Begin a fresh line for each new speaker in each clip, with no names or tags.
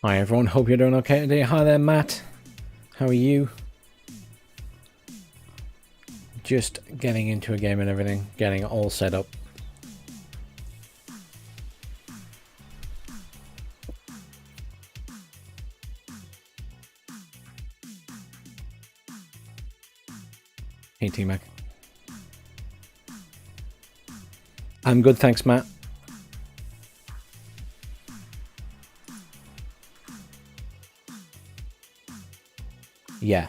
Hi everyone, hope you're doing okay today. Hi there, Matt. How are you? Just getting into a game and everything, getting it all set up. Hey T-Mac. I'm good, thanks, Matt. Yeah.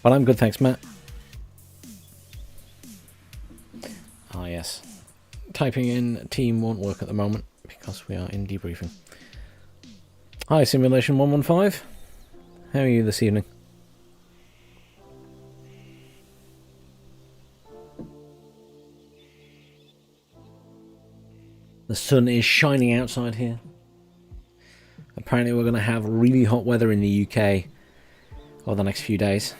Well, I'm good, thanks, Matt. Ah, yes. Typing in team won't work at the moment because we are in debriefing. Hi, Simulation 115. How are you this evening? The sun is shining outside here. Apparently we're going to have really hot weather in the UK over the next few days.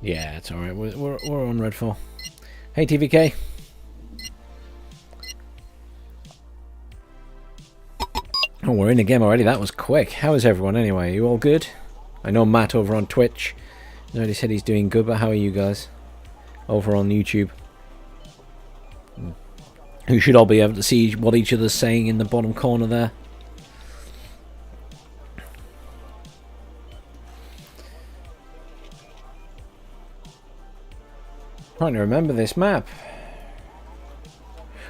Yeah, it's alright. We're on Redfall. Hey, TVK. Oh, we're in the game already. That was quick. How is everyone anyway? Are you all good? I know Matt over on Twitch. He already said he's doing good, but how are you guys over on YouTube? You should all be able to see what each other's saying in the bottom corner there. Trying to remember this map.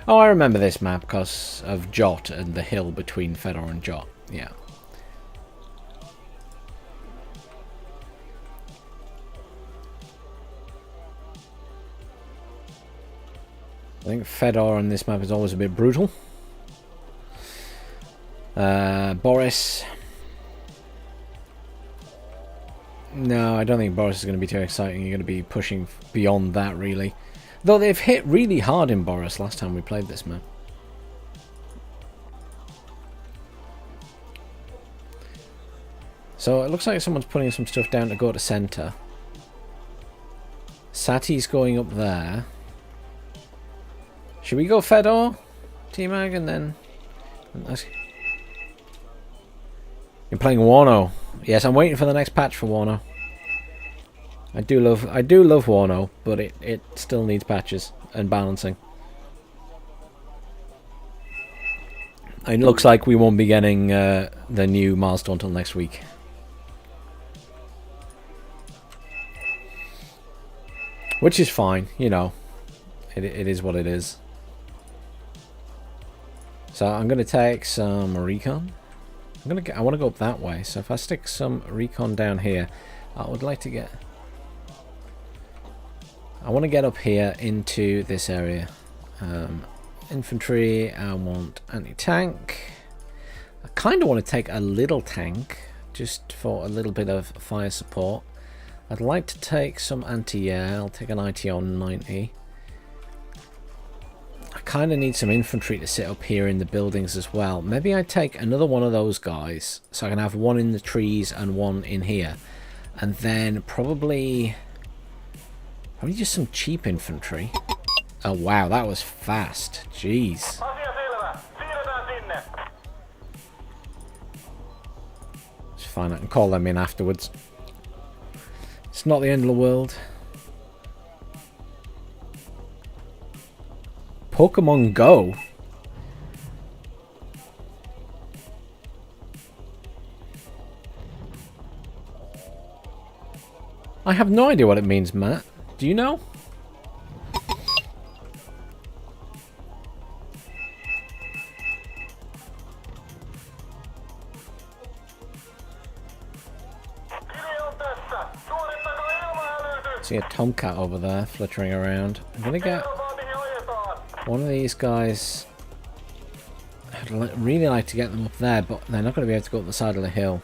Oh, I remember this map because of Jot and the hill between Fedor and Jot. Yeah. I think Fedor on this map is always a bit brutal. Boris. No, I don't think Boris is going to be too exciting. You're going to be pushing beyond that, really. Though they've hit really hard in Boris last time we played this map. So it looks like someone's putting some stuff down to go to center. Sati's going up there. Should we go Fedor, T-Mag, and then... You're playing Warno. Yes, I'm waiting for the next patch for Warno. I do love Wano, but it still needs patches and balancing. It looks like we won't be getting the new milestone until next week. Which is fine, you know. It is what it is. So I'm gonna take some recon. I want to go up that way. So if I stick some recon down here, I would like to get. I want to get up here into this area. Infantry. I want anti-tank. I kind of want to take a little tank just for a little bit of fire support. I'd like to take some anti-air. I'll take an ITO 90. I kind of need some infantry to sit up here in the buildings as well. Maybe I take another one of those guys so I can have one in the trees and one in here. And then probably just some cheap infantry. Oh wow, that was fast. Jeez. It's fine, I can call them in afterwards. It's not the end of the world. Pokemon Go? I have no idea what it means, Matt. Do you know? See a tomcat over there fluttering around. I'm gonna get one of these guys. I'd really like to get them up there, but they're not going to be able to go up the side of the hill.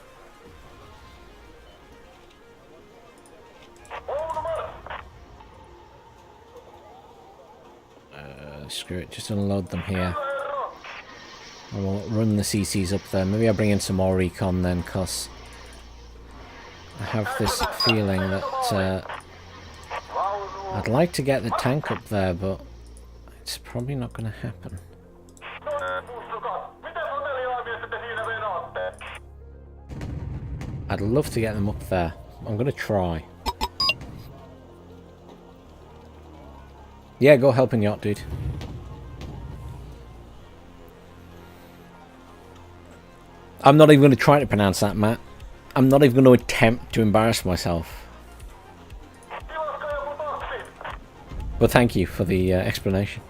Screw it, just unload them here. I will run the CCs up there. Maybe I'll bring in some more recon then, because I have this feeling that I'd like to get the tank up there, but it's probably not going to happen. I'd love to get them up there. I'm going to try. Yeah, go helping yacht, dude. I'm not even going to try to pronounce that, Matt. I'm not even going to attempt to embarrass myself. But thank you for the explanation.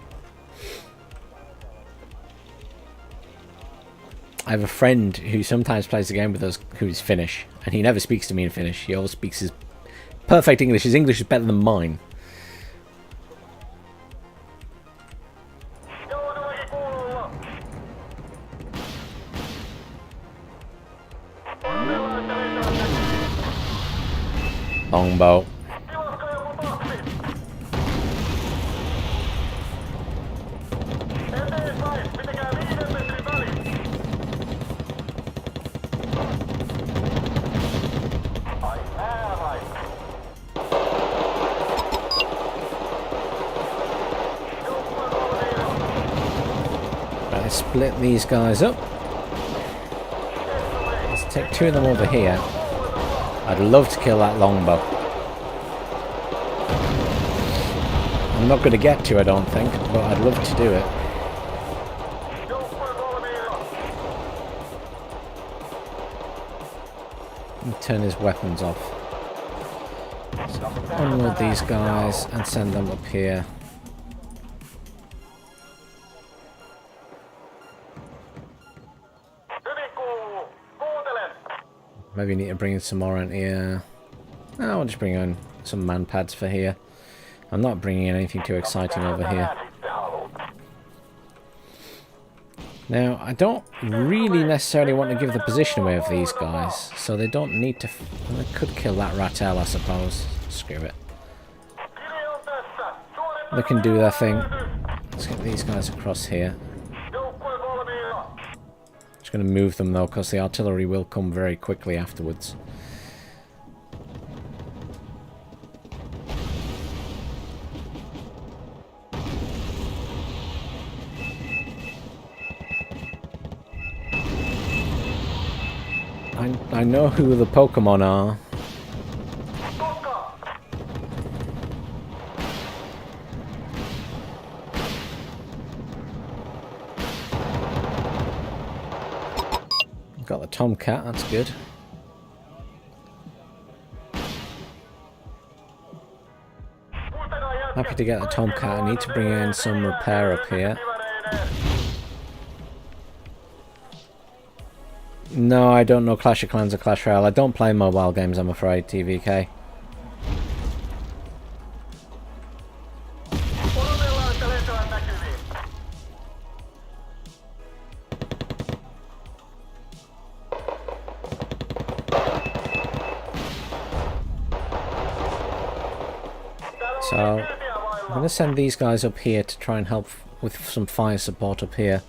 I have a friend who sometimes plays the game with us who's Finnish, and he never speaks to me in Finnish. He always speaks his perfect English. His English is better than mine. Longbow. Let's split these guys up. Let's take two of them over here. I'd love to kill that longbow. I'm not going to get to, I don't think, but I'd love to do it. And turn his weapons off. So unload these guys and send them up here. Maybe need to bring in some more in here. I'll just bring in some man pads for here. I'm not bringing in anything too exciting over here. Now, I don't really necessarily want to give the position away of these guys, so they don't need to... They could kill that Rattel, I suppose. Screw it. They can do their thing. Let's get these guys across here. Just going to move them though, because the artillery will come very quickly afterwards. I know who the Pokemon are. Tomcat, that's good. Happy to get the Tomcat. I need to bring in some repair up here. No, I don't know Clash of Clans or Clash Royale. I don't play mobile games, I'm afraid, TVK. So, I'm going to send these guys up here to try and help with some fire support up here.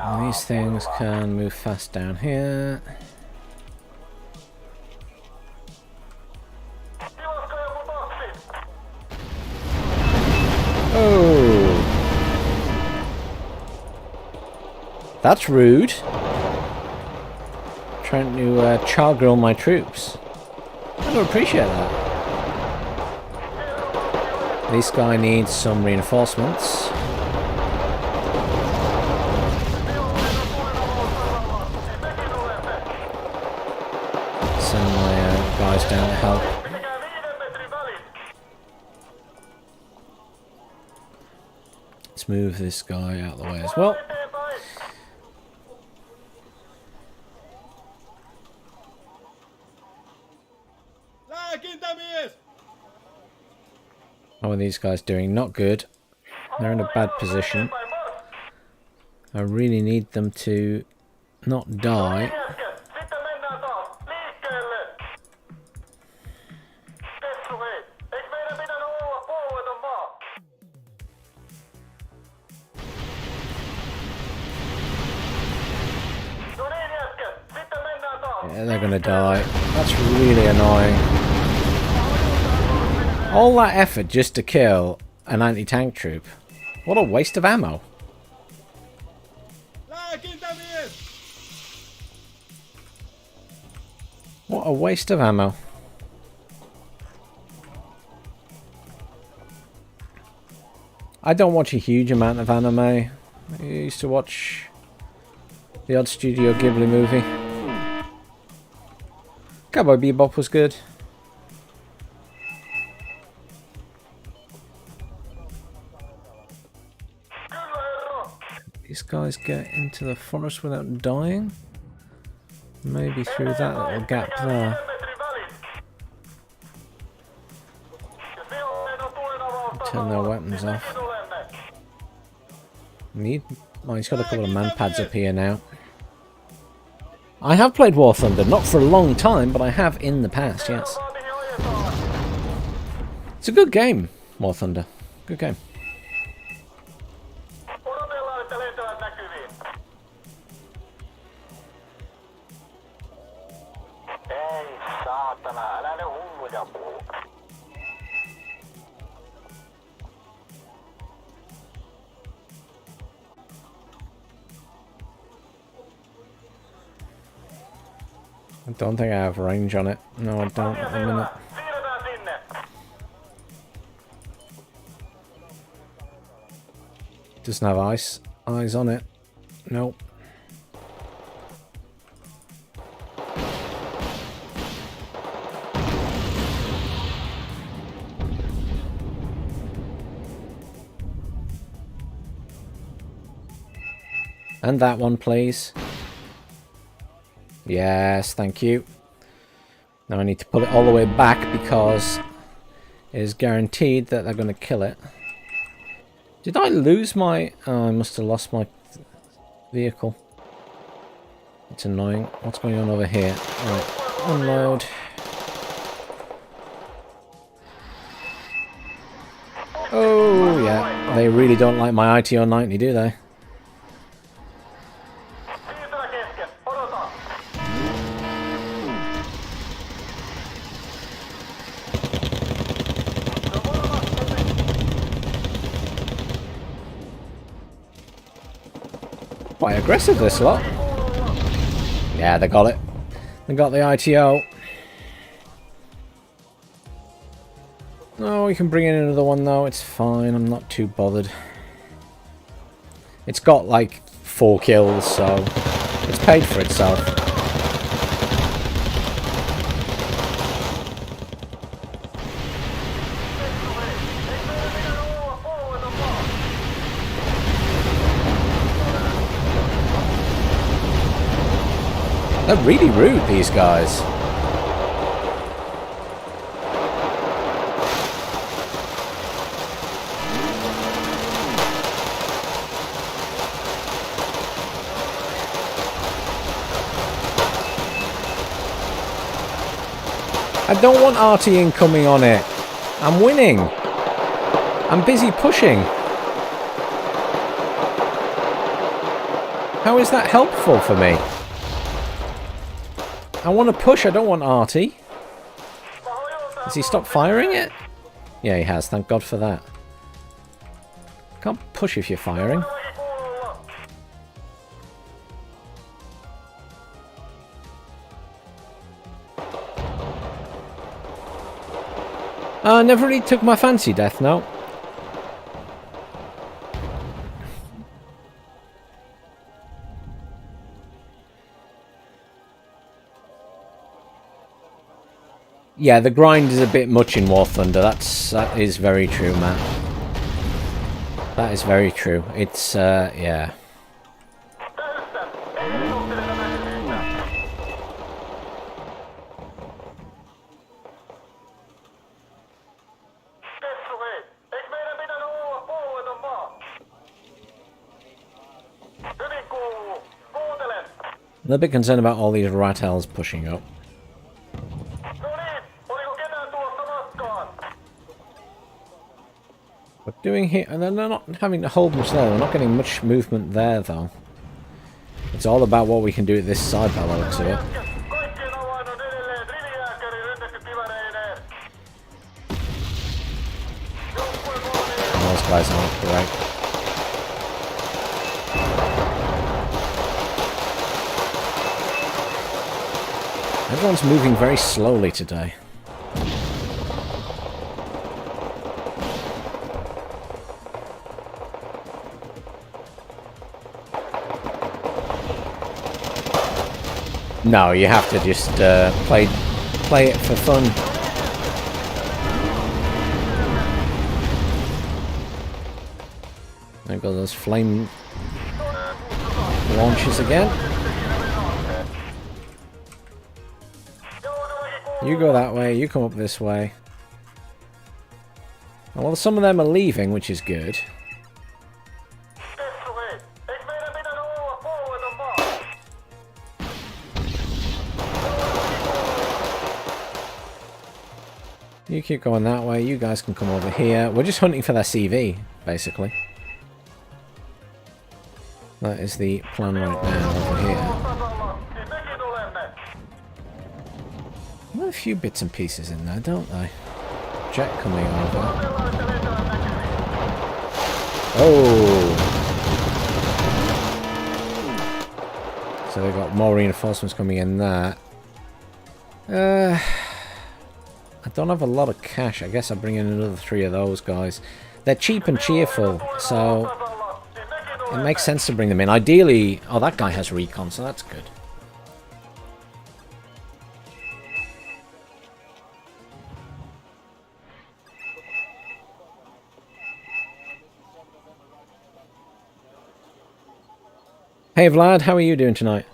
And these things can move fast down here. Oh! That's rude. Trying to char grill my troops. I don't appreciate that. This guy needs some reinforcements. Send my guys down to help. Let's move this guy out of the way as well. How are these guys doing? Not good. They're in a bad position. I really need them to not die. Yeah, they're gonna die. That's really annoying. All that effort just to kill an anti-tank troop. What a waste of ammo. What a waste of ammo. I don't watch a huge amount of anime. I used to watch the odd Studio Ghibli movie. Cowboy Bebop was good. These guys get into the forest without dying? Maybe through that little gap there. Turn their weapons off. Oh, he's got a couple of man pads up here now. I have played War Thunder, not for a long time, but I have in the past, yes. It's a good game, War Thunder. Good game. I don't think I have range on it. No, I don't at the minute. Doesn't have eyes on it. Nope. And that one, please. Yes, thank you. Now I need to put it all the way back because it is guaranteed that they're going to kill it. Did I lose my... Oh, I must have lost my vehicle. It's annoying. What's going on over here? Right, unload. Oh, yeah. They really don't like my ITO 90, do they? Quite aggressive, this lot. Yeah, they got it. They got the ITO. Oh, we can bring in another one though. It's fine. I'm not too bothered. It's got like 4 kills, so it's paid for itself. They're really rude, these guys. I don't want RT incoming on it. I'm winning. I'm busy pushing. How is that helpful for me? I want to push, I don't want RT. Has he stopped firing it? Yeah, he has. Thank God for that. Can't push if you're firing. Never really took my fancy, Death Note. Yeah, the grind is a bit much in War Thunder. That is very true, Matt. That is very true. It's yeah. I'm a bit concerned about all these rat hells pushing up. But doing here, and they're not having to hold much there. We're not getting much movement there, though. It's all about what we can do at this side by the looks of it. And those guys aren't great. Everyone's moving very slowly today. No, you have to just play it for fun. There go those flame launches again. You go that way, you come up this way. Well, some of them are leaving, which is good. You keep going that way, you guys can come over here. We're just hunting for their CV, basically. That is the plan right now over here. There are a few bits and pieces in there, don't they? Jet coming over. Oh! So they've got more reinforcements coming in there. I don't have a lot of cash. I guess I'll bring in another 3 of those guys. They're cheap and cheerful, so it makes sense to bring them in. Ideally... Oh, that guy has recon, so that's good. Hey Vlad, how are you doing tonight?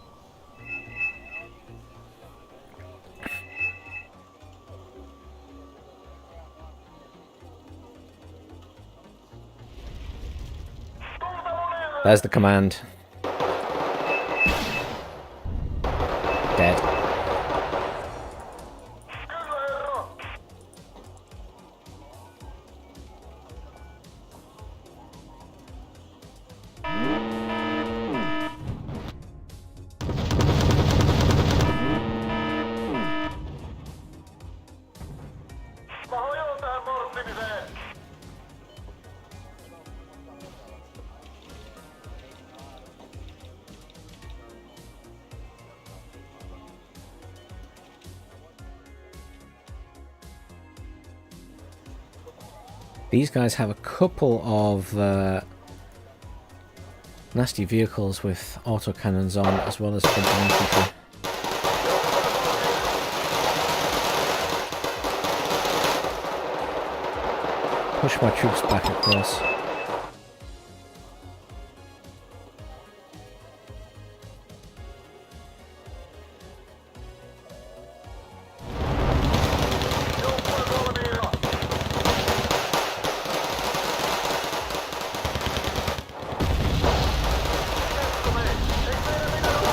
There's the command. Dead. These guys have a couple of Nasty vehicles with autocannons on, as well as front infantry. Push my troops back across.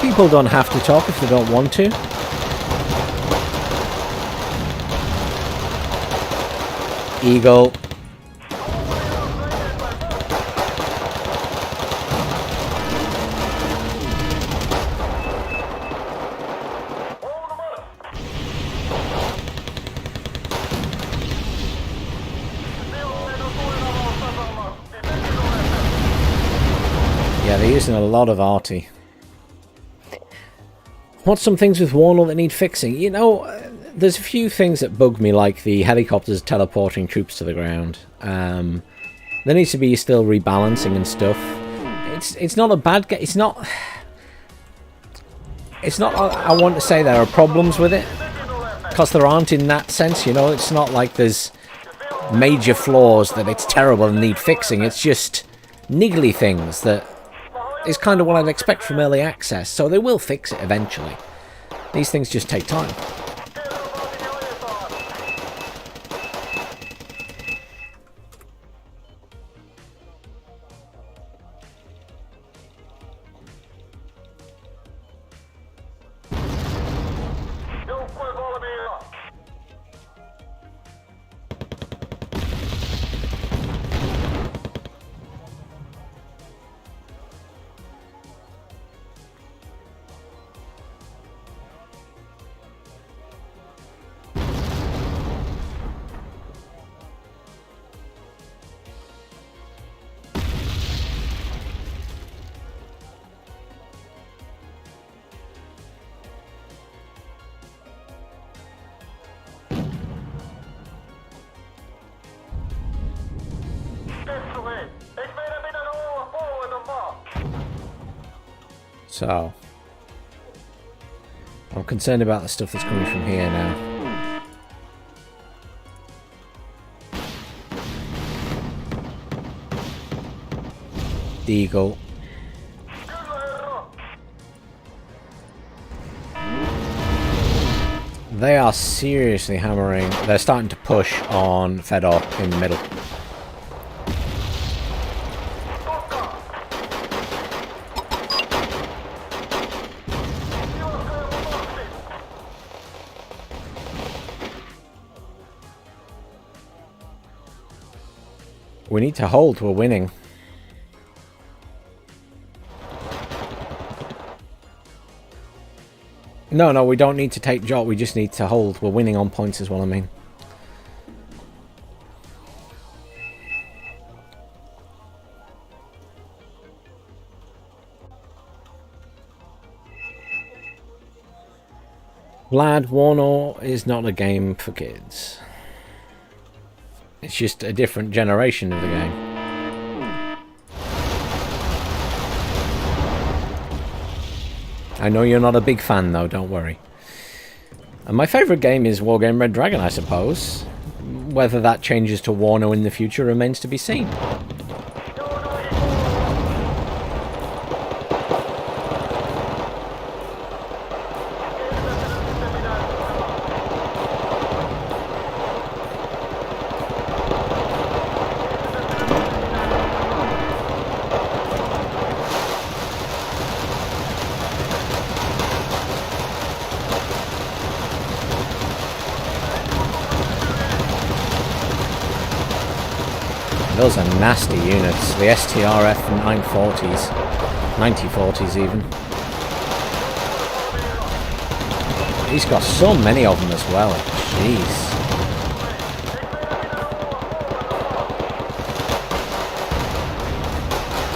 People don't have to talk if they don't want to. Eagle. Yeah, they're using a lot of arty. What's some things with Warnell that need fixing? You know, there's a few things that bug me, like the helicopters teleporting troops to the ground. There needs to be still rebalancing and stuff. It's not a bad game. It's not. I want to say there are problems with it, because there aren't in that sense. You know, it's not like there's major flaws that it's terrible and need fixing. It's just niggly things that is kind of what I'd expect from early access. So they will fix it eventually. These things just take time. So, I'm concerned about the stuff that's coming from here now. The Eagle. They are seriously hammering. They're starting to push on Fedor in the middle. We need to hold, we're winning. No, we don't need to take Jot, we just need to hold. We're winning on points is what I mean. Vlad, Warnor is not a game for kids. It's just a different generation of the game. I know you're not a big fan though, don't worry. And my favourite game is Wargame Red Dragon, I suppose. Whether that changes to Warno in the future remains to be seen. Those are nasty units. The STRF 940s. 9040s even. He's got so many of them as well. Jeez.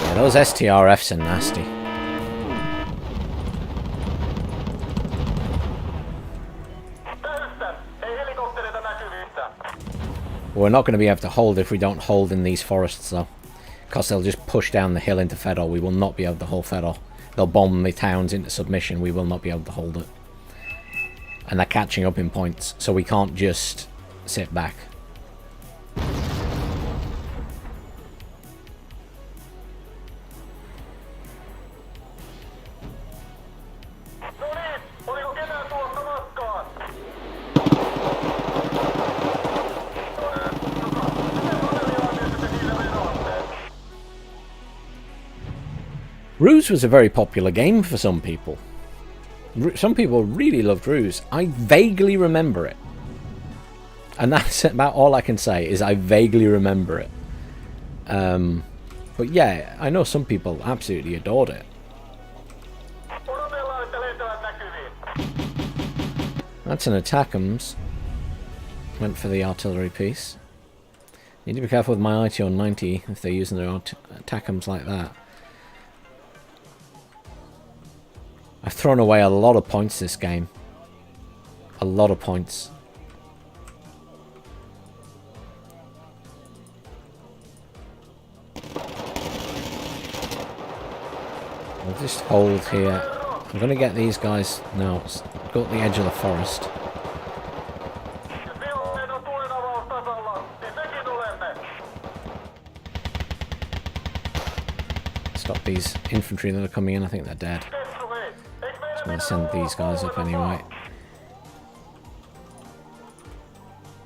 Yeah, those STRFs are nasty. We're not going to be able to hold if we don't hold in these forests, though. Because they'll just push down the hill into Fedor. We will not be able to hold Fedor. They'll bomb the towns into submission. We will not be able to hold it. And they're catching up in points, so we can't just sit back. Ruse was a very popular game for some people. Some people really loved Ruse. I vaguely remember it. And that's about all I can say, is I vaguely remember it. But yeah, I know some people absolutely adored it. That's an attackums. Went for the artillery piece. Need to be careful with my IT on 90 if they're using their attackums like that. I've thrown away a lot of points this game. A lot of points. I'll just hold here. I'm going to get these guys now. Go at the edge of the forest. Stop these infantry that are coming in. I think they're dead. I'm going to send these guys up anyway.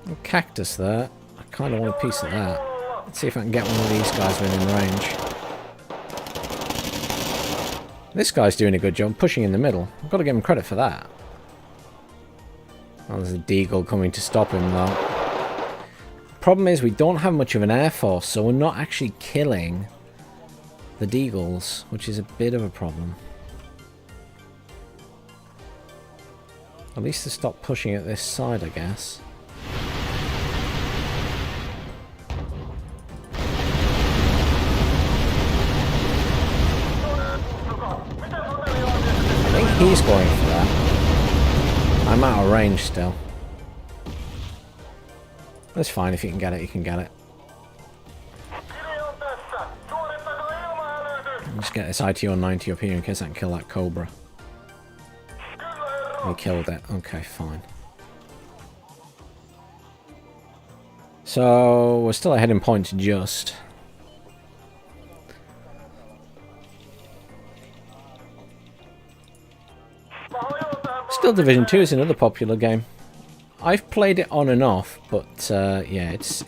A cactus there. I kind of want a piece of that. Let's see if I can get one of these guys within range. This guy's doing a good job pushing in the middle. I've got to give him credit for that. Oh, there's a deagle coming to stop him though. Problem is we don't have much of an air force, so we're not actually killing the deagles, which is a bit of a problem. At least to stop pushing at this side, I guess. I think he's going for that. I'm out of range still. That's fine, if you can get it, you can get it. I'll just get this ITO 90 up here in case I can kill that Cobra. We killed it. Okay, fine. So, we're still ahead in points just. Still Division 2 is another popular game. I've played it on and off, but yeah, it's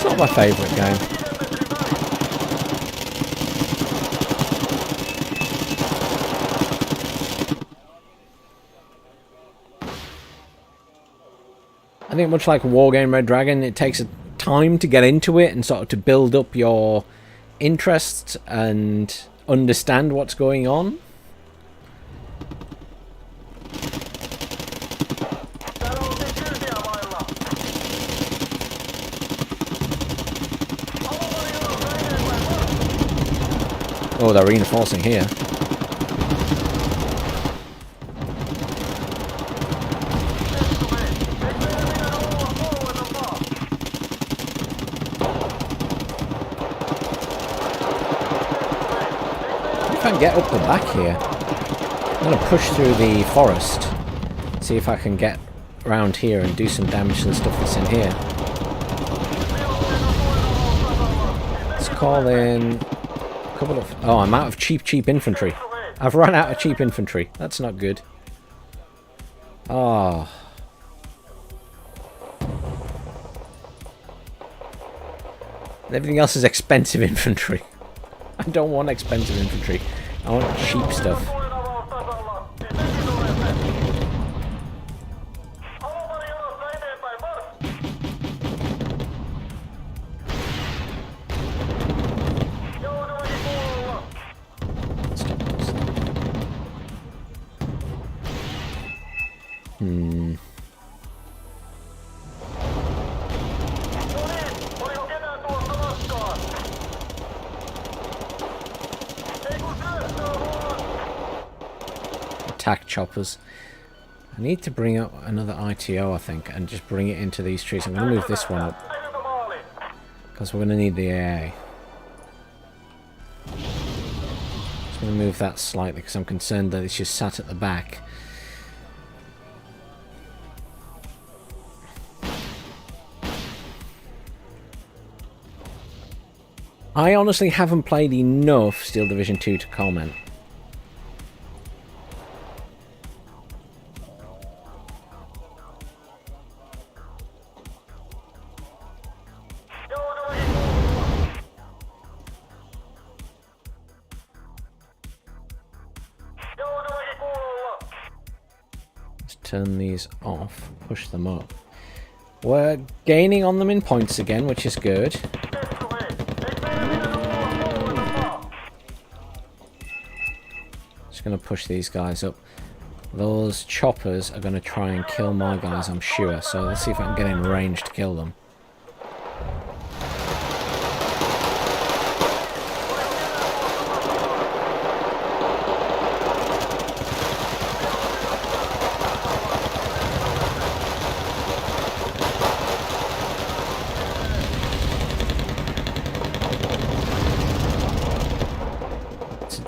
not my favourite game. I think much like Wargame Red Dragon, it takes a time to get into it and sort of to build up your interests and understand what's going on. Oh, they're reinforcing here. If I can get up the back here, I'm going to push through the forest, see if I can get around here and do some damage to the stuff that's in here. Let's call in a couple of... Oh, I'm out of cheap infantry. I've run out of cheap infantry. That's not good. Oh. Everything else is expensive infantry. I don't want expensive infantry. I want cheap stuff. Attack choppers. I need to bring up another ITO, I think, and just bring it into these trees. I'm going to move this one up Because we're going to need the AA. Just going to move that slightly because I'm concerned that it's just sat at the back. I honestly haven't played enough Steel Division 2 to comment. Let's turn these off, push them up. We're gaining on them in points again, which is good. Just going to push these guys up. Those choppers are going to try and kill my guys, I'm sure. So let's see if I can get in range to kill them.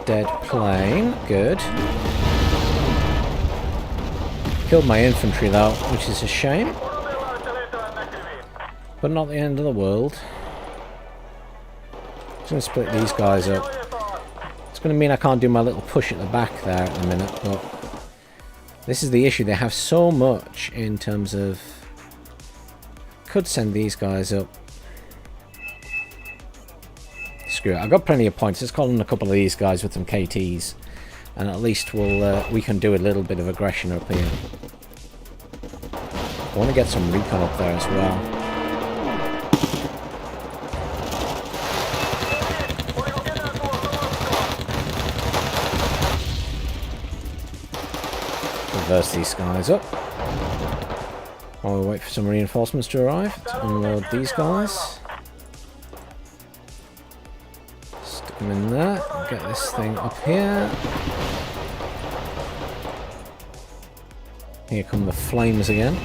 Dead plane, good. Killed my infantry though, which is a shame. But not the end of the world. Just going to split these guys up. It's going to mean I can't do my little push at the back there at the minute, but this is the issue. They have so much in terms of... Could send these guys up. Screw it, I've got plenty of points. Let's call in a couple of these guys with some KTs, and at least we can do a little bit of aggression up here. I want to get some recon up there as well. Reverse these guys up while we wait for some reinforcements to arrive. Let's unload these guys. In there, get this thing up here. Here come the flames again.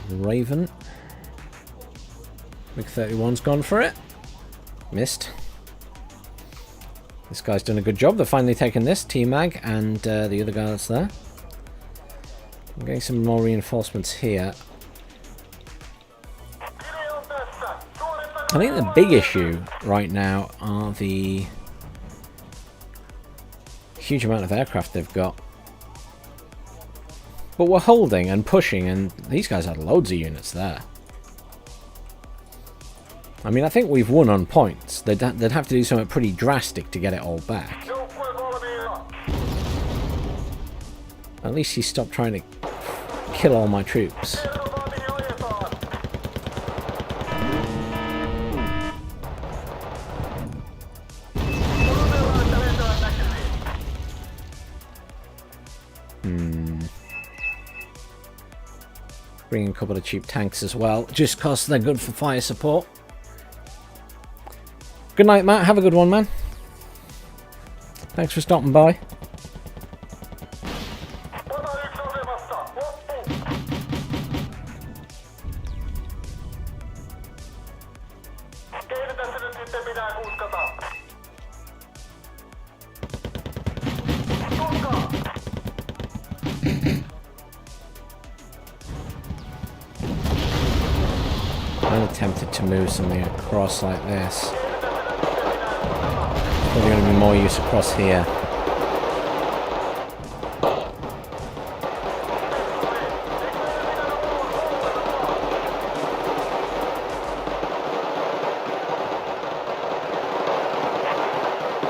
Raven. Big 31's gone for it. Missed. This guy's done a good job. They've finally taken this, T-Mag, and the other guy that's there. I'm getting some more reinforcements here. I think the big issue right now are the huge amount of aircraft they've got. But we're holding and pushing, and these guys had loads of units there. I mean, I think we've won on points. They'd have to do something pretty drastic to get it all back. At least he stopped trying to kill all my troops. Bring a couple of cheap tanks as well, just because they're good for fire support. Good night, Matt. Have a good one, man. Thanks for stopping by. I'm tempted to move something across like this. Probably going to be more use across here.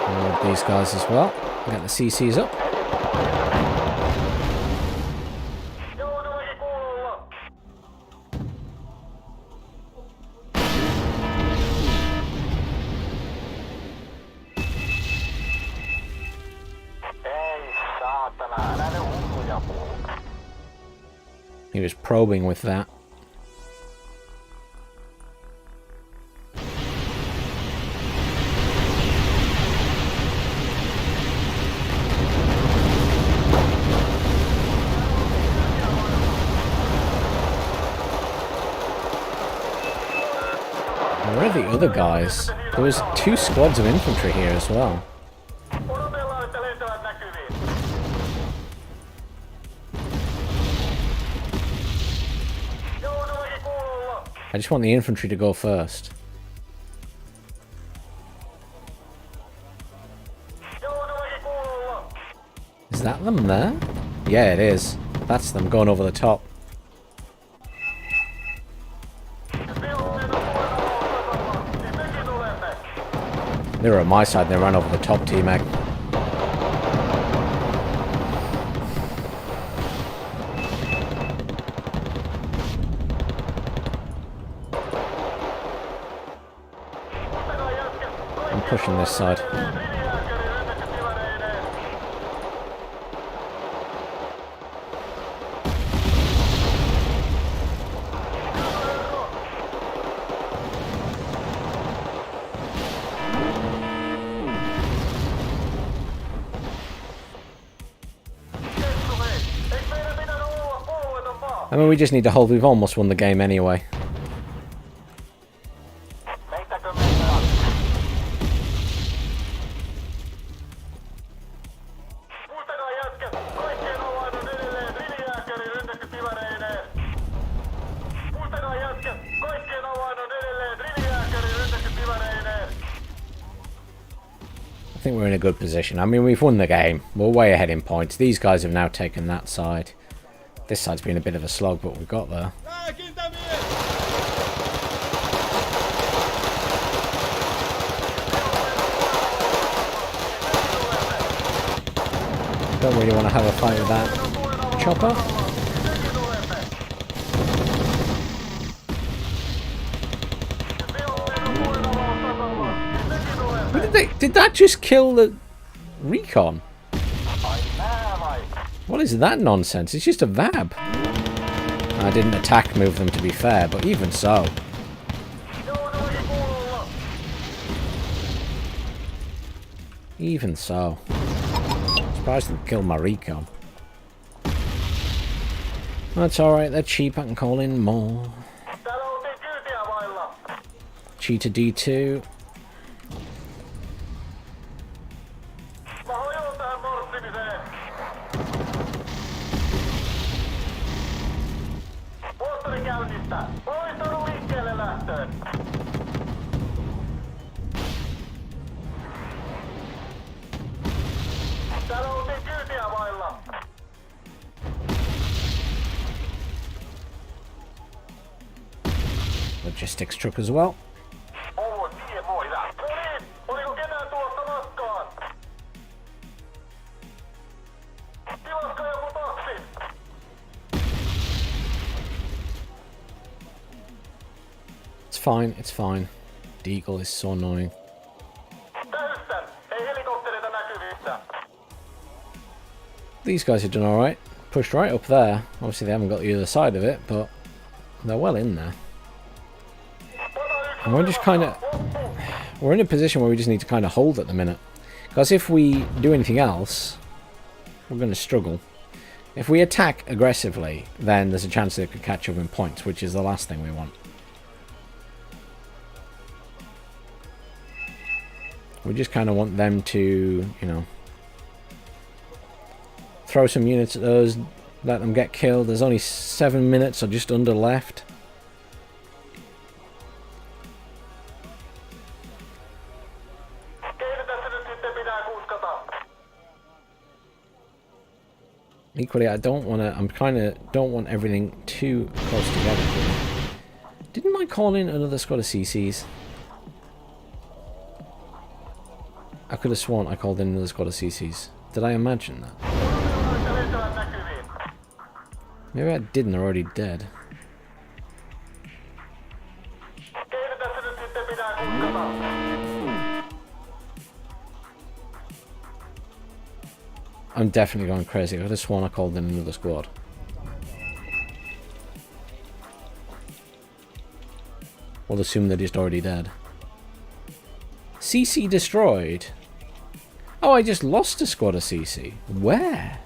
Load these guys as well. Get the CCs up. He was probing with that. Where are the other guys? There was 2 squads of infantry here as well. I just want the infantry to go first. Is that them there? Yeah, it is. That's them going over the top. They were on my side and they ran over the top, T-Mag. I'm pushing this side. I mean, we just need to hold. We've almost won the game anyway. I think we're in a good position. I mean, we've won the game. We're way ahead in points. These guys have now taken that side. This side's been a bit of a slog, but we got there. Don't really want to have a fight with that chopper. Did that just kill the recon? What is that nonsense? It's just a VAB. I didn't attack move them, to be fair, but even so. Even so. Surprised they killed my recon. That's alright, they're cheap, I can call in more. Cheetah D2. Logistics truck as well. It's fine, it's fine. Deagle is so annoying. These guys have done alright. Pushed right up there. Obviously they haven't got the other side of it, but they're well in there. And we're just kind of... We're in a position where we just need to kind of hold at the minute. Because if we do anything else, we're going to struggle. If we attack aggressively, then there's a chance they could catch up in points, which is the last thing we want. We just kind of want them to, you know, throw some units at those, let them get killed. There's only 7 minutes or just under left. Equally, I don't want to, I'm kind of, don't want everything too close together. Didn't I call in another squad of CCs? I could have sworn I called in another squad of CCs. Did I imagine that? Maybe I didn't, they're already dead. I'm definitely going crazy. I could have sworn I called in another squad. We'll assume they're just already dead. CC destroyed. Oh, I just lost a squad of CC. Where?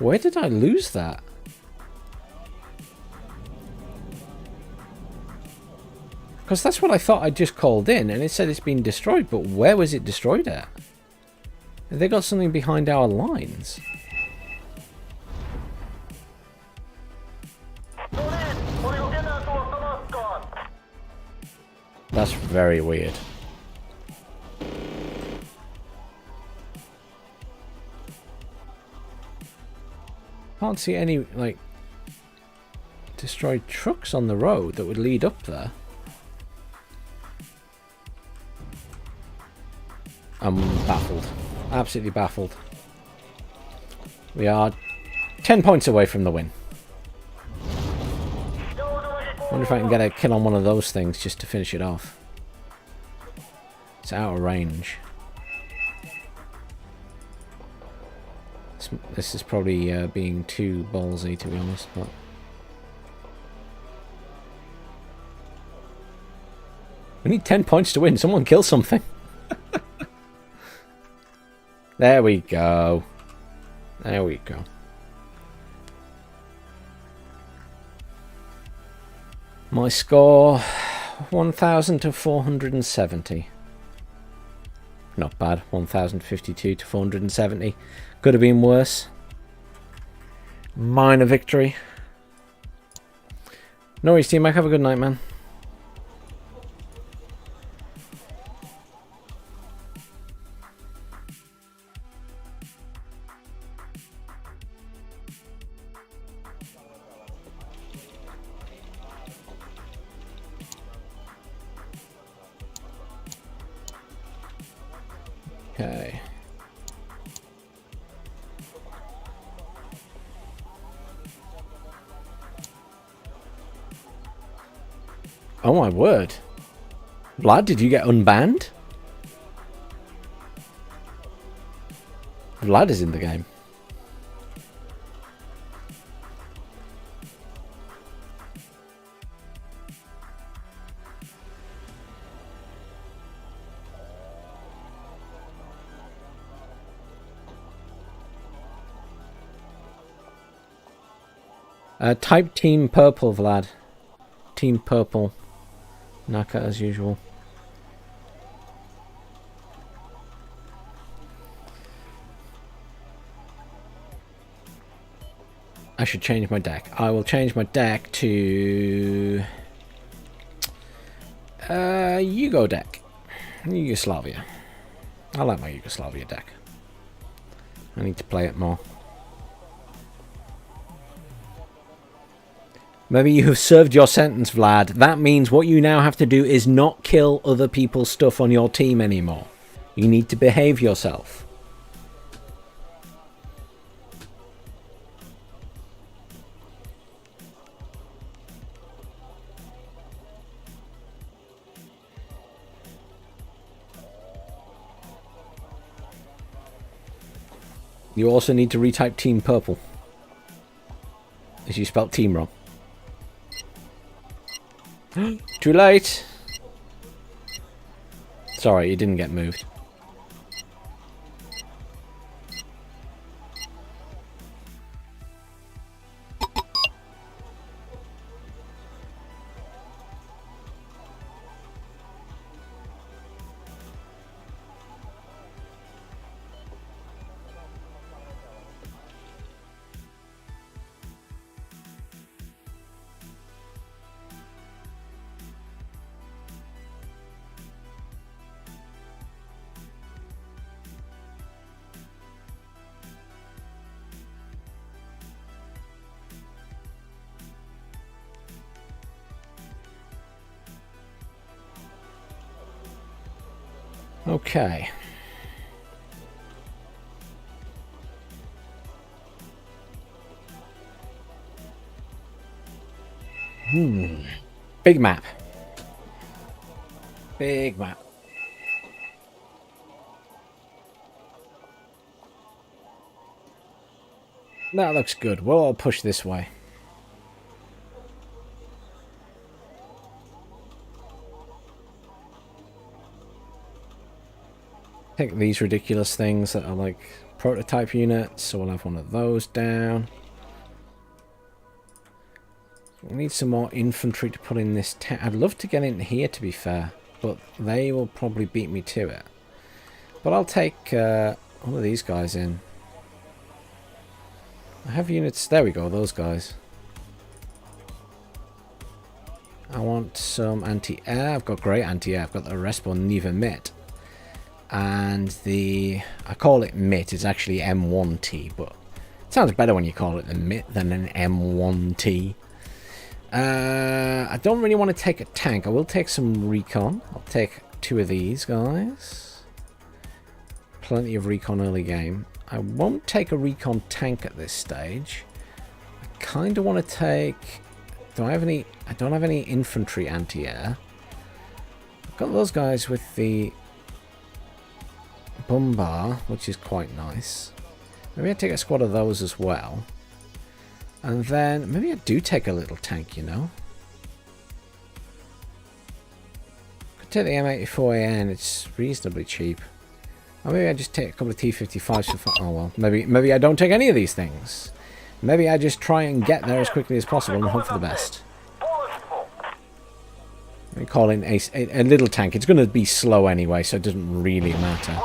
Where did I lose that? Because that's what I thought I just called in, and it said it's been destroyed, but where was it destroyed at? Have they got something behind our lines? That's very weird. Can't see any, like, destroyed trucks on the road that would lead up there. I'm baffled. Absolutely baffled. We are 10 points away from the win. Wonder if I can get a kill on one of those things just to finish it off. It's out of range. This is probably being too ballsy, to be honest, but... We need 10 points to win. Someone kill something. There we go. There we go. My score, 1,000 to 470. Not bad. 1,052 to 470. Could have been worse. Minor victory. No worries, team. Have a good night, man. Okay. Oh my word. Vlad, did you get unbanned? Vlad is in the game. Type Team Purple, Vlad. Team Purple. Naka as usual. I should change my deck. I will change my deck to... Yugo deck. Yugoslavia. I like my Yugoslavia deck. I need to play it more. Maybe you have served your sentence, Vlad. That means what you now have to do is not kill other people's stuff on your team anymore. You need to behave yourself. You also need to retype Team Purple, as you spelt team wrong. Too late. Sorry, it didn't get moved. Okay. Big map. Big map. That looks good. We'll all push this way. Take these ridiculous things that are like prototype units, so we'll have one of those down. We need some more infantry to put in this town. I'd love to get in here, to be fair, but they will probably beat me to it. But I'll take all of these guys in. I have units. There we go, those guys. I want some anti-air. I've got great anti-air. I've got the Respawn Neva Mit. And the... I call it Mit. It's actually M1T, but it sounds better when you call it the Mit than an M1T. I don't really want to take a tank. I will take some recon. I'll take 2 of these guys. Plenty of recon early game. I won't take a recon tank at this stage. I kind of want to take... Do I have any... I don't have any infantry anti-air. I've got those guys with the Bombar, which is quite nice. Maybe I take a squad of those as well. And then maybe I do take a little tank, you know. Could take the M84AN, it's reasonably cheap. Or maybe I just take a couple of T-55s for fun. Oh well, maybe I don't take any of these things. Maybe I just try and get there as quickly as possible and hope for the best. We call in a little tank. It's going to be slow anyway, so it doesn't really matter.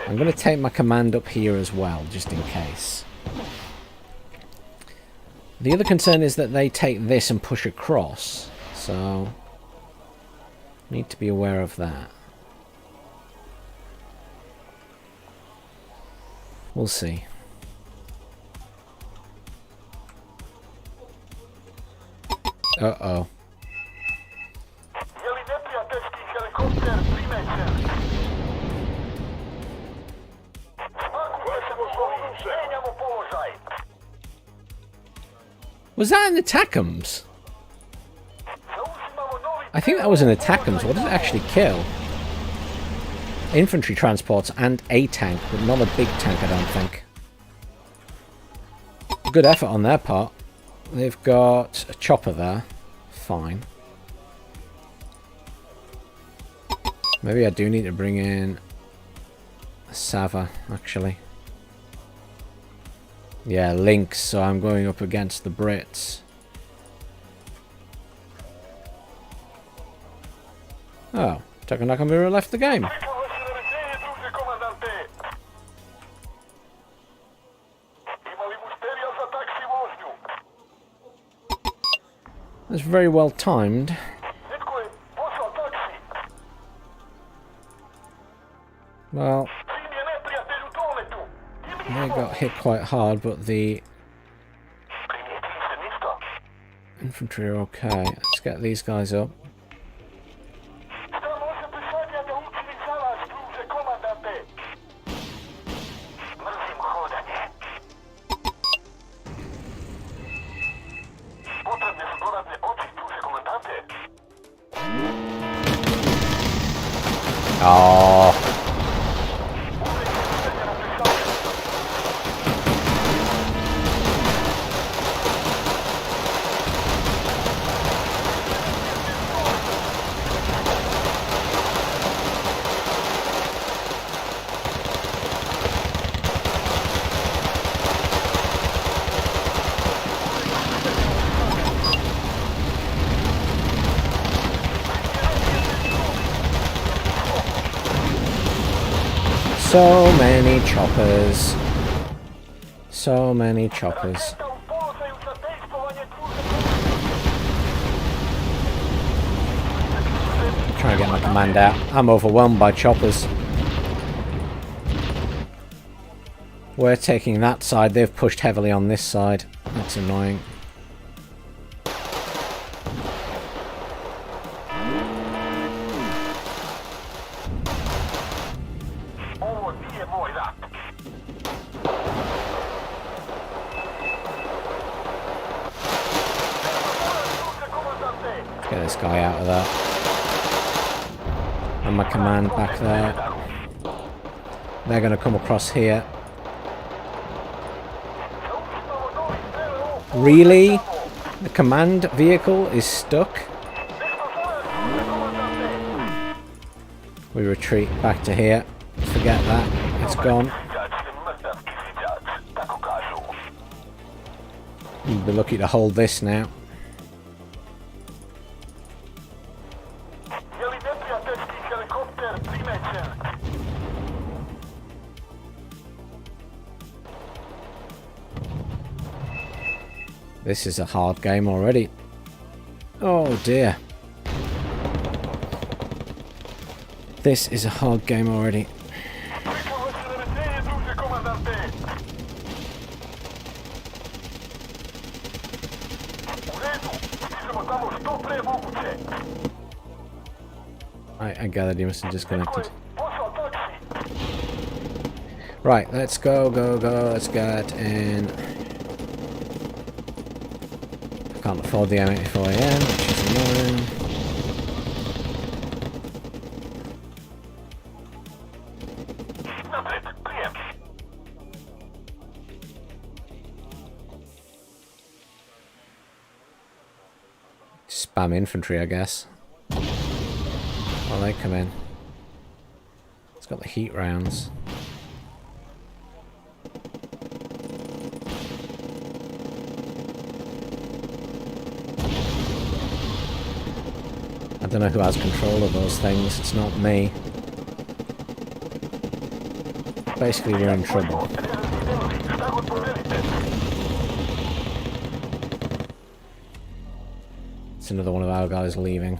I'm going to take my command up here as well, just in case. The other concern is that they take this and push across, so need to be aware of that. We'll see. Uh-oh. Was that an attackums? I think that was an attackums. What did it actually kill? Infantry transports and a tank, but not a big tank, I don't think. Good effort on their part. They've got a chopper there. Fine. Maybe I do need to bring in a Sava, actually. Yeah, Lynx, so I'm going up against the Brits. Oh, Taka Nakamura left the game. That's very well timed. Well, they got hit quite hard, but the infantry are okay. Let's get these guys up. Oh. So many choppers. So many choppers. Trying to get my command out. I'm overwhelmed by choppers. We're taking that side. They've pushed heavily on this side. That's annoying. Get this guy out of there. And my command back there. They're going to come across here. Really? The command vehicle is stuck? We retreat back to here. Forget that. It's gone. You'll be lucky to hold this now. This is a hard game already. Oh dear. This is a hard game already. I gathered you must have disconnected. Right, let's go, go, go. Let's get in. I can't afford the M84AM, which is annoying. Spam infantry, I guess. While they come in. It's got the heat rounds. I don't know who has control of those things. It's not me. Basically, we're in trouble. It's another one of our guys leaving.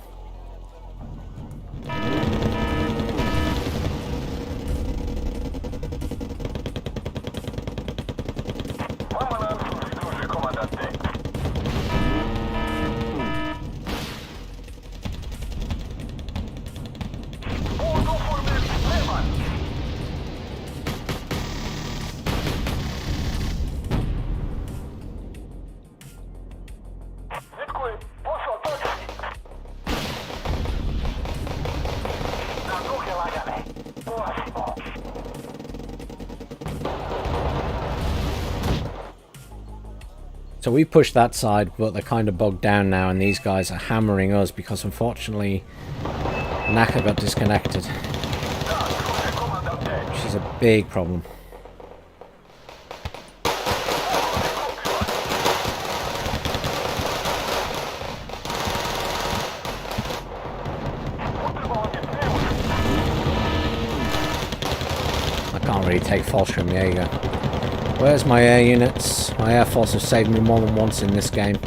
So we pushed that side, but they're kind of bogged down now, and these guys are hammering us because unfortunately Naka got disconnected, which is a big problem. I can't really take false from Jaeger. Where's my air units? My air force have saved me more than once in this game.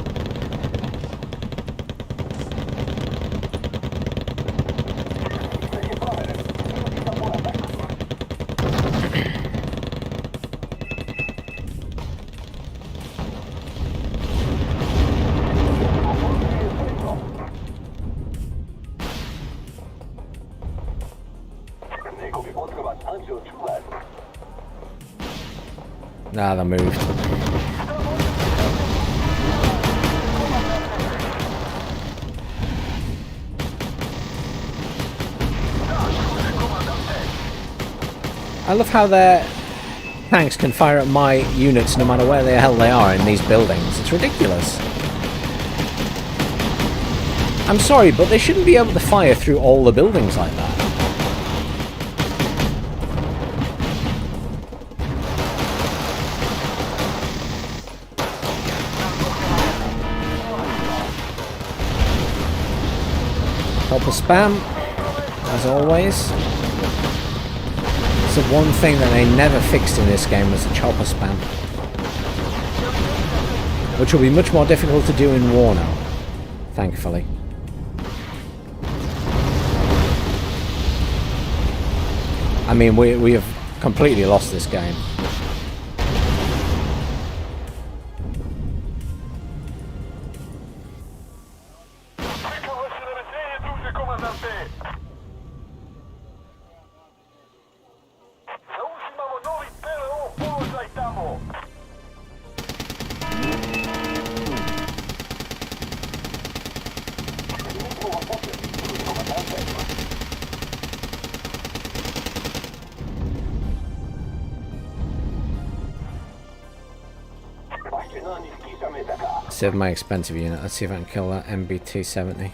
Nah, they moved. I love how their tanks can fire at my units no matter where the hell they are in these buildings. It's ridiculous. I'm sorry, but they shouldn't be able to fire through all the buildings like that. Helper spam, as always. It's the one thing that they never fixed in this game was the chopper spam, which will be much more difficult to do in war now, thankfully. I mean, we have completely lost this game. Save my expensive unit. Let's see if I can kill that MBT-70.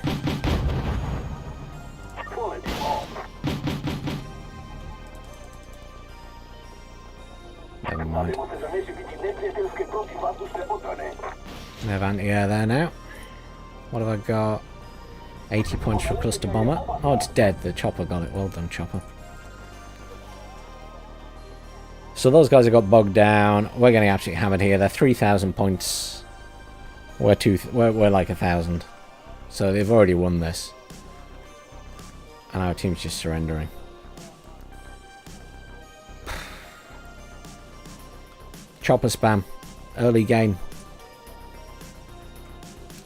Never mind. I have anti-air there now. What have I got? 80 points for cluster bomber. Oh, it's dead. The chopper got it. Well done, chopper. So those guys have got bogged down. We're getting absolutely hammered here. They're 3,000 points. We're like 1,000. So they've already won this. And our team's just surrendering. Chopper spam. Early game.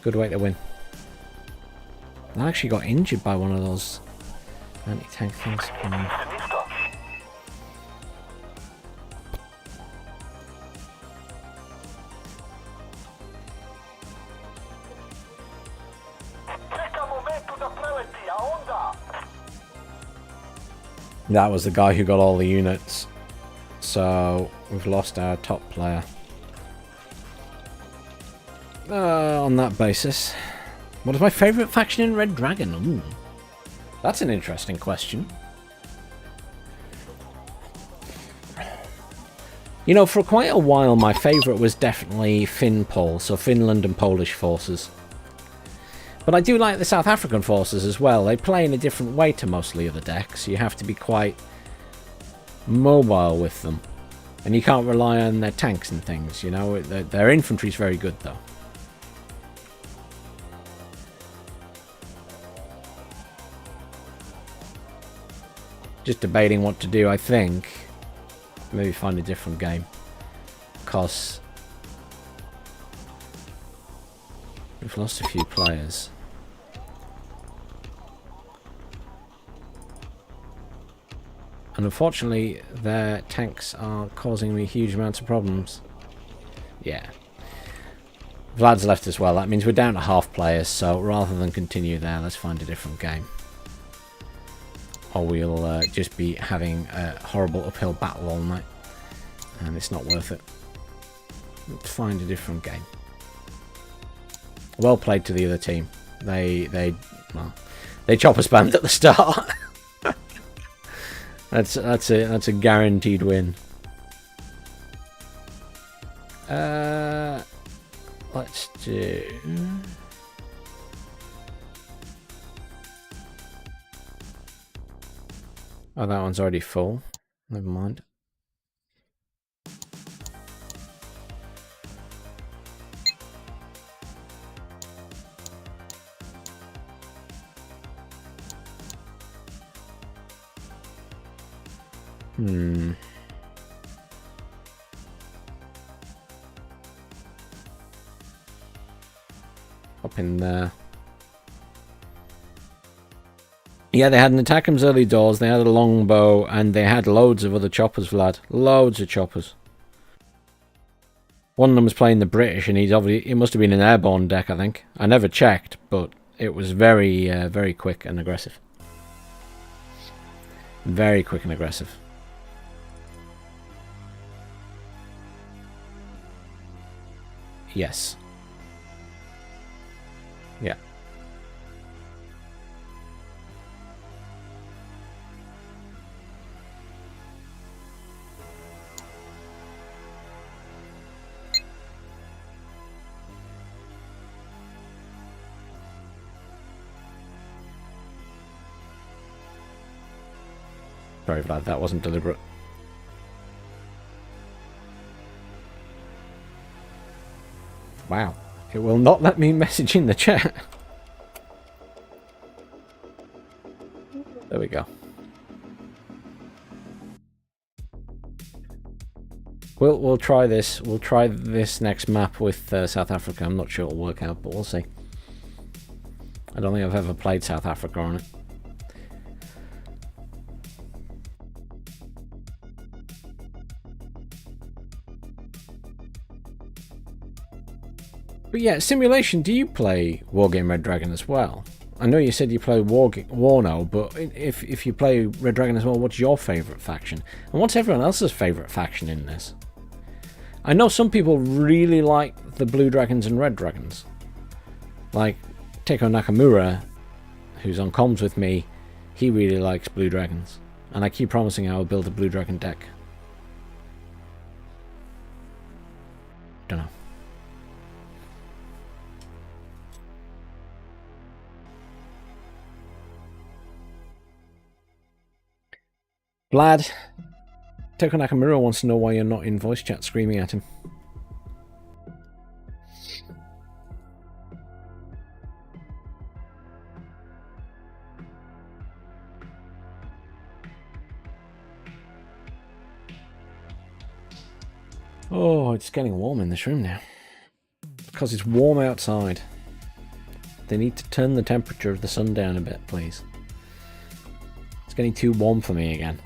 Good way to win. I actually got injured by one of those anti-tank things. That was the guy who got all the units. So we've lost our top player. On that basis. What is my favourite faction in Red Dragon? Ooh, that's an interesting question. You know, for quite a while, my favourite was definitely Finpol, so Finland and Polish forces. But I do like the South African forces as well. They play in a different way to mostly of the decks. You have to be quite mobile with them. And you can't rely on their tanks and things, you know. Their infantry's very good, though. Just debating what to do, I think. Maybe find a different game. Because we've lost a few players. And unfortunately, their tanks are causing me huge amounts of problems. Yeah. Vlad's left as well. That means we're down to half players, so rather than continue there, let's find a different game. Or we'll just be having a horrible uphill battle all night. And it's not worth it. Let's find a different game. Well played to the other team. They chopper spammed at the start. That's a guaranteed win. Let's do. Oh, that one's already full. Never mind. Up in there. Yeah, they had an Attackham's early doors, they had a longbow, and they had loads of other choppers, Vlad. Loads of choppers. One of them was playing the British, and it must have been an airborne deck, I think. I never checked, but it was very, very quick and aggressive. Very quick and aggressive. Yes. Yeah. Sorry, Vlad, that wasn't deliberate. Wow. It will not let me message in the chat. There we go. We'll try this. We'll try this next map with South Africa. I'm not sure it'll work out, but we'll see. I don't think I've ever played South Africa on it. But yeah, Simulation, do you play Wargame Red Dragon as well? I know you said you play Warno, but if you play Red Dragon as well, what's your favourite faction? And what's everyone else's favourite faction in this? I know some people really like the Blue Dragons and Red Dragons. Like Teiko Nakamura, who's on comms with me, he really likes Blue Dragons. And I keep promising I will build a Blue Dragon deck. Don't know. Vlad, Toko Nakamura wants to know why you're not in voice chat screaming at him. Oh, it's getting warm in this room now. Because it's warm outside. They need to turn the temperature of the sun down a bit, please. It's getting too warm for me again.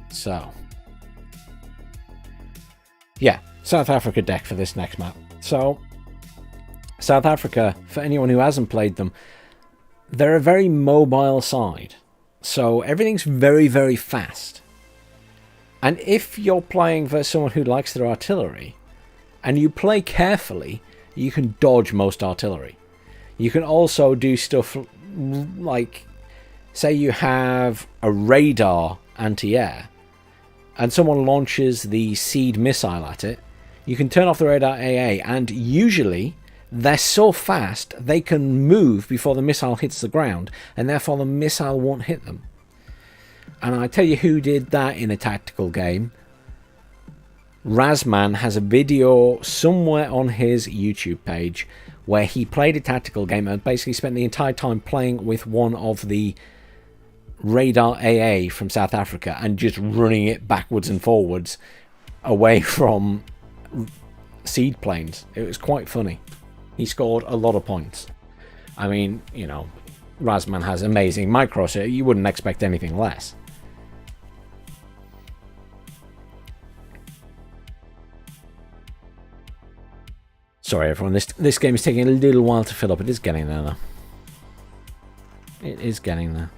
So, yeah, South Africa deck for this next map. So, South Africa, for anyone who hasn't played them, they're a very mobile side. So everything's very, very fast. And if you're playing versus someone who likes their artillery, and you play carefully, you can dodge most artillery. You can also do stuff like, say you have a radar anti-air, and someone launches the seed missile at it, you can turn off the radar AA, and usually they're so fast they can move before the missile hits the ground, and therefore the missile won't hit them. And I tell you who did that in a tactical game. Razman has a video somewhere on his YouTube page where he played a tactical game and basically spent the entire time playing with one of the radar AA from South Africa and just running it backwards and forwards away from seed planes. It was quite funny. He scored a lot of points. I mean, you know, Razman has amazing micro, so you wouldn't expect anything less. Sorry everyone, this game is taking a little while to fill up. It is getting there though. It is getting there.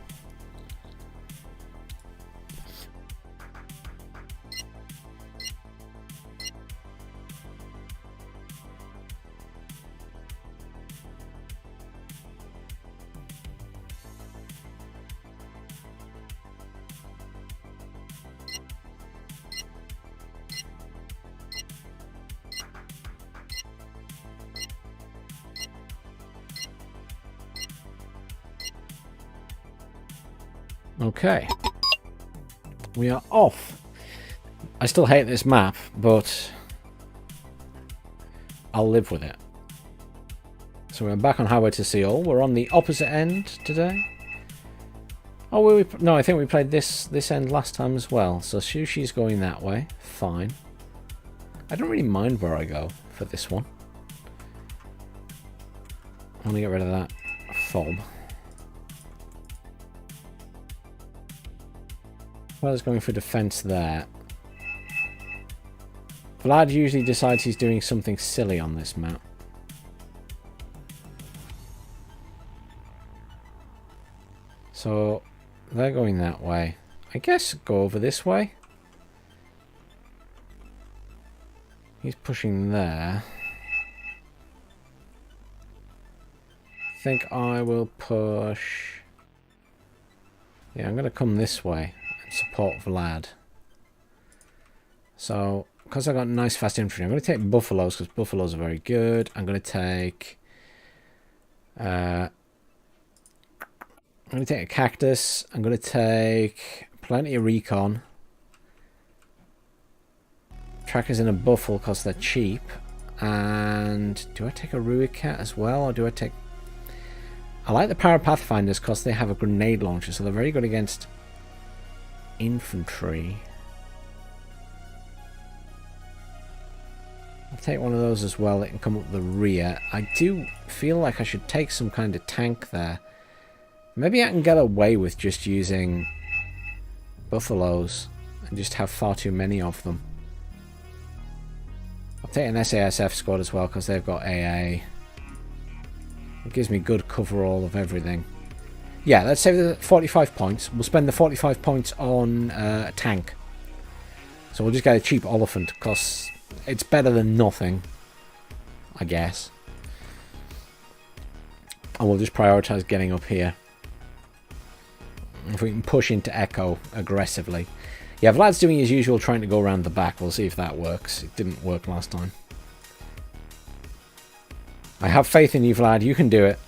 Okay, we are off. I still hate this map, but I'll live with it. So we're back on Highway to Seoul. We're on the opposite end today. Oh, no, I think we played this end last time as well. So Sushi's going that way. Fine. I don't really mind where I go for this one. I want to get rid of that fob. Vlad's going for defense there. Vlad usually decides he's doing something silly on this map. So they're going that way. I guess go over this way. He's pushing there. I think I will push. Yeah, I'm going to come this way. Support Vlad. So, because I got nice fast infantry, I'm going to take buffaloes because buffaloes are very good. I'm going to take a cactus. I'm going to take plenty of recon. Trackers in a buffalo because they're cheap. And do I take a Ruicat as well, or do I take? I like the Para Pathfinders because they have a grenade launcher, so they're very good against infantry. I'll take one of those as well. It can come up the rear. I do feel like I should take some kind of tank there. Maybe I can get away with just using buffaloes and just have far too many of them. I'll take an SASF squad as well because they've got AA. It gives me good coverall of everything. Yeah, let's save the 45 points. We'll spend the 45 points on a tank. So we'll just get a cheap elephant because it's better than nothing, I guess. And we'll just prioritize getting up here. If we can push into Echo aggressively. Yeah, Vlad's doing his usual, trying to go around the back. We'll see if that works. It didn't work last time. I have faith in you, Vlad. You can do it.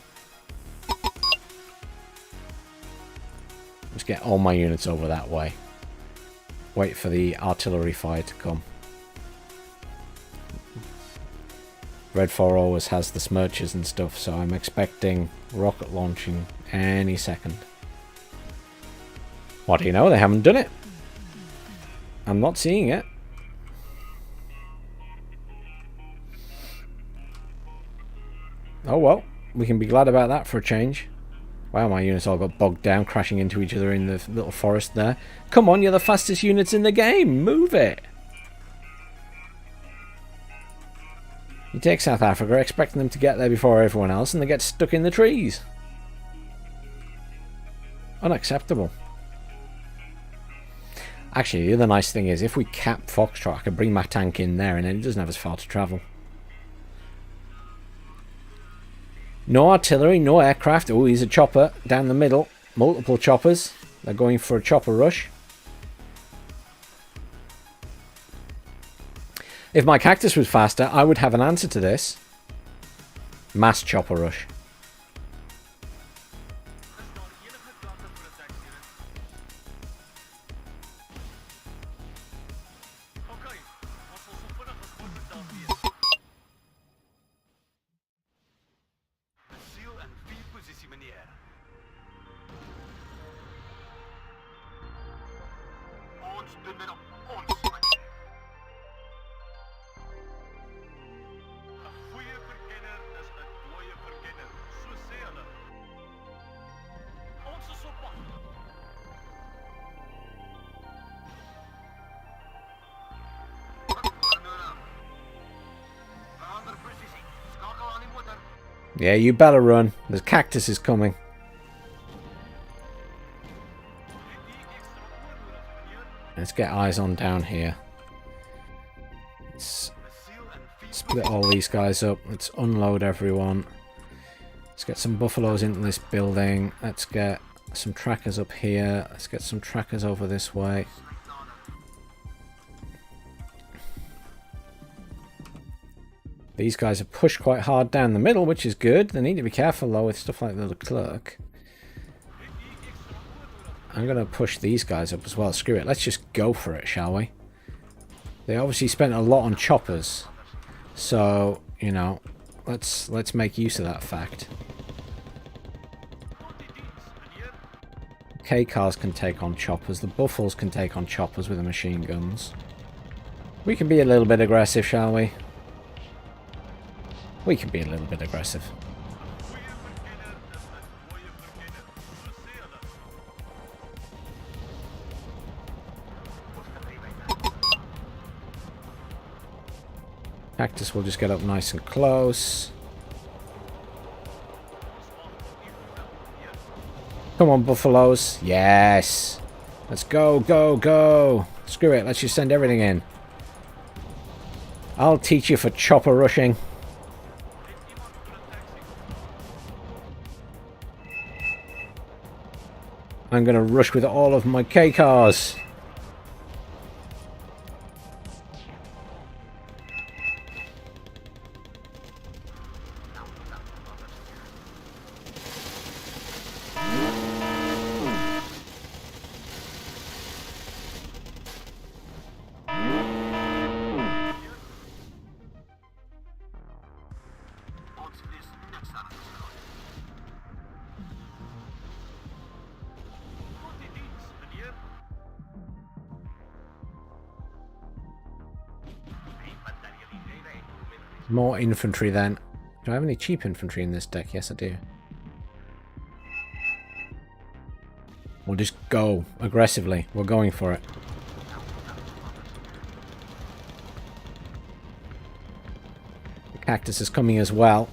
Just get all my units over that way. Wait for the artillery fire to come. Red 4 always has the smirches and stuff, so I'm expecting rocket launching any second. What do you know? They haven't done it. I'm not seeing it. Oh well, we can be glad about that for a change. Wow, my units all got bogged down, crashing into each other in the little forest there. Come on, you're the fastest units in the game. Move it. You take South Africa, expecting them to get there before everyone else, and they get stuck in the trees. Unacceptable. Actually, the other nice thing is, if we cap Foxtrot, I can bring my tank in there, and then it doesn't have as far to travel. No artillery, no aircraft. Oh, he's a chopper down the middle. Multiple choppers. They're going for a chopper rush. If my cactus was faster, I would have an answer to this. Mass chopper rush. Yeah, you better run. The cactus is coming. Let's get eyes on down here. Let's split all these guys up. Let's unload everyone. Let's get some buffaloes into this building. Let's get some trackers up here. Let's get some trackers over this way. These guys are pushed quite hard down the middle, which is good. They need to be careful, though, with stuff like the Leclerc. I'm going to push these guys up as well. Screw it. Let's just go for it, shall we? They obviously spent a lot on choppers. So, you know, let's make use of that fact. K-cars can take on choppers. The Buffles can take on choppers with the machine guns. We can be a little bit aggressive, shall we? We can be a little bit aggressive. Cactus will just get up nice and close. Come on, buffaloes. Yes. Let's go, go, go. Screw it. Let's just send everything in. I'll teach you for chopper rushing. I'm going to rush with all of my K-cars. More infantry then. Do I have any cheap infantry in this deck? Yes, I do. We'll just go aggressively. We're going for it. The cactus is coming as well.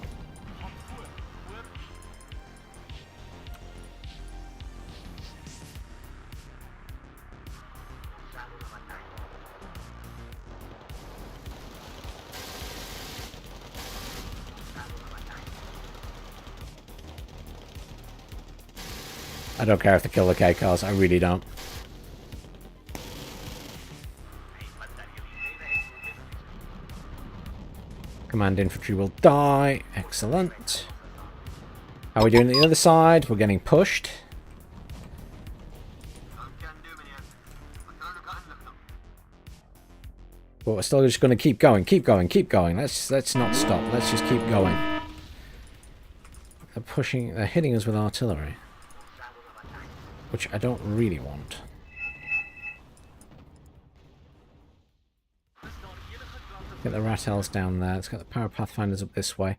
I don't care if they kill the K cars. I really don't. Command infantry will die. Excellent. How are we doing on the other side? We're getting pushed. But we're still just going to keep going, keep going, keep going. Let's not stop. Let's just keep going. They're pushing. They're hitting us with artillery, which I don't really want. Get the rat elves down there. Let's get the power pathfinders up this way.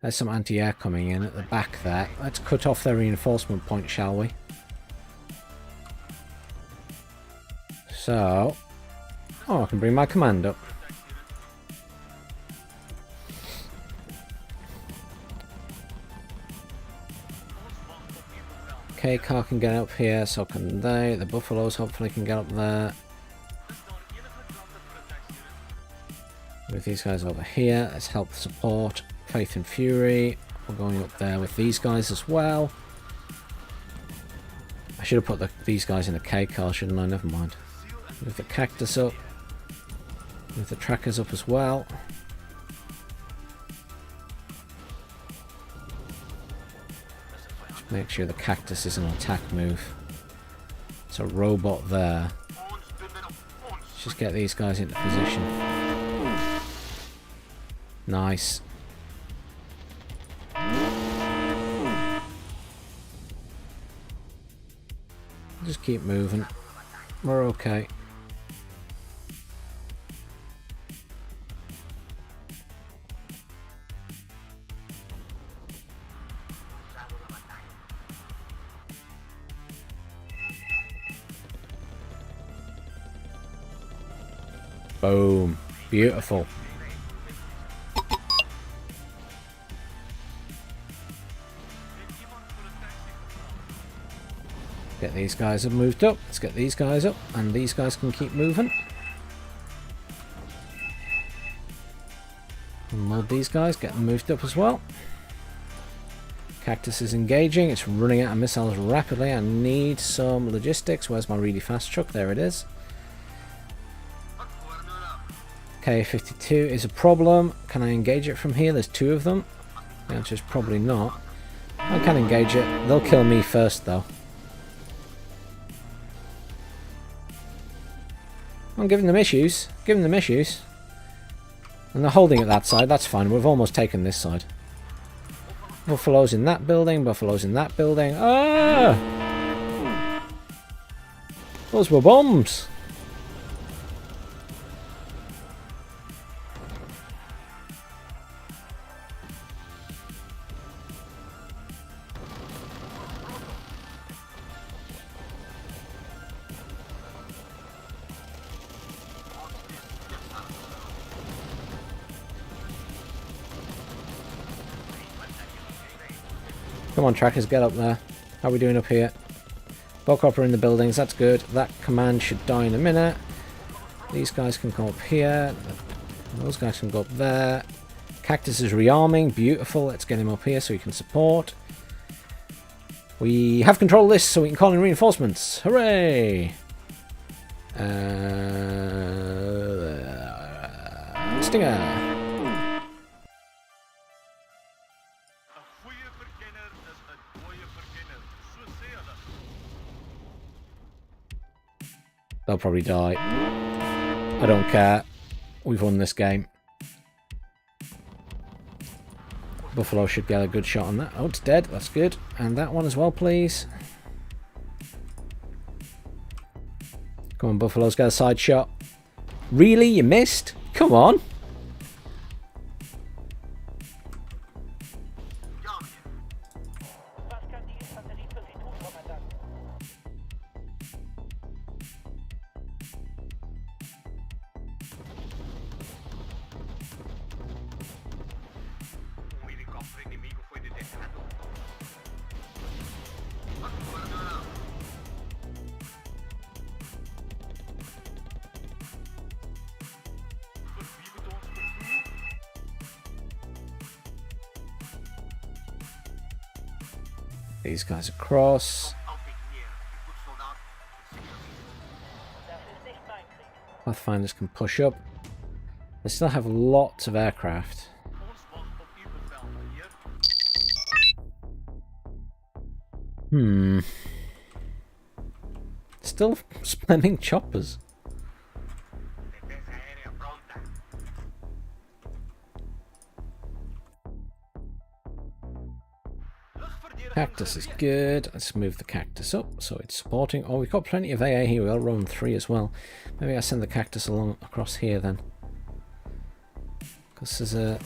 There's some anti-air coming in at the back there. Let's cut off their reinforcement point, shall we? So, oh, I can bring my command up. K-car can get up here, so can they. The buffaloes hopefully can get up there. With these guys over here, let's help support Faith and Fury. We're going up there with these guys as well. I should have put these guys in a K-car, shouldn't I? Never mind. Move the cactus up. Move the trackers up as well. Just make sure the cactus is an attack move. It's a robot there. Let's just get these guys into position. Nice. Just keep moving. We're okay. Boom. Beautiful. Get these guys have moved up. Let's get these guys up, and these guys can keep moving. Unload these guys, get them moved up as well. Cactus is engaging. It's running out of missiles rapidly. I need some logistics. Where's my really fast truck? There it is. K-52 is a problem. Can I engage it from here? There's two of them. The answer is probably not. I can engage it. They'll kill me first, though. I'm giving them issues. Giving them issues. And they're holding at that side. That's fine. We've almost taken this side. Buffaloes in that building. Buffaloes in that building. Ah! Those were bombs. Come on, trackers, get up there. How are we doing up here? Bocopper in the buildings, that's good. That command should die in a minute. These guys can come up here. Those guys can go up there. Cactus is rearming, beautiful. Let's get him up here so he can support. We have control of this so we can call in reinforcements. Hooray! Stinger! They'll probably die. I don't care. We've won this game. Buffalo should get a good shot on that. Oh, it's dead. That's good. And that one as well, please. Come on, Buffalo's got a side shot. Really? You missed? Come on. These guys across. Pathfinders can push up. They still have lots of aircraft. Still spending choppers. Cactus is good. Let's move the cactus up so it's supporting. Oh, we've got plenty of AA here. We'll run 3 as well. Maybe I send the cactus along across here then. Because there's a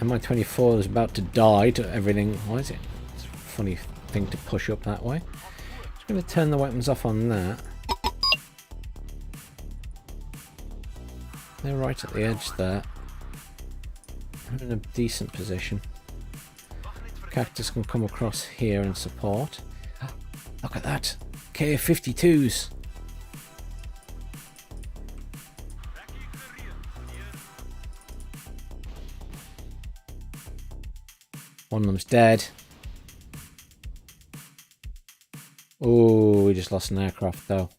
Mi-24 is about to die to everything. Why is it? It's a funny thing to push up that way. Just going to turn the weapons off on that. They're right at the edge there. They're in a decent position. Cactus can come across here and support. Look at that! K-52s! One of them's dead. Oh, we just lost an aircraft though.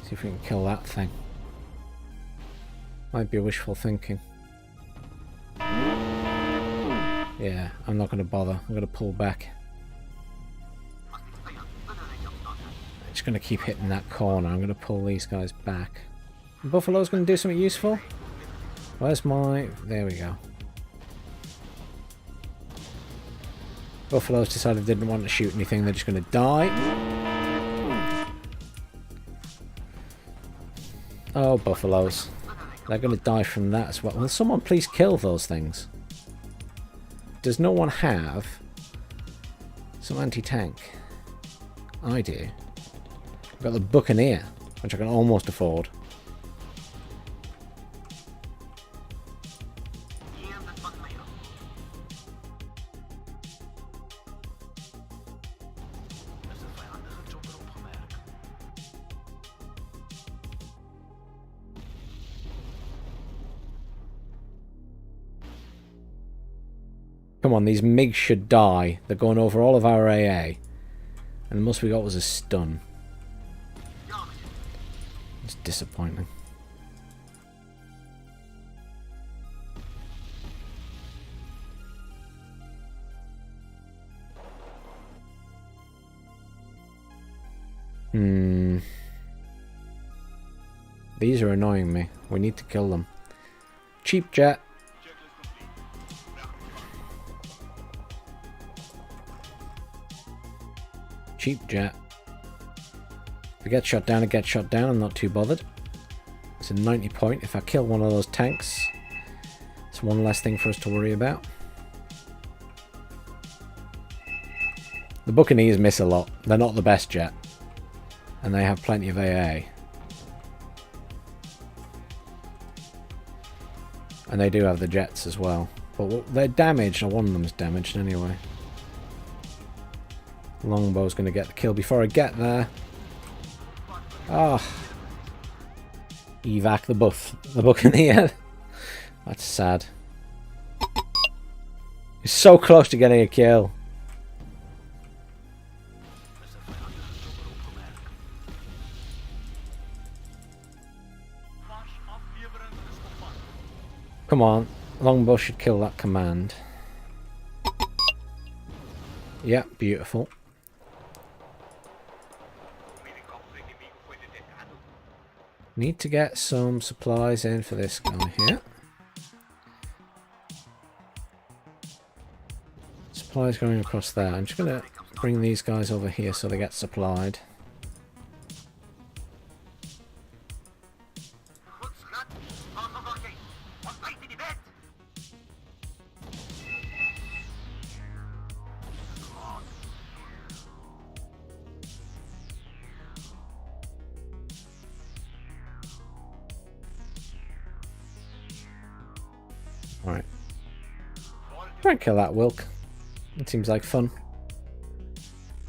See if we can kill that thing. Might be wishful thinking. Yeah, I'm not going to bother. I'm going to pull back. I'm just going to keep hitting that corner. I'm going to pull these guys back. Buffalo's going to do something useful. Where's my... There we go. Buffalo's decided they didn't want to shoot anything. They're just going to die. Oh, buffaloes. They're going to die from that as well. Will someone please kill those things? Does no one have some anti-tank? I do. I've got the Buccaneer, which I can almost afford. Come on, these MiGs should die. They're going over all of our AA. And the most we got was a stun. It's disappointing. These are annoying me. We need to kill them. Cheap jet. Cheap jet. If it gets shot down, it gets shot down. I'm not too bothered. It's a 90 point. If I kill one of those tanks, it's one less thing for us to worry about. The Buccaneers miss a lot. They're not the best jet. And they have plenty of AA. And they do have the jets as well. But they're damaged, or one of them's damaged anyway. Longbow's going to get the kill before I get there. Ah. Evac the Buccaneer. That's sad. He's so close to getting a kill. Come on. Longbow should kill that command. Yeah, beautiful. Need to get some supplies in for this guy here. Supplies going across there. I'm just going to bring these guys over here so they get supplied. Alright. Try and kill that Wilk. It seems like fun.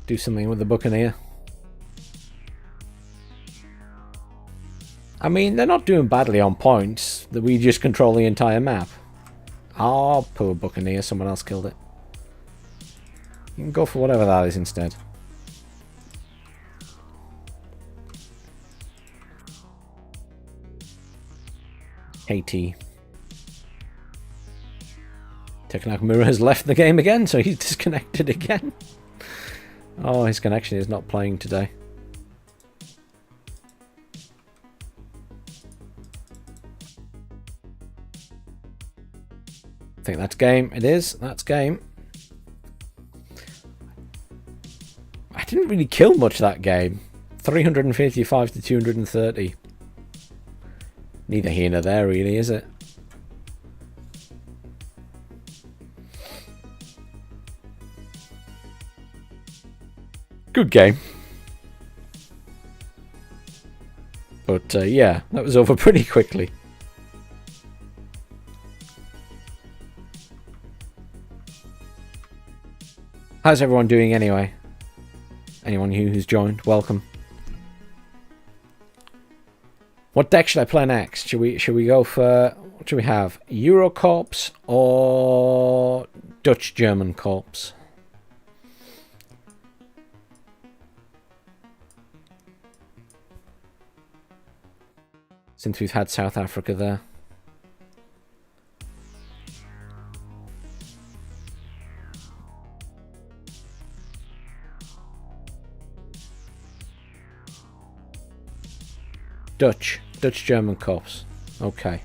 Do something with the Buccaneer. I mean, they're not doing badly on points. We just control the entire map. Oh, poor Buccaneer. Someone else killed it. You can go for whatever that is instead. Haiti. Teknakamura has left the game again, so he's disconnected again. Oh, his connection is not playing today. I think that's game. It is. That's game. I didn't really kill much that game. 355 to 230. Neither here nor there, really, is it? Good game. But, yeah, that was over pretty quickly. How's everyone doing anyway? Anyone who's joined, welcome. What deck should I play next? Should we go for, what should we have? Eurocorps or Dutch German Corps? Since we've had South Africa there. Dutch German Corps. Okay.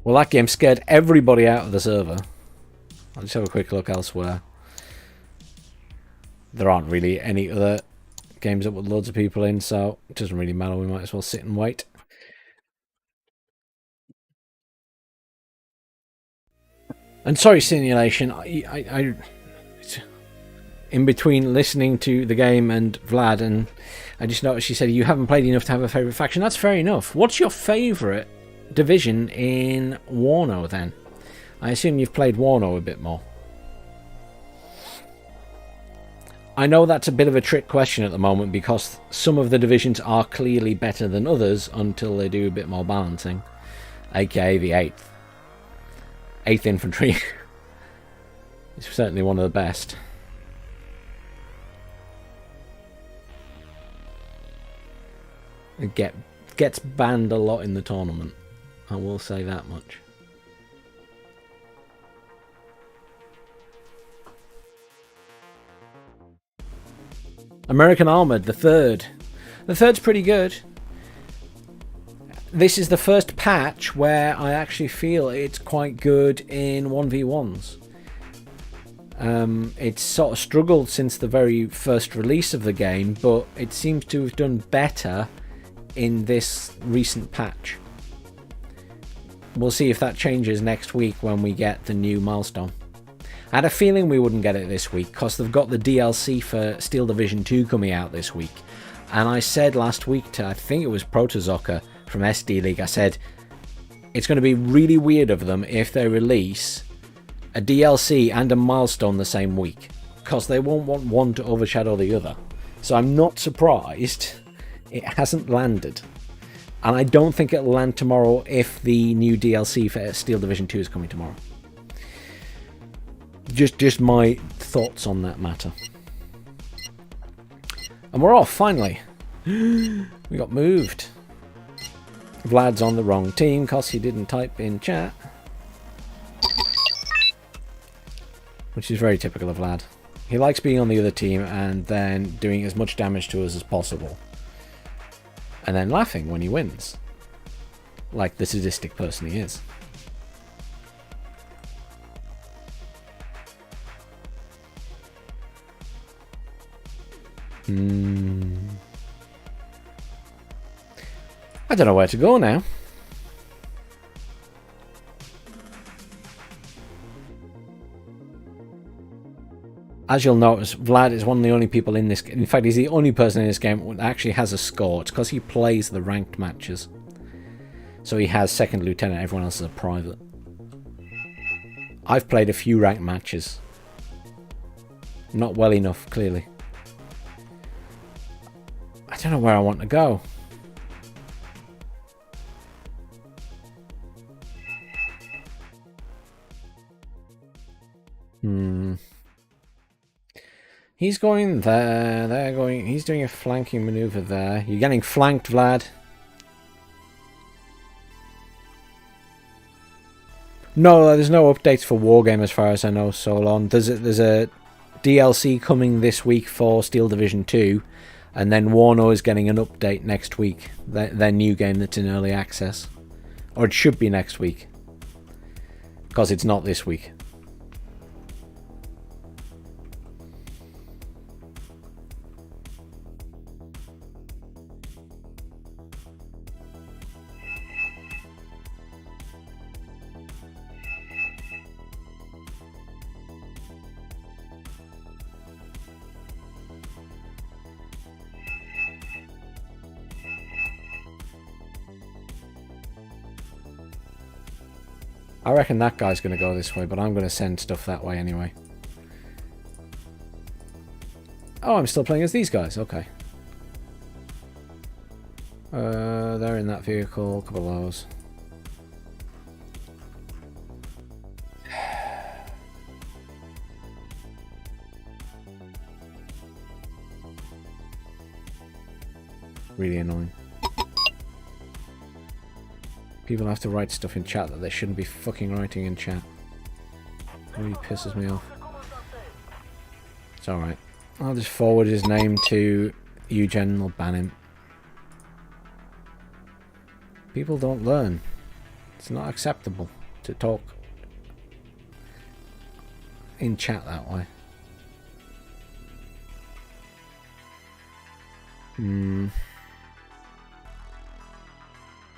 Well, that game scared everybody out of the server. I'll just have a quick look elsewhere. There aren't really any other games that with loads of people in, so it doesn't really matter. We might as well sit and wait. And sorry, Simulation, I in between listening to the game and Vlad, and I just noticed she said you haven't played enough to have a favourite faction. That's fair enough. What's your favourite division in Warno then? I assume you've played Warno a bit more. I know that's a bit of a trick question at the moment because some of the divisions are clearly better than others until they do a bit more balancing, aka the 8th Infantry. It's certainly one of the best. It gets banned a lot in the tournament, I will say that much. American Armoured, the third. The third's pretty good. This is the first patch where I actually feel it's quite good in 1v1s. It's sort of struggled since the very first release of the game, but it seems to have done better in this recent patch. We'll see if that changes next week when we get the new milestone. I had a feeling we wouldn't get it this week because they've got the DLC for Steel Division 2 coming out this week. And I said last week to, I think it was Protozoka from SD League, I said, it's going to be really weird of them if they release a DLC and a milestone the same week, because they won't want one to overshadow the other. So I'm not surprised it hasn't landed. And I don't think it'll land tomorrow if the new DLC for Steel Division 2 is coming tomorrow. Just my thoughts on that matter. And we're off, finally. We got moved. Vlad's on the wrong team because he didn't type in chat. Which is very typical of Vlad. He likes being on the other team and then doing as much damage to us as possible. And then laughing when he wins. Like the sadistic person he is. I don't know where to go now. As you'll notice, Vlad is one of the only people in this game. In fact, he's the only person in this game that actually has a score. It's because he plays the ranked matches. So he has second lieutenant, everyone else is a private. I've played a few ranked matches. Not well enough, clearly. I don't know where I want to go. He's going there. They're going. He's doing a flanking maneuver there. You're getting flanked, Vlad. No, there's no updates for Wargame as far as I know, Solon. There's a DLC coming this week for Steel Division 2, and then Warno is getting an update next week. Their new game that's in early access. Or it should be next week. Because it's not this week. I reckon that guy's going to go this way, but I'm going to send stuff that way anyway. Oh, I'm still playing as these guys. Okay. They're in that vehicle. A couple of those. Really annoying. People have to write stuff in chat that they shouldn't be fucking writing in chat. It really pisses me off. It's alright. I'll just forward his name to Eugen. I'll ban him. People don't learn. It's not acceptable to talk in chat that way.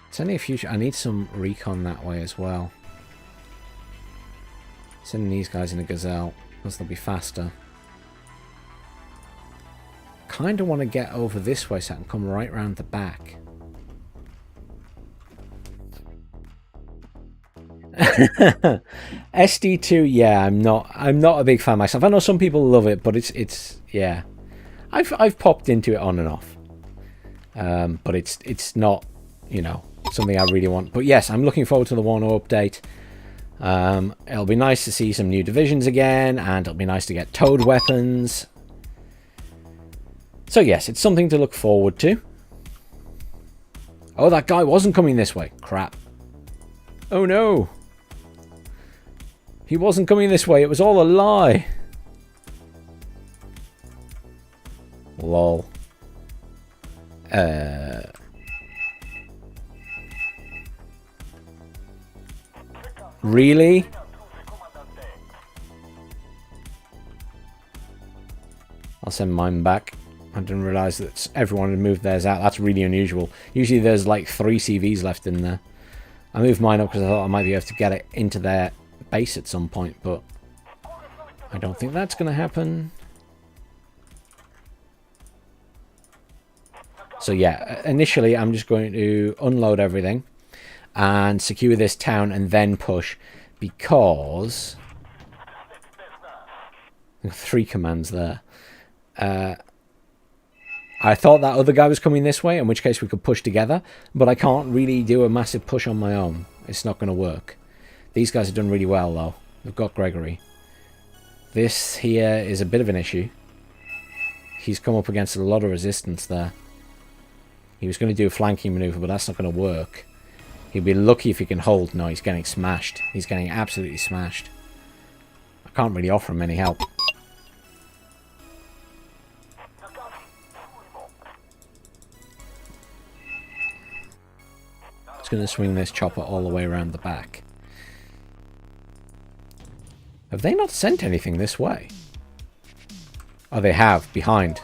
It's only a few. I need some recon that way as well. Sending these guys in a gazelle because they'll be faster. Kind of want to get over this way so I can come right round the back. SD2, yeah, I'm not a big fan myself. I know some people love it, but it's yeah. I've popped into it on and off. But it's not, you know, something I really want. But yes, I'm looking forward to the Wano update. It'll be nice to see some new divisions again, and it'll be nice to get towed weapons. So yes, it's something to look forward to. Oh, that guy wasn't coming this way. Crap. Oh no. He wasn't coming this way. It was all a lie. Lol. Really? I'll send mine back. I didn't realise that everyone had moved theirs out. That's really unusual. Usually there's like 3 CVs left in there. I moved mine up because I thought I might be able to get it into their base at some point, but I don't think that's going to happen. So yeah, initially I'm just going to unload everything and secure this town and then push, because 3 commands there. I thought that other guy was coming this way, in which case we could push together, but I can't really do a massive push on my own. It's not going to work. These guys have done really well though. They've got Gregory. This here is a bit of an issue. He's come up against a lot of resistance there. He was going to do a flanking maneuver, but that's not going to work. He'd be lucky if he can hold. No, he's getting smashed. He's getting absolutely smashed. I can't really offer him any help. Just going to swing this chopper all the way around the back. Have they not sent anything this way? Oh, they have. Behind.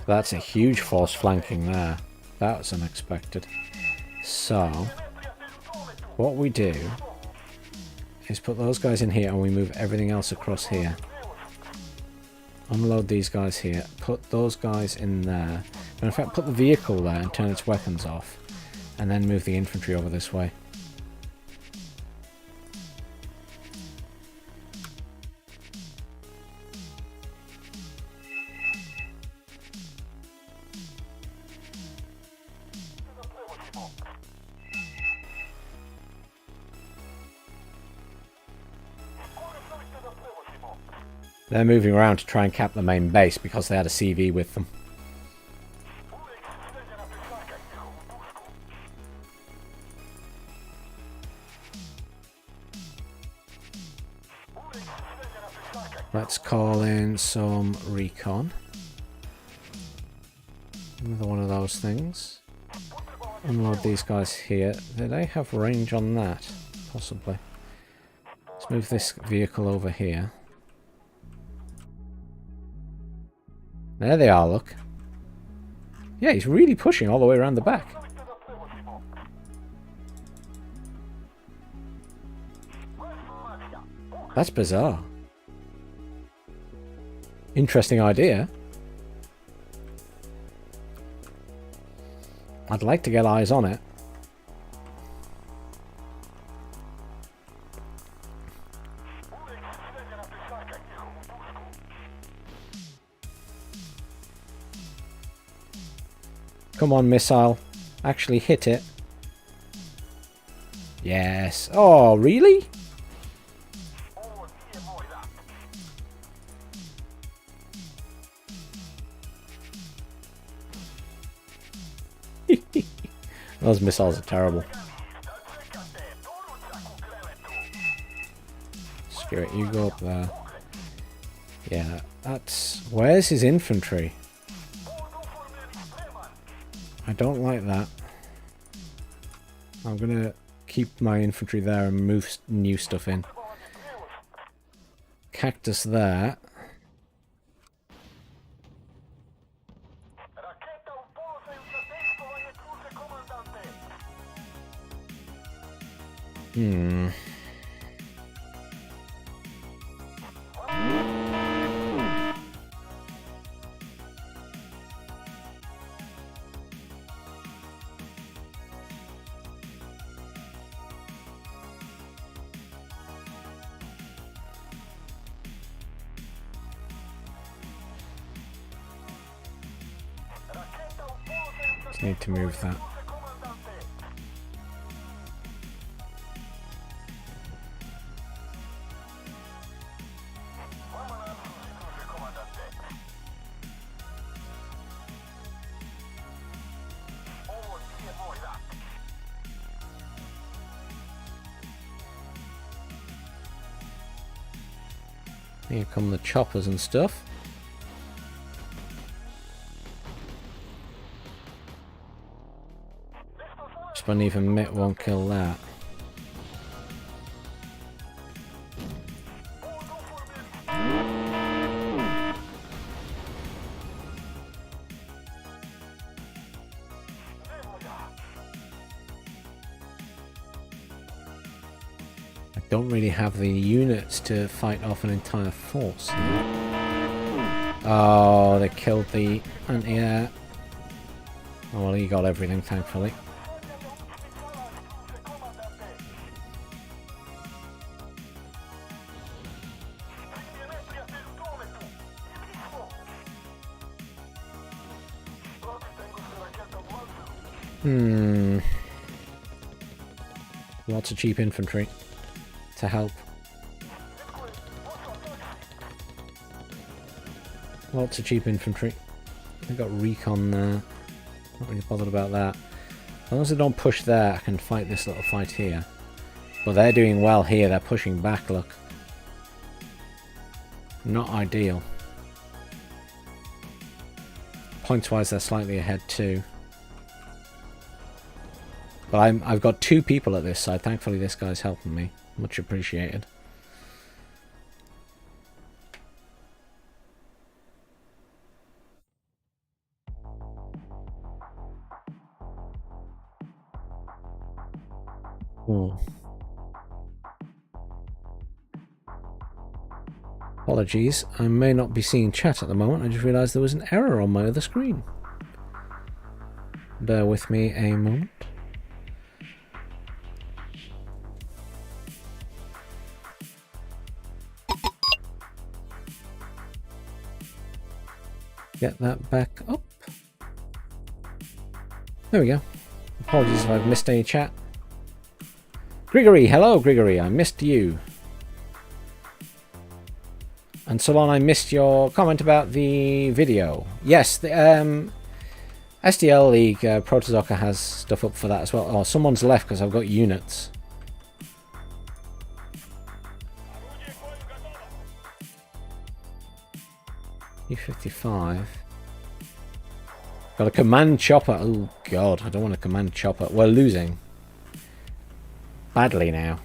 That's a huge force flanking there. That was unexpected. So, what we do is put those guys in here and we move everything else across here. Unload these guys here. Put those guys in there. And in fact, put the vehicle there and turn its weapons off. And then move the infantry over this way. They're moving around to try and cap the main base because they had a CV with them. Let's call in some recon. Another one of those things. Unload these guys here. Do they have range on that? Possibly. Let's move this vehicle over here. There they are, look. Yeah, he's really pushing all the way around the back. That's bizarre. Interesting idea. I'd like to get eyes on it. Come on, missile. Actually hit it. Yes. Oh, really? Those missiles are terrible. Screw it, you go up there. Yeah, that's... Where's his infantry? I don't like that. I'm gonna keep my infantry there and move new stuff in. Cactus there. Just need to move that. Here come the choppers and stuff. Just even Mitt won't kill that. Don't really have the units to fight off an entire force. Oh, they killed the anti-air. Oh, well, he got everything, thankfully. Lots of cheap infantry to help. Lots of cheap infantry. I got recon there. Not really bothered about that. As long as they don't push there, I can fight this little fight here. But they're doing well here. They're pushing back, look. Not ideal. Points-wise, they're slightly ahead too. But I've got 2 people at this side. Thankfully, this guy's helping me. Much appreciated. Ooh. Apologies, I may not be seeing chat at the moment. I just realised there was an error on my other screen. Bear with me a moment. Get that back up. There we go. Apologies if I've missed any chat. Grigory, hello Grigory, I missed you. And Salon, I missed your comment about the video. Yes, the SDL League, Protozoca has stuff up for that as well. Oh, someone's left because I've got units. E55. Got a command chopper. Oh god, I don't want a command chopper. We're losing. Badly now.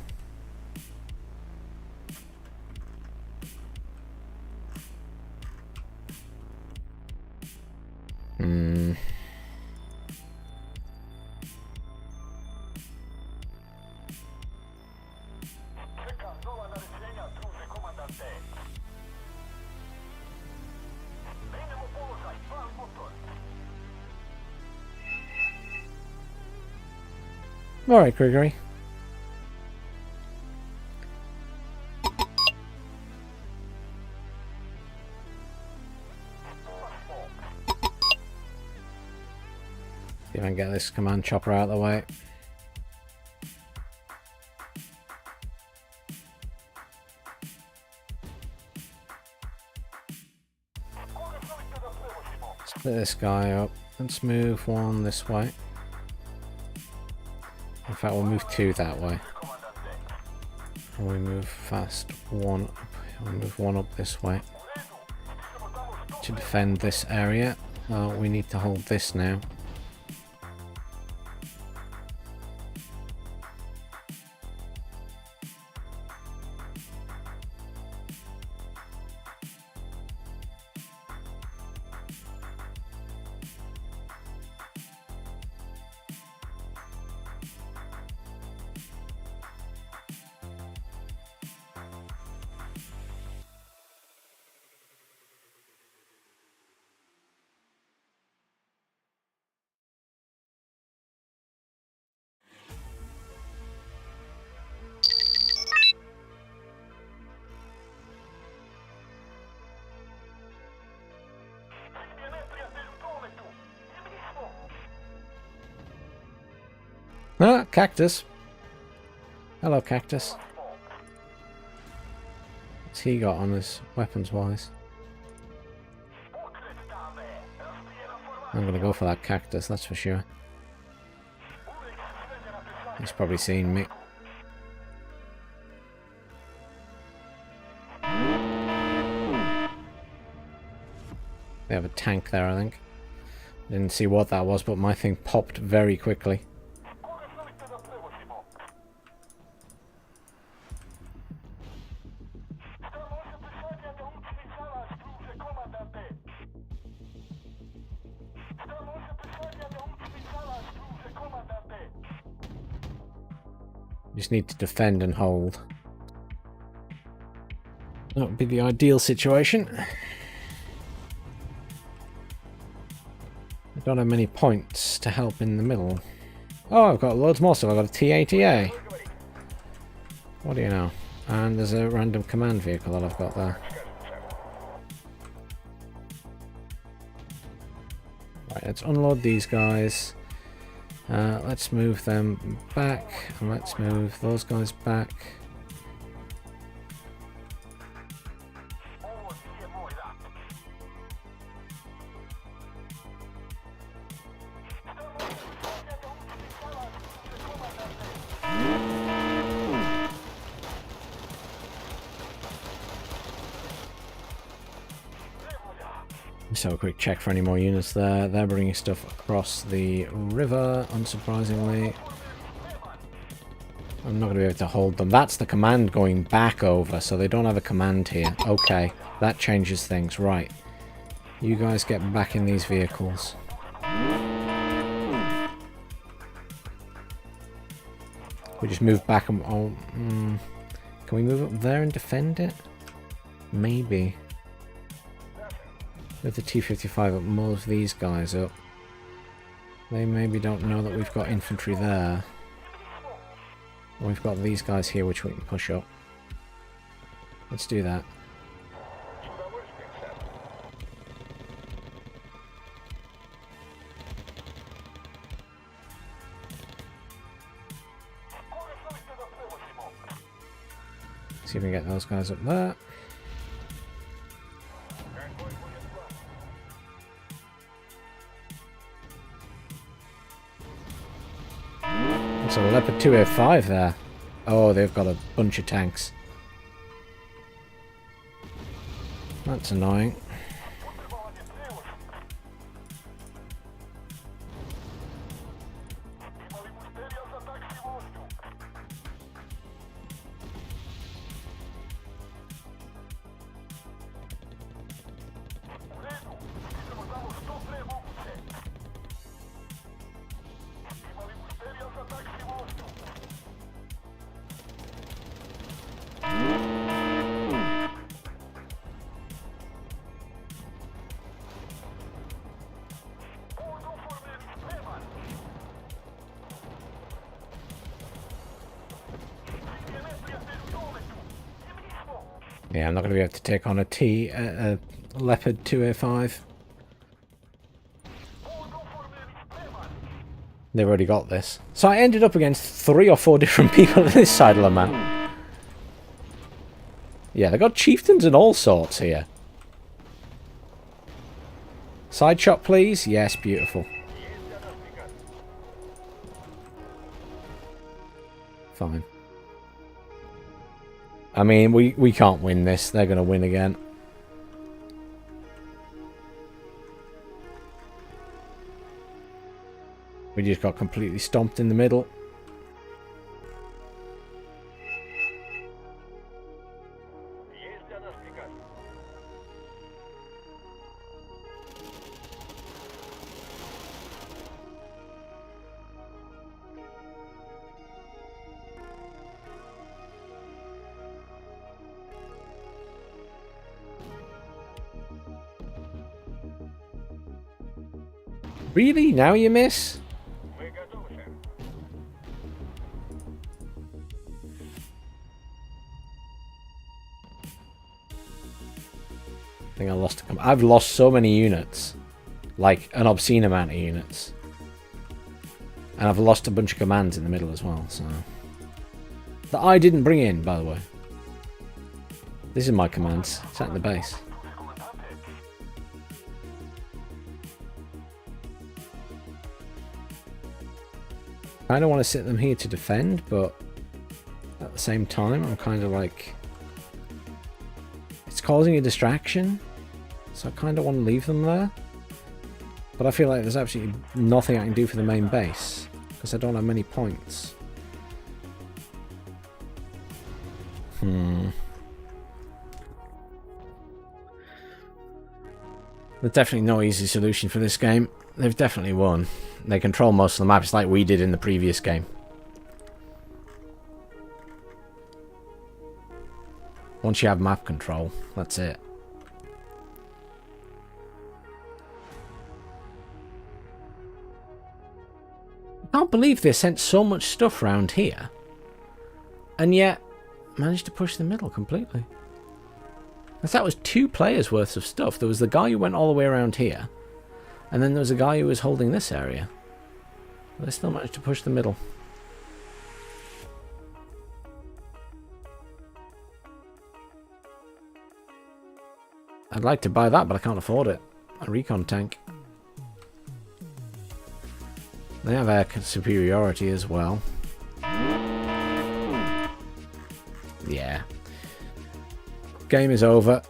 Alright, Gregory. See if I can get this command chopper out of the way. Split this guy up. Let's move one this way. In fact, we'll move two that way. And we move fast one up. We'll move one up this way. To defend this area. We need to hold this now. Ah, Cactus. Hello, Cactus. What's he got on his weapons-wise? I'm gonna go for that Cactus, that's for sure. He's probably seen me. They have a tank there, I think. Didn't see what that was, but my thing popped very quickly. Just need to defend and hold. That would be the ideal situation. I don't have many points to help in the middle. Oh, I've got loads more stuff. I've got a TATA. What do you know? And there's a random command vehicle that I've got there. Right, let's unload these guys. Let's move them back, and let's move those guys back. Just have a quick check for any more units there. They're bringing stuff across the river, unsurprisingly. I'm not going to be able to hold them. That's the command going back over, so they don't have a command here. Okay, that changes things. Right. You guys get back in these vehicles. We just move back and... Oh, can we move up there and defend it? Maybe. With the T-55 up, move these guys up. They maybe don't know that we've got infantry there. We've got these guys here which we can push up. Let's do that. See if we can get those guys up there. It's a Leopard 205 there. Oh, they've got a bunch of tanks. That's annoying. Yeah, I'm not going to be able to take on a Leopard 205. They've already got this. So I ended up against 3 or 4 different people on this side of the map. Yeah, they got chieftains and all sorts here. Side shot, please. Yes, beautiful. Fine. I mean, we can't win this. They're going to win again. We just got completely stomped in the middle. Really? Now you miss? I think I lost I've lost so many units. Like, an obscene amount of units. And I've lost a bunch of commands in the middle as well, so... That I didn't bring in, by the way. This is my commands. It's at the base. I don't want to sit them here to defend, but at the same time, I'm kind of like... It's causing a distraction, so I kind of want to leave them there. But I feel like there's absolutely nothing I can do for the main base, because I don't have many points. There's definitely no easy solution for this game. They've definitely won. They control most of the map. It's like we did in the previous game. Once you have map control, that's it. I can't believe they sent so much stuff around here, and yet managed to push the middle completely. That was 2 players worth of stuff. There was the guy who went all the way around here, and then there was a guy who was holding this area. But they still managed to push the middle. I'd like to buy that, but I can't afford it. A recon tank. They have air superiority as well. Yeah. Game is over.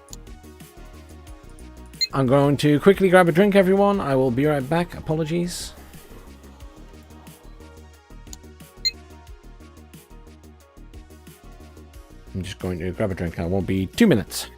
I'm going to quickly grab a drink, everyone. I will be right back. Apologies. I'm just going to grab a drink. I won't be 2 minutes.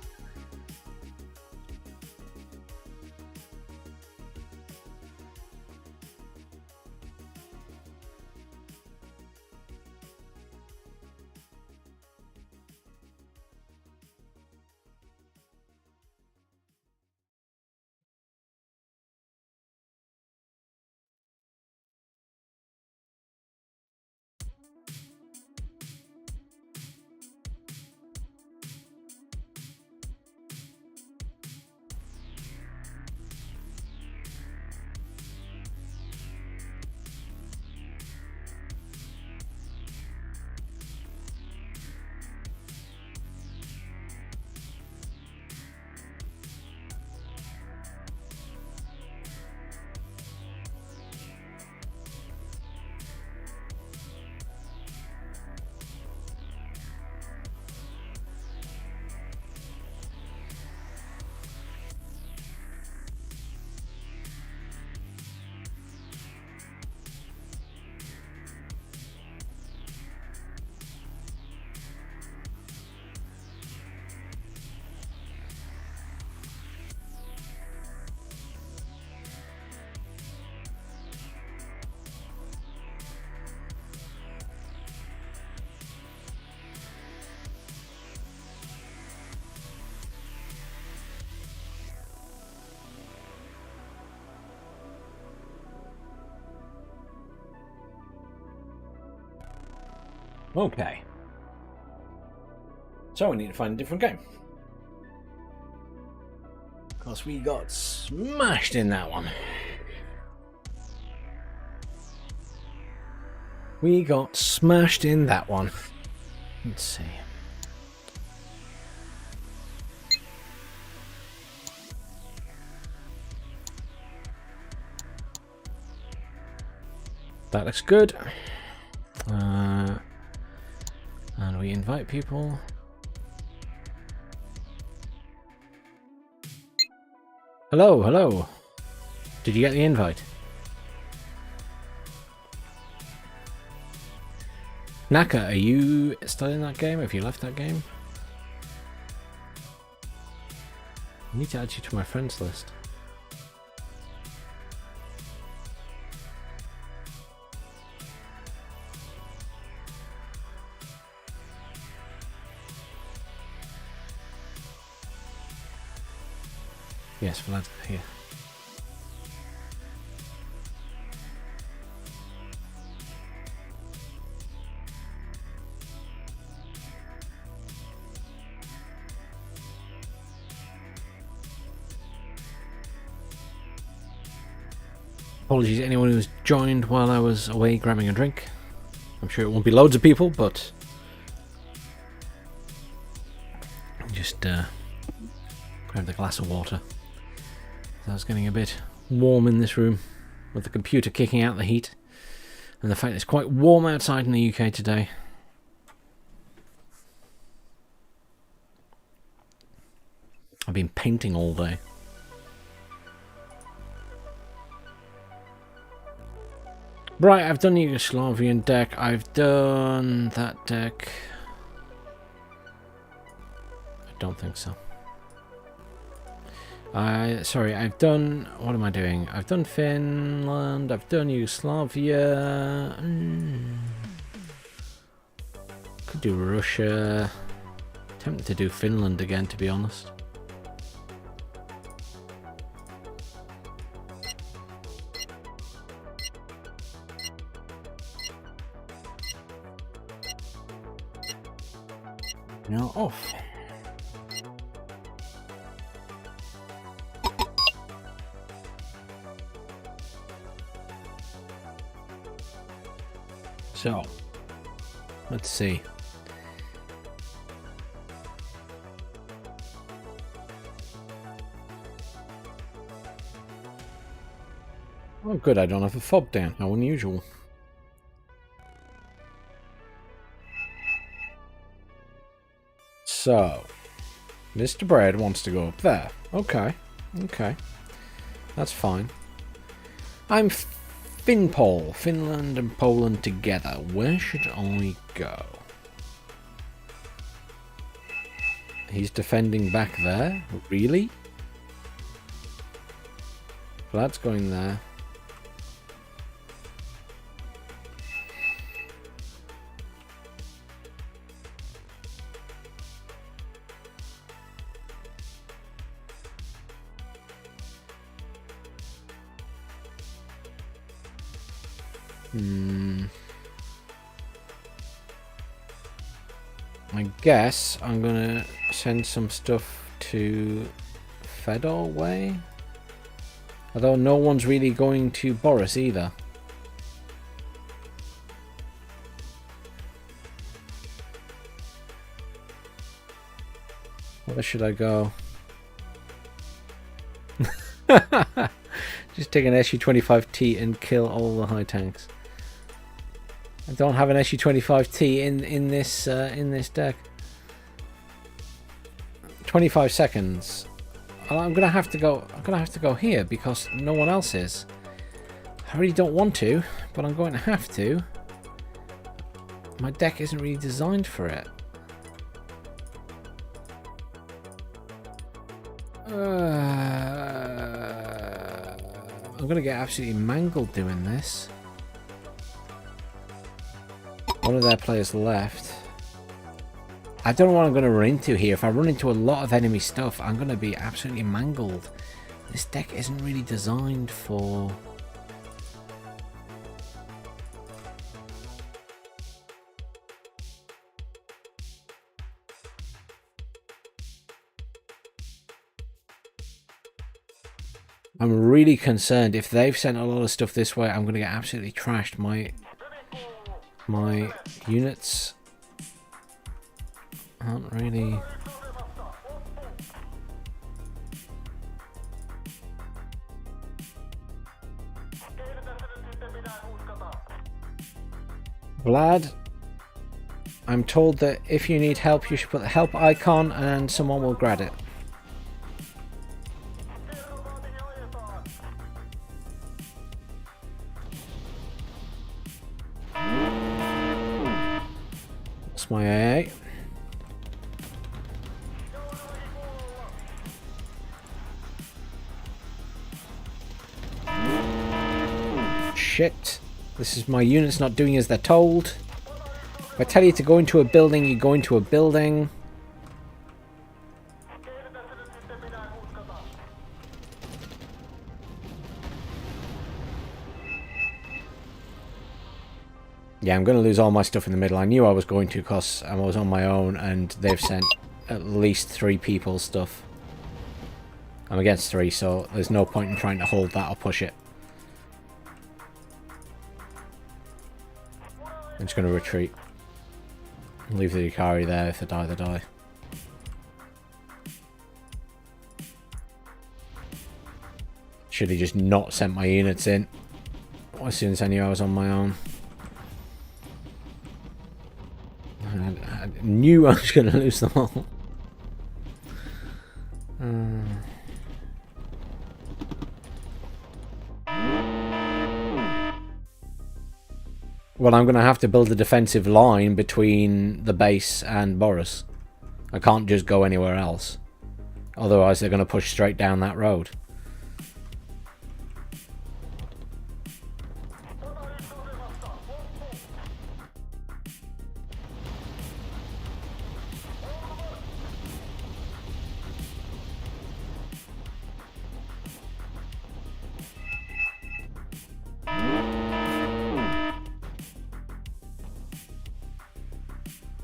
Okay. So we need to find a different game. Of course, we got smashed in that one. We got smashed in that one. Let's see. That looks good. And we invite people. Hello, hello. Did you get the invite? Naka, are you still in that game? Have you left that game? I need to add you to my friends list. Yes, Vlad's here. Apologies to anyone who's joined while I was away grabbing a drink. I'm sure it won't be loads of people, but just grabbed a glass of water. I was getting a bit warm in this room with the computer kicking out the heat and the fact it's quite warm outside in the UK today. I've been painting all day. Right, I've done the Yugoslavian deck. I've done that deck. I don't think so. Sorry, I've done... What am I doing? I've done Finland. I've done Yugoslavia. Could do Russia. Tempted to do Finland again, to be honest. Now off. So, let's see. Oh good, I don't have a fob down. How unusual. So, Mr. Bread wants to go up there. Okay, okay. That's fine. I'm Finpol, Finland and Poland together. Where should I go? He's defending back there? Really? Vlad's going there. I guess I'm gonna send some stuff to Fedor way. Although no one's really going to Boris either. Where should I go? Just take an SU-25T and kill all the high tanks. I don't have an SU-25T in this deck. 25 seconds. I'm gonna have to go here because no one else is. I really don't want to, but I'm going to have to. My deck isn't really designed for it. I'm gonna get absolutely mangled doing this. One of their players left. I don't know what I'm going to run into here. If I run into a lot of enemy stuff, I'm going to be absolutely mangled. This deck isn't really designed for... I'm really concerned. If they've sent a lot of stuff this way, I'm going to get absolutely trashed. My units aren't really... Vlad, I'm told that if you need help, you should put the help icon and someone will grab it. That's my AA. Shit. This is my units not doing as they're told. If I tell you to go into a building, you go into a building. Yeah, I'm going to lose all my stuff in the middle. I knew I was going to because I was on my own and they've sent at least 3 people's stuff. I'm against 3, so there's no point in trying to hold that or push it. I'm just going to retreat. Leave the Ikari there. If they die, they die. Should have just not sent my units in as soon as I knew I was on my own. I knew I was going to lose them all. Well, I'm going to have to build a defensive line between the base and Boris. I can't just go anywhere else. Otherwise, they're going to push straight down that road.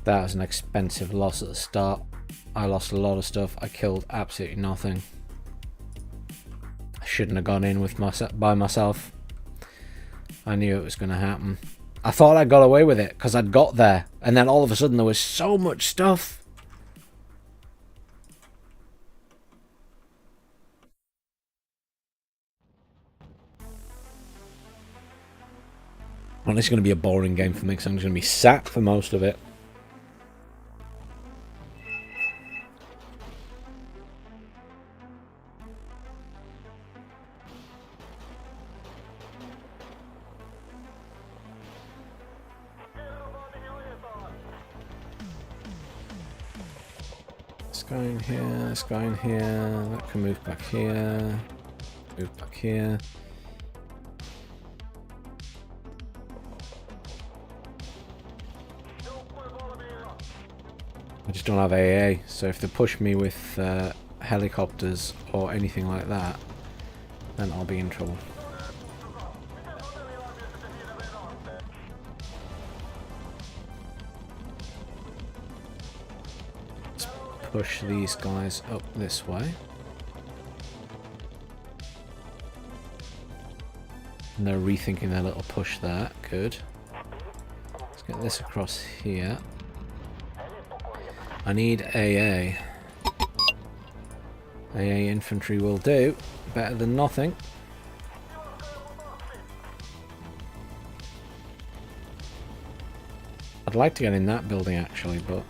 That was an expensive loss at the start. I lost a lot of stuff. I killed absolutely nothing. I shouldn't have gone in with by myself. I knew it was going to happen. I thought I got away with it because I'd got there. And then all of a sudden there was so much stuff. Well, it's going to be a boring game for me because I'm just going to be sat for most of it. Guy in here, this guy in here, that can move back here, move back here. I just don't have AA, so if they push me with helicopters or anything like that, then I'll be in trouble. Push these guys up this way. And they're rethinking their little push there. Good. Let's get this across here. I need AA. AA infantry will do. Better than nothing. I'd like to get in that building actually, but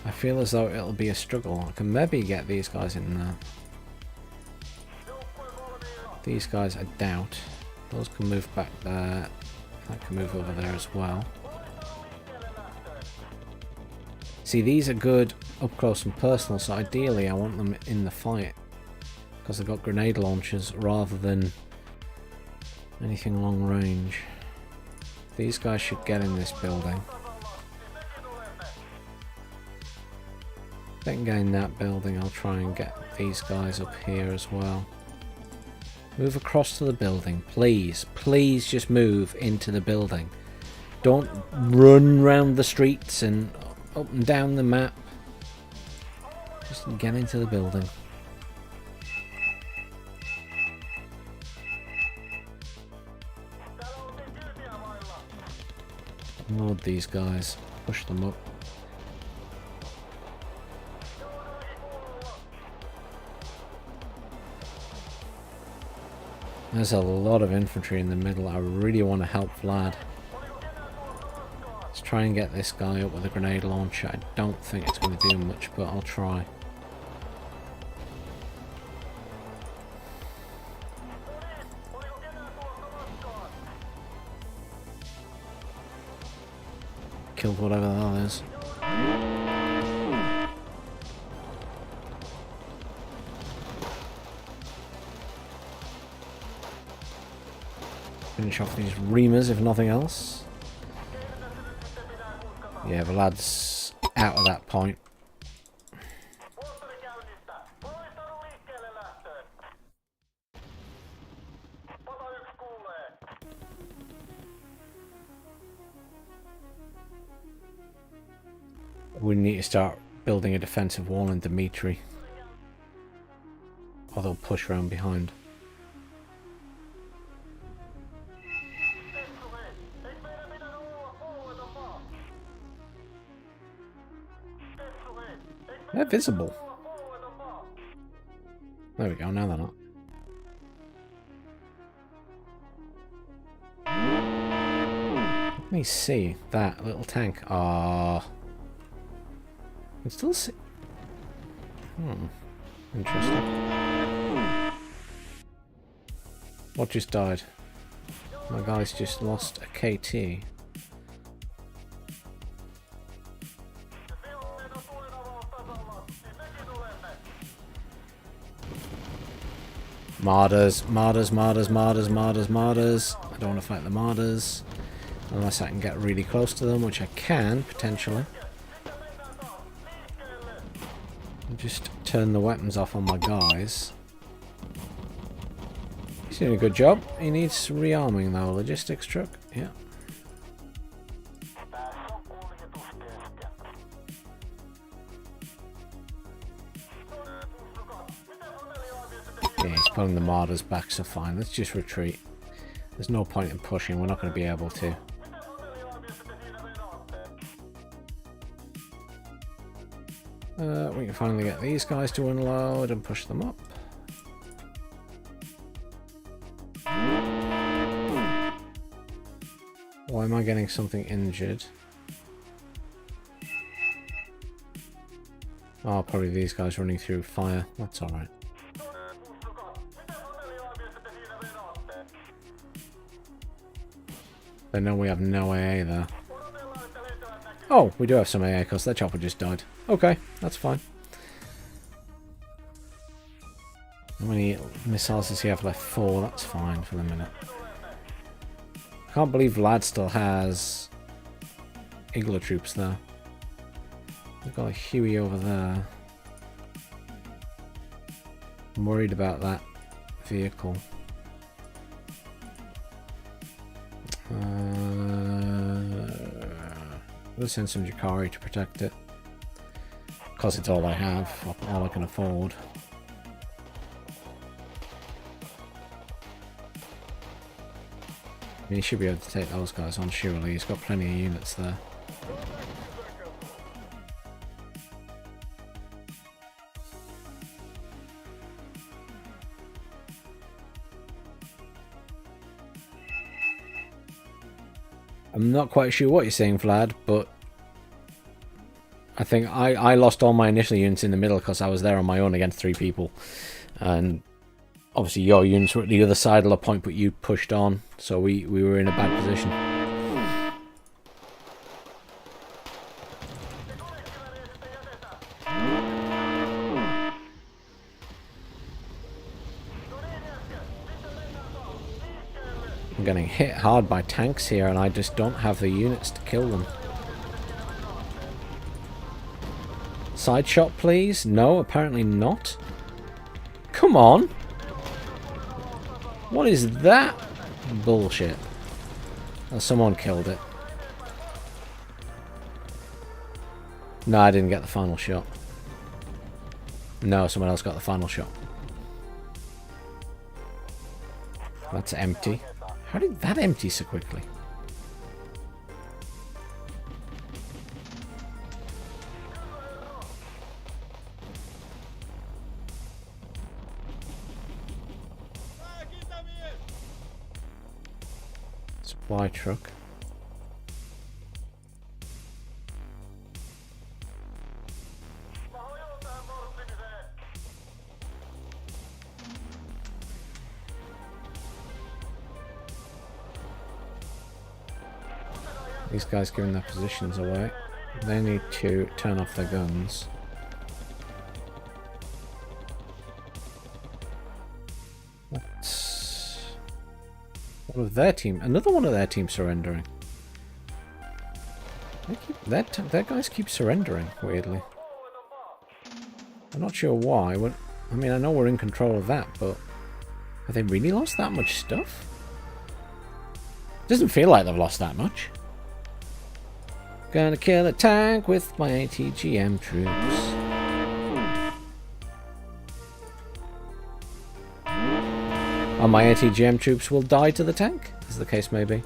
I feel as though it'll be a struggle. I can maybe get these guys in there. These guys I doubt. Those can move back there. That can move over there as well. See, these are good up close and personal, so ideally I want them in the fight. Because they've got grenade launchers rather than anything long range. These guys should get in this building. If they can get in that building, I'll try and get these guys up here as well. Move across to the building, please. Please just move into the building. Don't run round the streets and up and down the map. Just get into the building. Load these guys. Push them up. There's a lot of infantry in the middle. I really want to help Vlad. Let's try and get this guy up with a grenade launcher. I don't think it's going to do much, but I'll try. Killed whatever the hell is. Finish off these reamers if nothing else. Yeah, the lad's out of that point. We need to start building a defensive wall in Dimitri. Or they'll push around behind. They're visible. There we go, now they're not. Let me see that little tank. Ah, I can still see. Interesting. What just died? My guy's just lost a KT. Martyrs, martyrs, martyrs, martyrs, martyrs, martyrs. I don't want to fight the martyrs. Unless I can get really close to them, which I can, potentially. Just turn the weapons off on my guys. He's doing a good job. He needs rearming though. Logistics truck, yeah. Yeah, he's pulling the martyrs back, so fine. Let's just retreat. There's no point in pushing. We're not going to be able to. We can finally get these guys to unload and push them up. Why am I getting something injured? Oh, probably these guys running through fire. That's alright. They know we have no AA there. Oh, we do have some AA because their chopper just died. Okay, that's fine. How many missiles does he have left? 4, that's fine for the minute. I can't believe Vlad still has Igla troops there. We've got a Huey over there. I'm worried about that vehicle. We'll send some Jakari to protect it. Because it's all I have, all I can afford. I mean, he should be able to take those guys on, surely. He's got plenty of units there. I'm not quite sure what you're saying, Vlad, but I think I lost all my initial units in the middle because I was there on my own against 3 people. And obviously your units were at the other side of the point, but you pushed on, so we were in a bad position. I'm getting hit hard by tanks here, and I just don't have the units to kill them. Side shot, please? No, apparently not. Come on! What is that bullshit? Oh, someone killed it. No, I didn't get the final shot. No, someone else got the final shot. That's empty. How did that empty so quickly? Supply truck. These guys giving their positions away. They need to turn off their guns. That's one of their team. Another one of their team surrendering. Their guys keep surrendering, weirdly. I'm not sure why. I mean, I know we're in control of that, but have they really lost that much stuff? Doesn't feel like they've lost that much. Gonna kill a tank with my ATGM troops. Or my ATGM troops will die to the tank, as the case may be.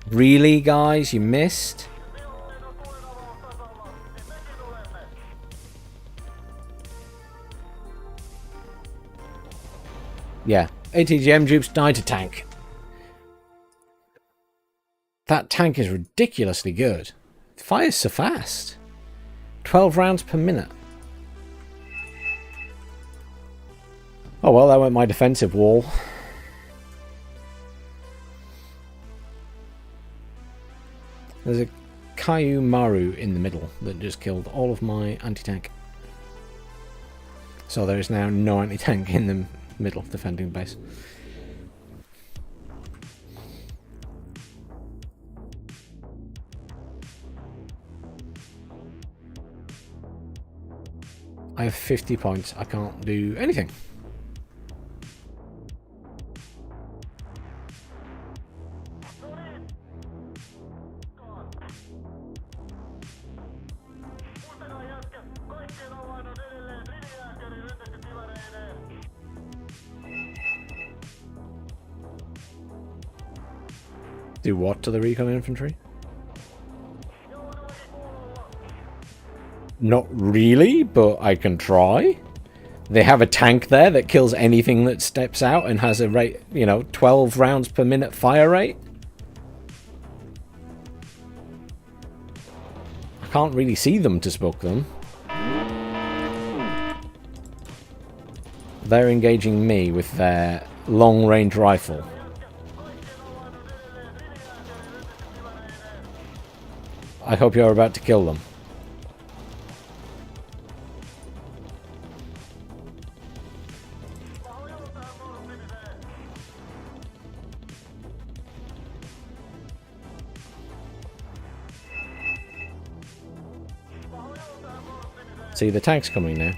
Really, guys? You missed? Yeah, ATGM troops die to tank. That tank is ridiculously good. It fires so fast. 12 rounds per minute. Oh well, that went my defensive wall. There's a Caillou Maru in the middle that just killed all of my anti-tank. So there is now no anti-tank in the middle defending base. I have 50 points. I can't do anything. Do what to the recon infantry? Not really, but I can try. They have a tank there that kills anything that steps out and has a rate, 12 rounds per minute fire rate. I can't really see them to smoke them. They're engaging me with their long-range rifle. I hope you're about to kill them. See, the tank's coming now.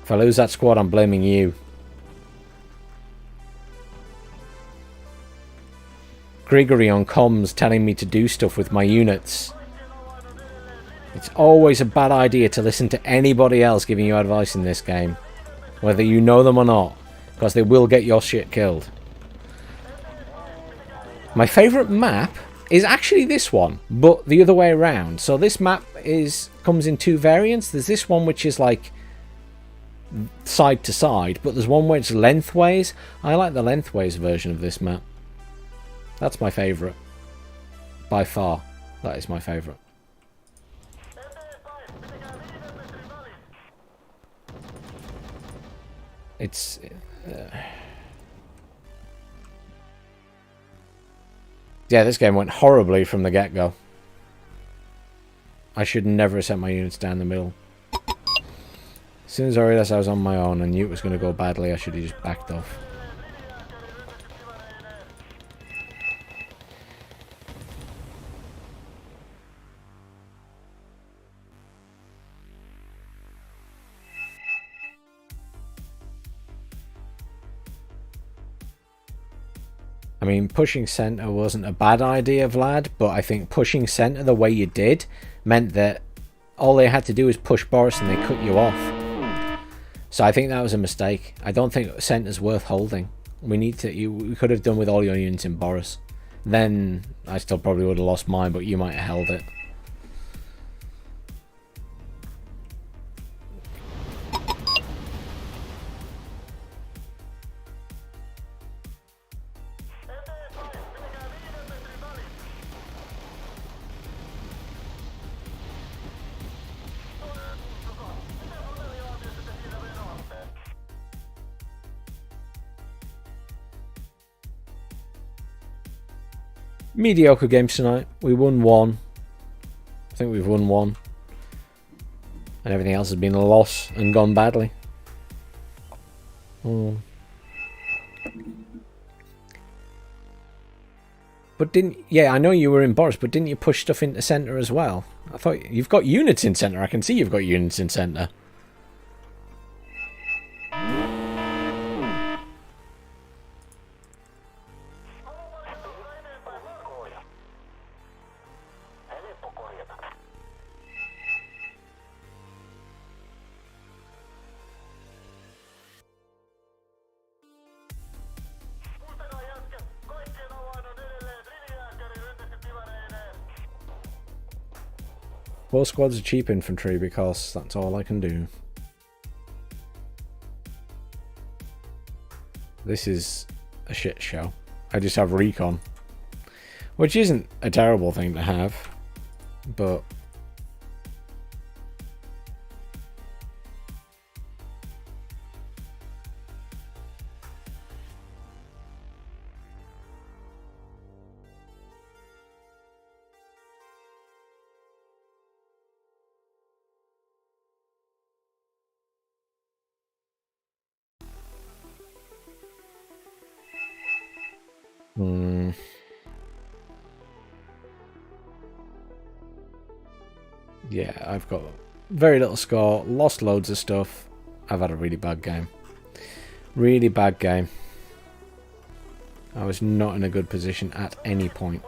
If I lose that squad, I'm blaming you. Grigory on comms telling me to do stuff with my units. It's always a bad idea to listen to anybody else giving you advice in this game, whether you know them or not, because they will get your shit killed. My favourite map is actually this one, but the other way around. So this map comes in two variants. There's this one which is like side to side, but there's one which is lengthways. I like the lengthways version of this map. That's my favourite. By far. That is my favourite. It's... yeah, this game went horribly from the get-go. I should never have sent my units down the middle. As soon as I realised I was on my own and knew it was going to go badly, I should have just backed off. I mean, pushing centre wasn't a bad idea, Vlad, but I think pushing centre the way you did meant that all they had to do was push Boris and they cut you off. So I think that was a mistake. I don't think centre's worth holding. We could have done with all your units in Boris. Then I still probably would have lost mine, but you might have held it. mediocre games tonight. We won one. I think we've won one. And everything else has been a loss and gone badly. Oh. But didn't... Yeah, I know you were in Boris, but didn't you push stuff into centre as well? I thought... You've got units in centre. I can see you've got units in centre. Four squads of cheap infantry because that's all I can do. This is a shit show. I just have recon, which isn't a terrible thing to have, but yeah, I've got very little score, lost loads of stuff. I've had a really bad game. Really bad game. I was not in a good position at any point.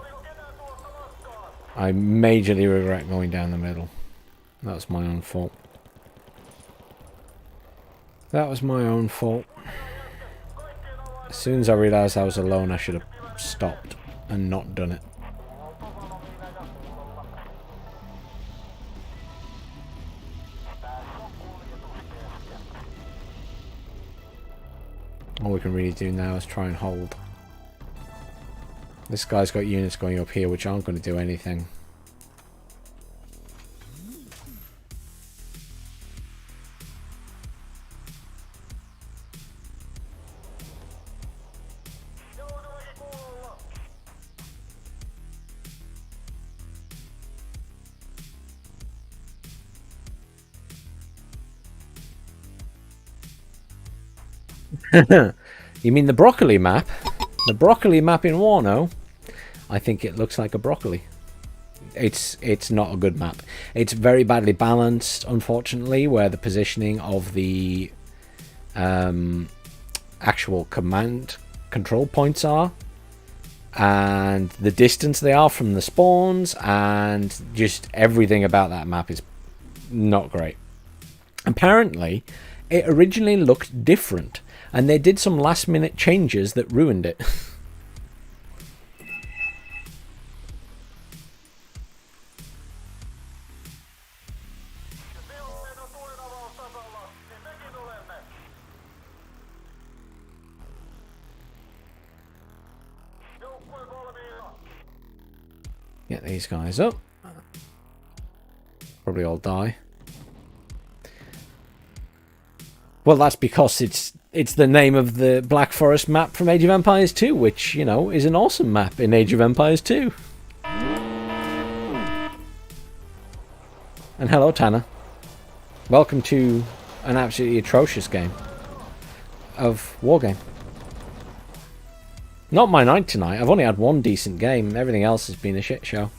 I majorly regret going down the middle. That's my own fault. That was my own fault. As soon as I realised I was alone, I should have stopped and not done it. All we can really do now is try and hold. This guy's got units going up here which aren't going to do anything. You mean the broccoli map? The broccoli map in Warno? I think it looks like a broccoli. It's not a good map. It's very badly balanced, unfortunately, where the positioning of the actual command control points are, and the distance they are from the spawns, and just everything about that map is not great. Apparently, it originally looked different, and they did some last minute changes that ruined it. Get these guys up. Probably all die. Well, that's because it's the name of the Black Forest map from Age of Empires 2, which, you know, is an awesome map in Age of Empires 2. And hello, Tanner. Welcome to an absolutely atrocious game of Wargame. Not my night tonight. I've only had one decent game. Everything else has been a shit show.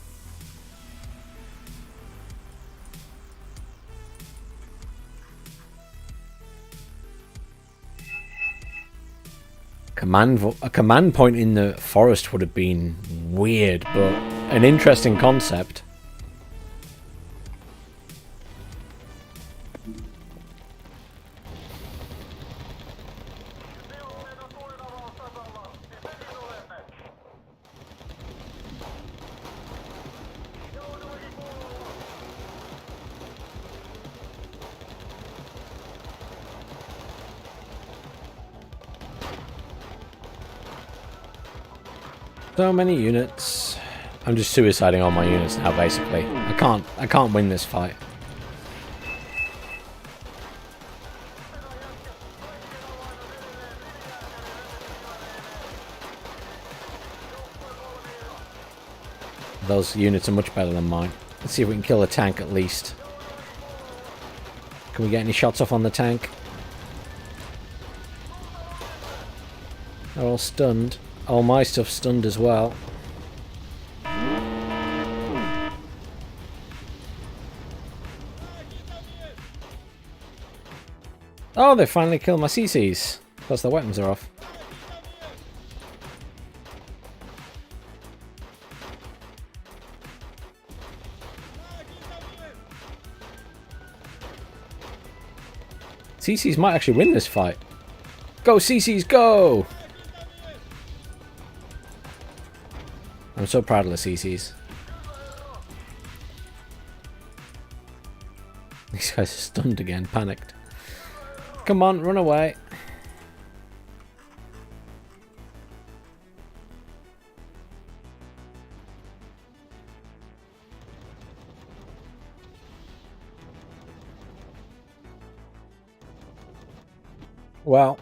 A command point in the forest would have been weird, but an interesting concept. So many units. I'm just suiciding all my units now, basically. I can't win this fight. Those units are much better than mine. Let's see if we can kill a tank at least. Can we get any shots off on the tank? They're all stunned. All my stuff's stunned as well. Oh, they finally killed my CCs. Plus their weapons are off. CCs might actually win this fight. Go CCs, go! I'm so proud of the CCs. These guys are stunned again, panicked. Come on, run away. Well,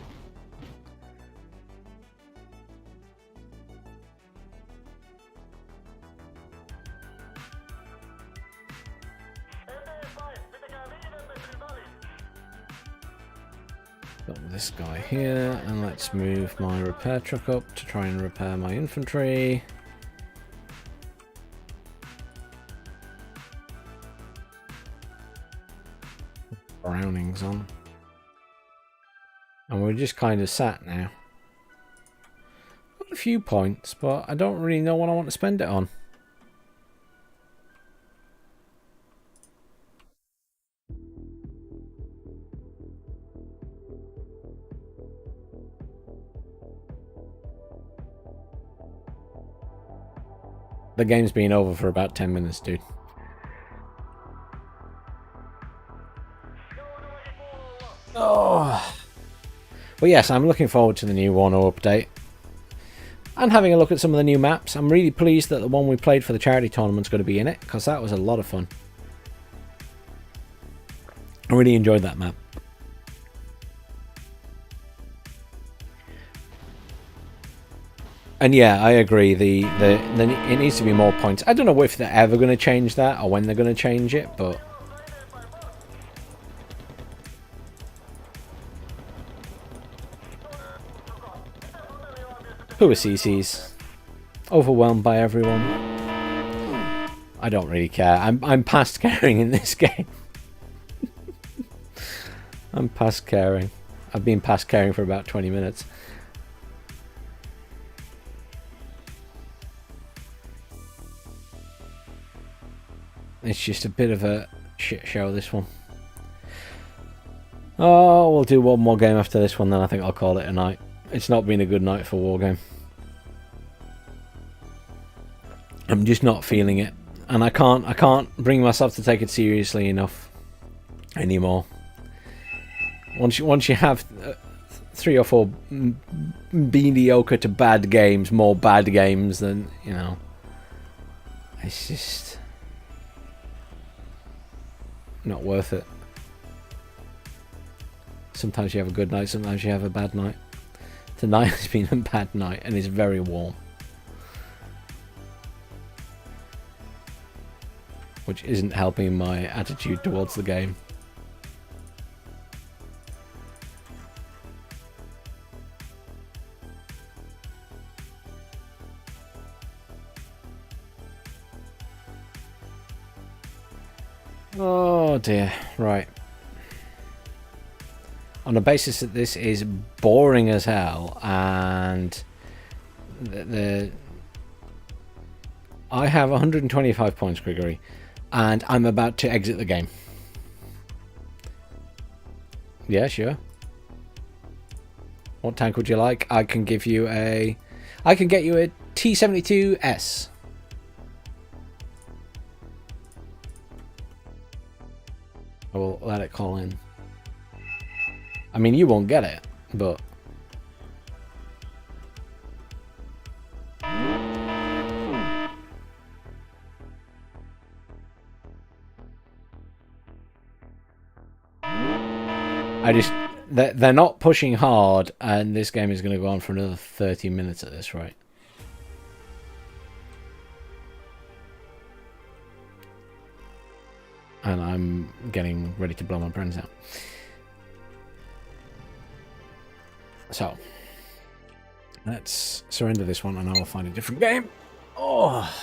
got this guy here, and let's move my repair truck up to try and repair my infantry. Browning's on. And we're just kind of sat now. Got a few points, but I don't really know what I want to spend it on. The game's been over for about 10 minutes, dude. Oh. But yes, I'm looking forward to the new 1.0 update. And having a look at some of the new maps. I'm really pleased that the one we played for the charity tournament's going to be in it, because that was a lot of fun. I really enjoyed that map. And yeah, I agree. It needs to be more points. I don't know if they're ever going to change that or when they're going to change it, but who are CCs? Overwhelmed by everyone. I don't really care. I'm past caring in this game. I'm past caring. I've been past caring for about 20 minutes. It's just a bit of a shit show, this one. Oh, we'll do one more game after this one, then I think I'll call it a night. It's not been a good night for Wargame. I'm just not feeling it, and I can't bring myself to take it seriously enough anymore. Once you have 3 or 4 mediocre to bad games, more bad games, then you know, it's just not worth it. Sometimes you have a good night, sometimes you have a bad night. Tonight has been a bad night and it's very warm, which isn't helping my attitude towards the game. Oh dear, right. On the basis that this is boring as hell, and I have 125 points, Gregory, and I'm about to exit the game. Yeah, sure. What tank would you like? I can get you a T-72S. I will let it call in. I mean, you won't get it, but they're not pushing hard, and this game is going to go on for another 30 minutes at this rate. and I'm getting ready to blow my brains out. So, let's surrender this one and I will find a different game. Oh!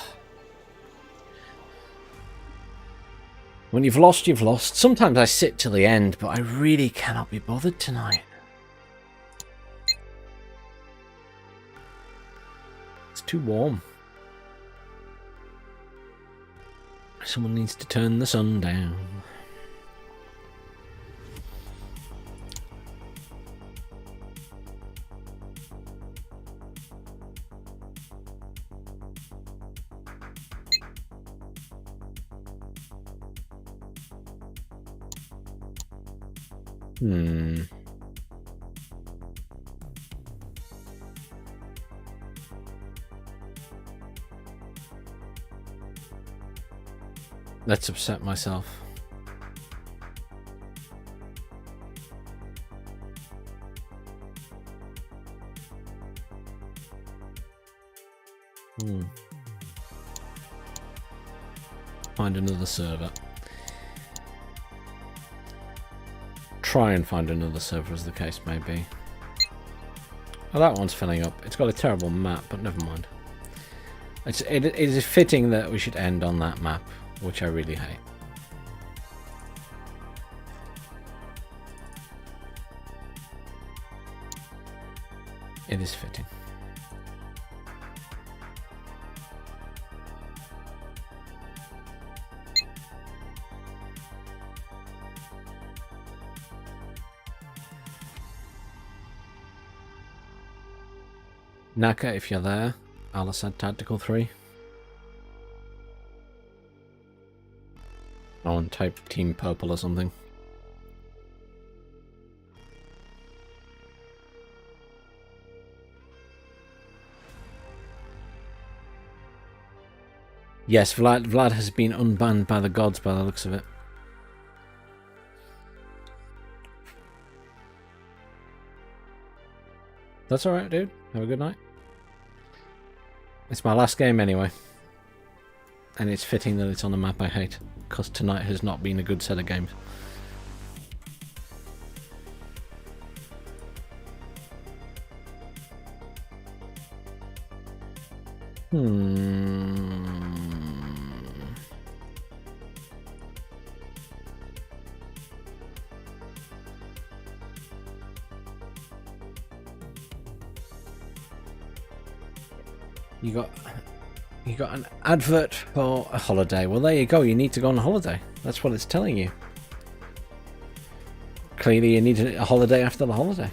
When you've lost, you've lost. Sometimes I sit till the end, but I really cannot be bothered tonight. It's too warm. Someone needs to turn the sun down. Let's upset myself. Find another server. Try and find another server, as the case may be. Oh, that one's filling up. It's got a terrible map, but never mind. It is fitting that we should end on that map, which I really hate. It is fitting. Naka, if you're there, Al-Assad Tactical 3. Oh, and type Team Purple or something. Yes, Vlad has been unbanned by the gods by the looks of it. That's alright, dude. Have a good night. It's my last game anyway. And it's fitting that it's on a map I hate, because tonight has not been a good set of games. You got an advert for a holiday. Well, there you go. You need to go on a holiday. That's what it's telling you. Clearly, you need a holiday after the holiday.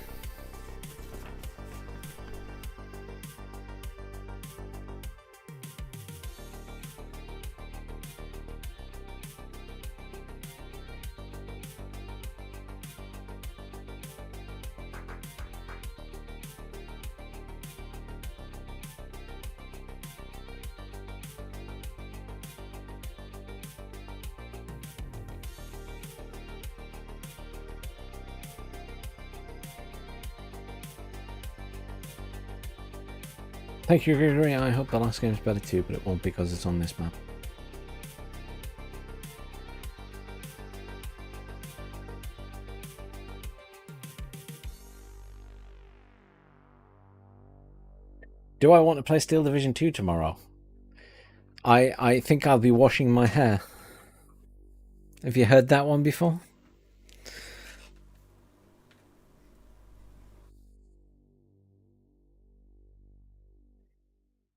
Thank you, Gregory. I hope the last game's better too, but it won't because it's on this map. Do I want to play Steel Division 2 tomorrow? I think I'll be washing my hair. Have you heard that one before?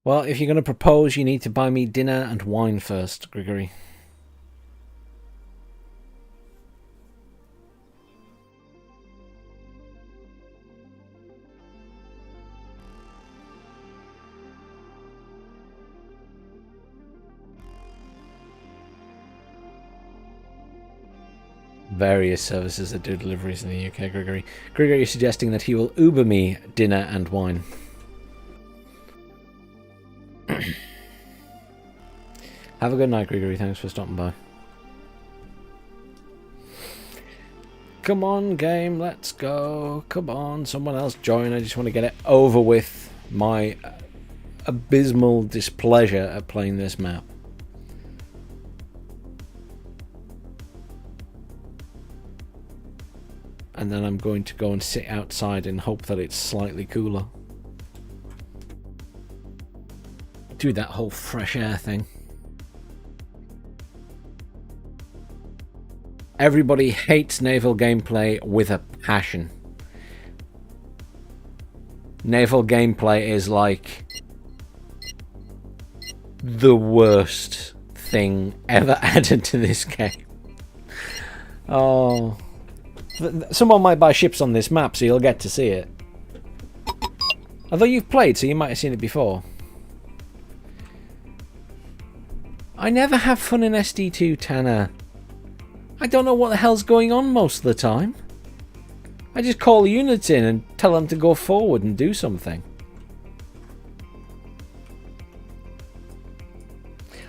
Well, if you're going to propose, you need to buy me dinner and wine first, Gregory. Various services that do deliveries in the UK, Gregory. Gregory is suggesting that he will Uber me dinner and wine. Have a good night, Gregory. Thanks for stopping by. Come on, game. Let's go. Come on. Someone else join. I just want to get it over with. My abysmal displeasure at playing this map. and then I'm going to go and sit outside and hope that it's slightly cooler. Do that whole fresh air thing. Everybody hates naval gameplay with a passion. Naval gameplay is like the worst thing ever added to this game. Oh, someone might buy ships on this map, so you'll get to see it. Although you've played, so you might have seen it before. I never have fun in SD2, Tanner. I don't know what the hell's going on most of the time. I just call the units in and tell them to go forward and do something.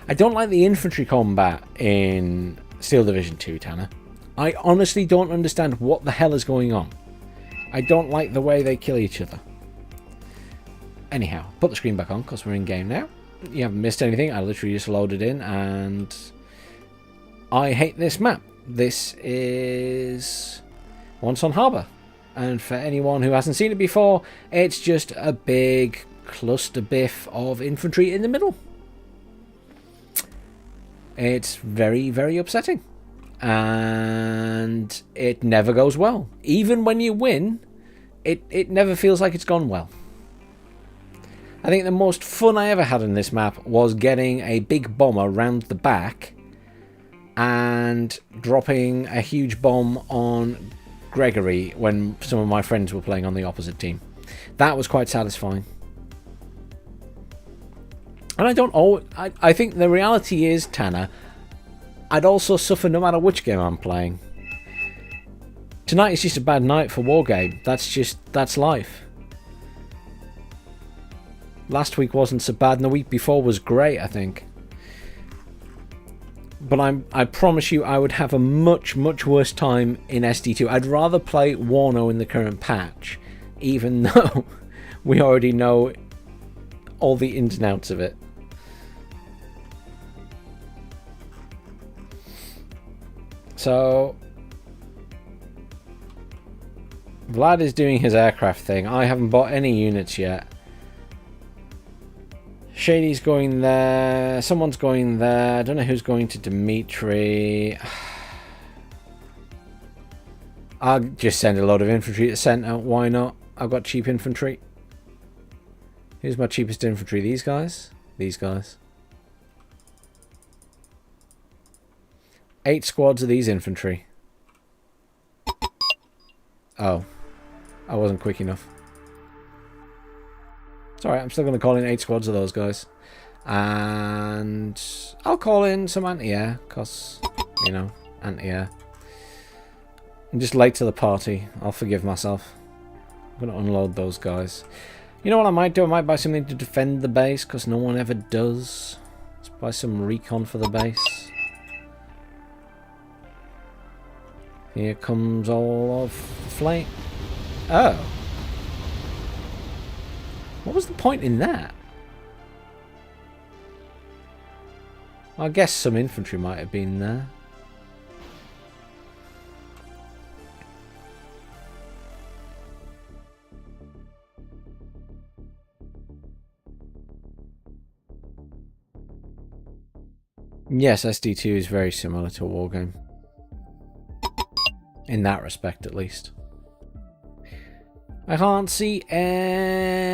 I don't like the infantry combat in Steel Division 2, Tanner. I honestly don't understand what the hell is going on. I don't like the way they kill each other. Anyhow, put the screen back on because we're in game now. You haven't missed anything. I literally just loaded in and I hate this map. This is Once on Harbour. And for anyone who hasn't seen it before, it's just a big cluster biff of infantry in the middle. It's very, very upsetting. And it never goes well. Even when you win, it never feels like it's gone well. I think the most fun I ever had in this map was getting a big bomber round the back and dropping a huge bomb on Gregory when some of my friends were playing on the opposite team. That was quite satisfying. And I think the reality is, Tanner, I'd also suffer no matter which game I'm playing. Tonight is just a bad night for Wargame. That's life. Last week wasn't so bad, and the week before was great, I think. But I promise you I would have a much, much worse time in SD2. I'd rather play Warno in the current patch, even though we already know all the ins and outs of it. So Vlad is doing his aircraft thing. I haven't bought any units yet. Shady's going there. Someone's going there. I don't know who's going to Dimitri. I'll just send a load of infantry to center. Why not? I've got cheap infantry. Who's my cheapest infantry? These guys? These guys. 8 squads of these infantry. Oh. I wasn't quick enough. It's alright, I'm still going to call in 8 squads of those guys. And I'll call in some anti-air, because, you know, anti-air. I'm just late to the party. I'll forgive myself. I'm going to unload those guys. You know what I might do? I might buy something to defend the base, because no one ever does. Let's buy some recon for the base. Here comes all of flame. Oh. What was the point in that? I guess some infantry might have been there. Yes, SD2 is very similar to a Wargame. In that respect, at least. I can't see any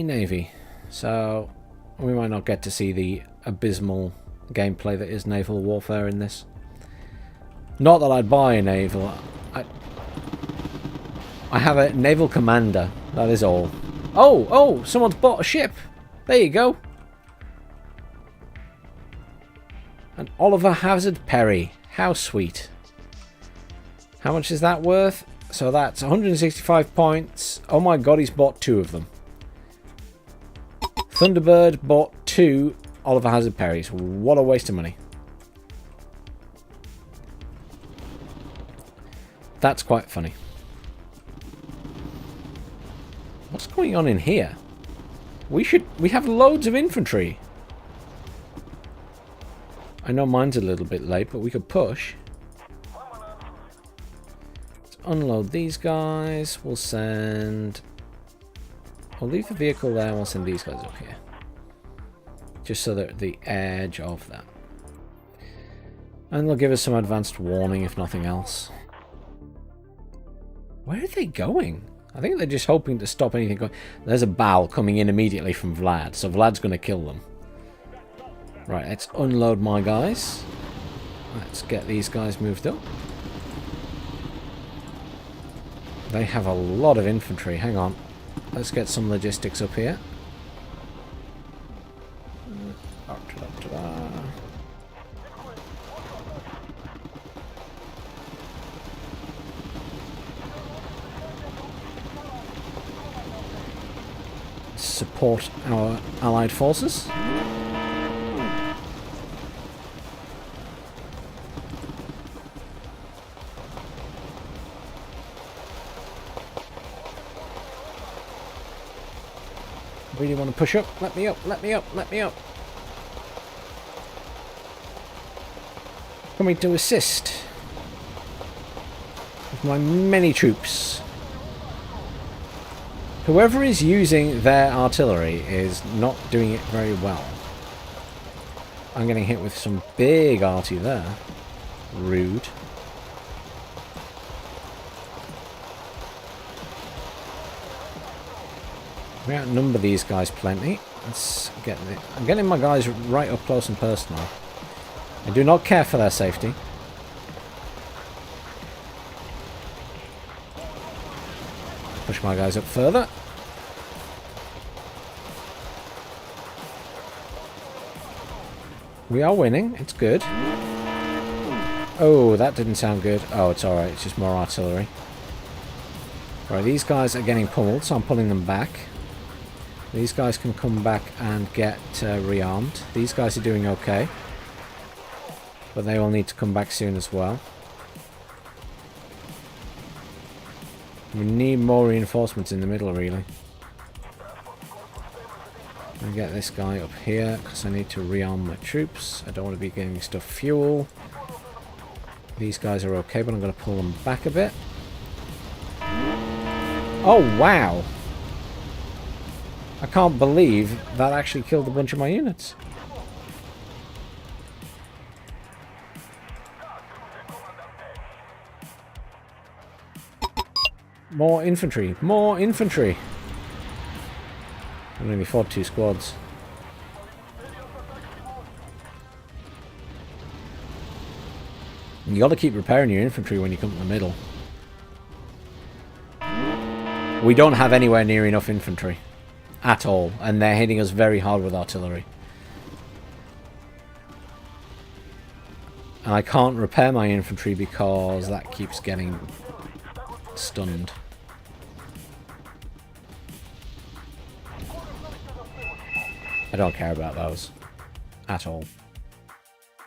navy, so we might not get to see the abysmal gameplay that is naval warfare in this. Not that I'd buy a naval. I have a naval commander, that is all. Oh, someone's bought a ship. There you go. An Oliver Hazard Perry. How sweet. How much is that worth? So that's 165 points. Oh my god, he's bought 2 of them. Thunderbird bought 2 Oliver Hazard Perrys. What a waste of money. That's quite funny. What's going on in here? We have loads of infantry. I know mine's a little bit late, but we could push. unload these guys. We'll send... We'll leave the vehicle there and we'll send these guys up here. Just so that the edge of that. And they'll give us some advanced warning if nothing else. Where are they going? I think they're just hoping to stop anything going. There's a BAL coming in immediately from Vlad, so Vlad's going to kill them. Right, let's unload my guys. Let's get these guys moved up. They have a lot of infantry. Hang on. Let's get some logistics up here. Support our allied forces. Really want to push up? Let me up, let me up, let me up. Coming to assist with my many troops. Whoever is using their artillery is not doing it very well. I'm getting hit with some big arty there. Rude. We outnumber these guys plenty. Let's get it. I'm getting my guys right up close and personal. I do not care for their safety. Push my guys up further. We are winning. It's good. Oh, that didn't sound good. Oh, it's alright. It's just more artillery. Right, these guys are getting pummeled, so I'm pulling them back. These guys can come back and get rearmed. These guys are doing okay. But they all need to come back soon as well. We need more reinforcements in the middle, really. I'll get this guy up here, because I need to rearm my troops. I don't want to be giving stuff fuel. These guys are okay, but I'm going to pull them back a bit. Oh, wow! I can't believe that actually killed a bunch of my units. More infantry. More infantry. I only fought 2 squads. You got to keep repairing your infantry when you come to the middle. We don't have anywhere near enough infantry. At all. And they're hitting us very hard with artillery. And I can't repair my infantry because that keeps getting stunned. I don't care about those. At all.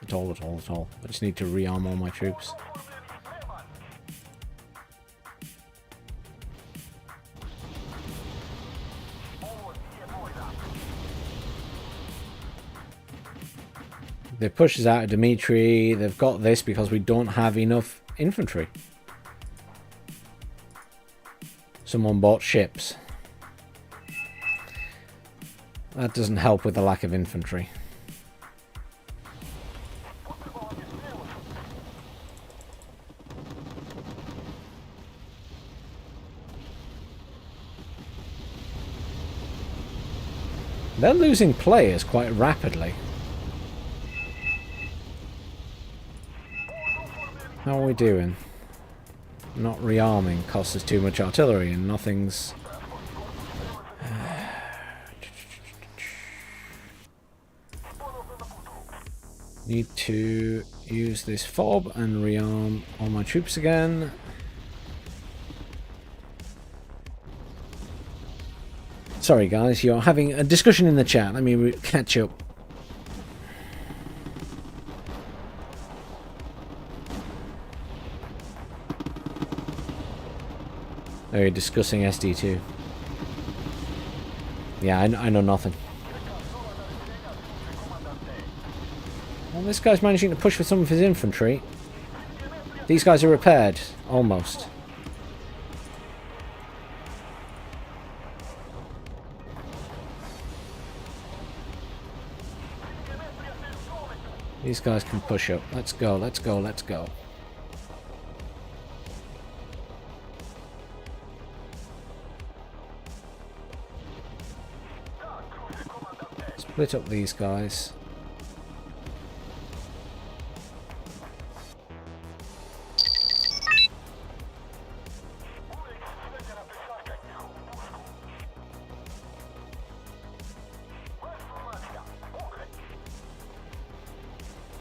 At all, at all, at all. I just need to rearm all my troops. They push us out of Dmitry. They've got this because we don't have enough infantry. Someone bought ships. That doesn't help with the lack of infantry. They're losing players quite rapidly. How are we doing? Not rearming costs us too much artillery and nothing's... Need to use this fob and rearm all my troops again. Sorry guys, you're having a discussion in the chat. Let me catch up. They're discussing SD2. Yeah, I know nothing. Well, this guy's managing to push with some of his infantry. These guys are repaired. Almost. These guys can push up. Let's go, let's go, let's go. Split up these guys.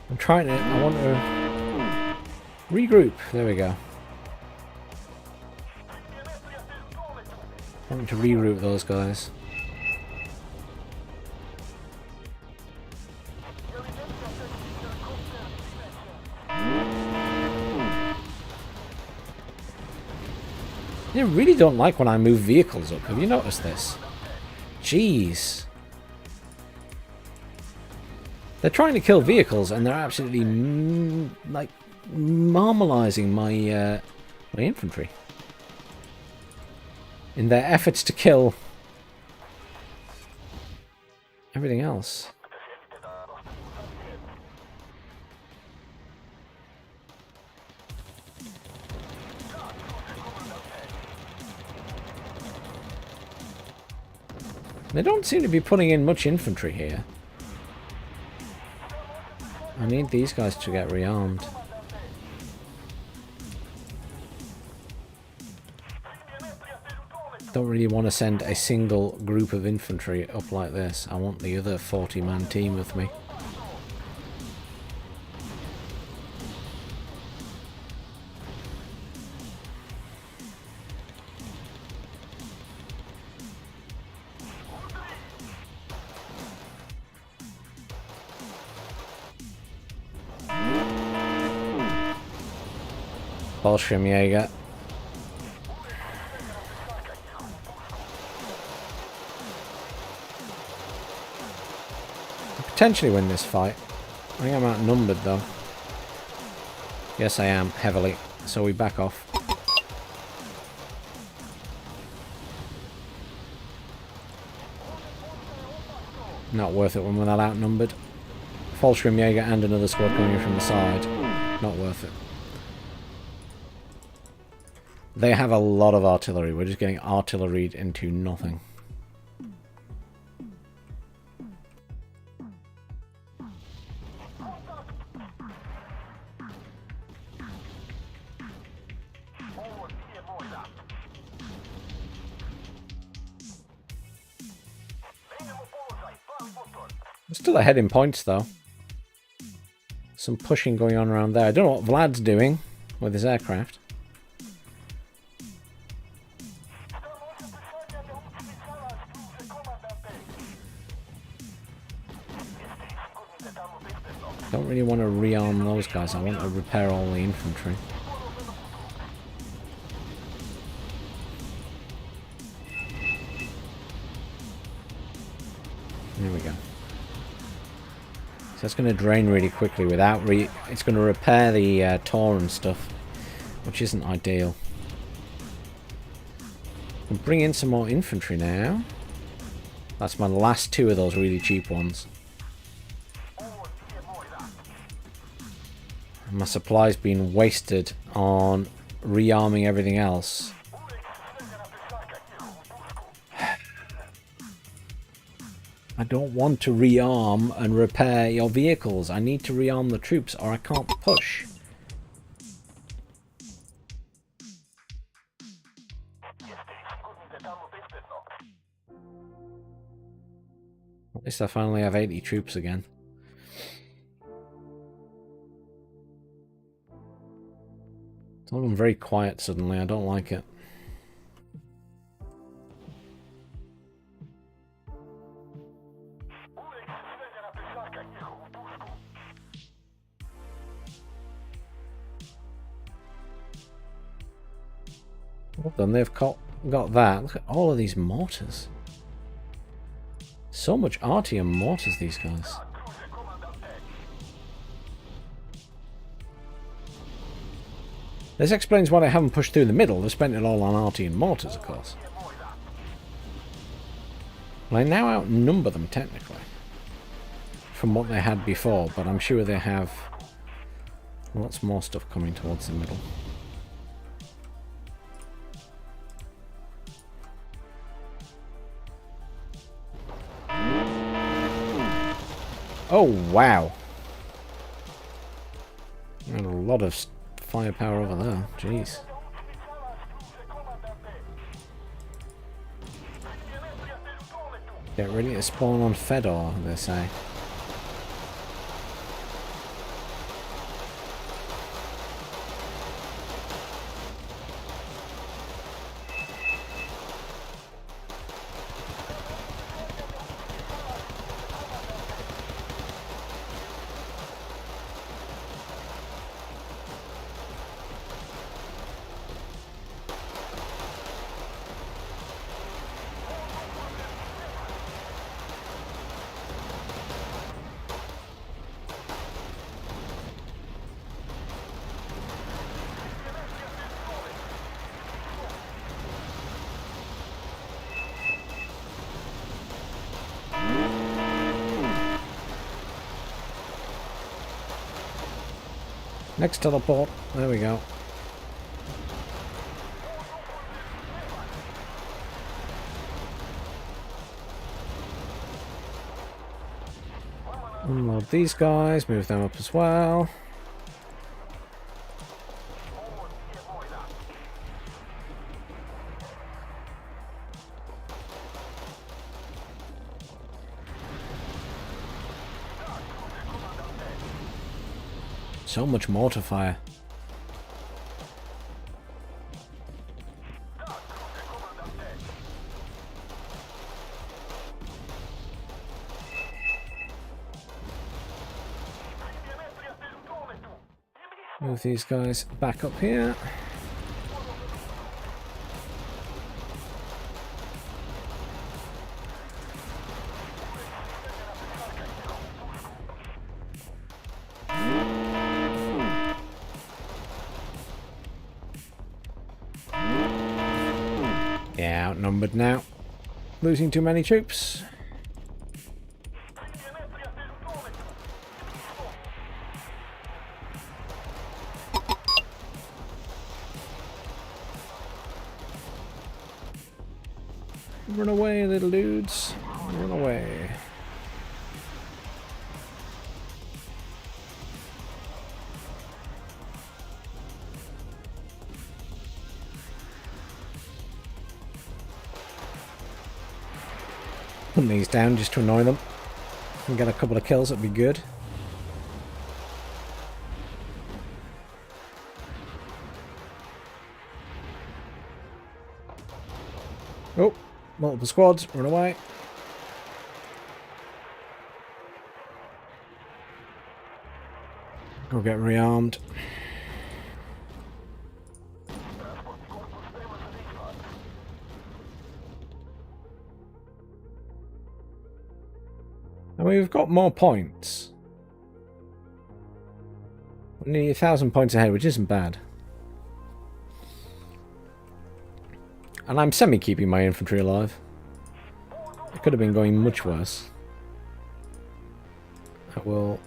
I'm trying to, I want to regroup. There we go. I want to regroup those guys. They really don't like when I move vehicles up. Have you noticed this? Jeez. They're trying to kill vehicles, and they're absolutely like marmalizing my my infantry in their efforts to kill everything else. They don't seem to be putting in much infantry here. I need these guys to get rearmed. Don't really want to send a single group of infantry up like this. I want the other 40-man team with me. Jäger. Potentially win this fight. I think I'm outnumbered though. Yes, I am, heavily. So we back off. Not worth it when we're that outnumbered. Jäger and another squad coming in from the side. Not worth it. They have a lot of artillery. We're just getting artilleried into nothing. We're still ahead in points, though. Some pushing going on around there. I don't know what Vlad's doing with his aircraft. Don't really want to rearm those guys. I want to repair all the infantry. There we go. So that's going to drain really quickly without it's going to repair the Tor and stuff, which isn't ideal. We'll bring in some more infantry now. That's my last two of those really cheap ones. My supply's been wasted on rearming everything else. I don't want to rearm and repair your vehicles. I need to rearm the troops or I can't push. At least I finally have 80 troops again. It's all gone very quiet suddenly. I don't like it. Well done, they've got that. Look at all of these mortars. So much arty mortars, these guys. This explains why they haven't pushed through the middle. They've spent it all on arty and mortars, of course. Well, I now outnumber them, technically. from what they had before, but I'm sure they have lots more stuff coming towards the middle. Oh, wow. And a lot of firepower over there. Jeez. Get ready to spawn on Fedor, they say. Next teleport. There we go. Unload these guys, move them up as well. So much mortar fire. Move these guys back up here. Yeah, outnumbered now. Losing too many troops. Run away, little dudes. Run away. Put these down just to annoy them. And get a couple of kills, that'd be good. Oh, multiple squads, run away. Go get rearmed. And we've got more points. We're nearly 1,000 points ahead, which isn't bad. And I'm semi-keeping my infantry alive. It could have been going much worse. I will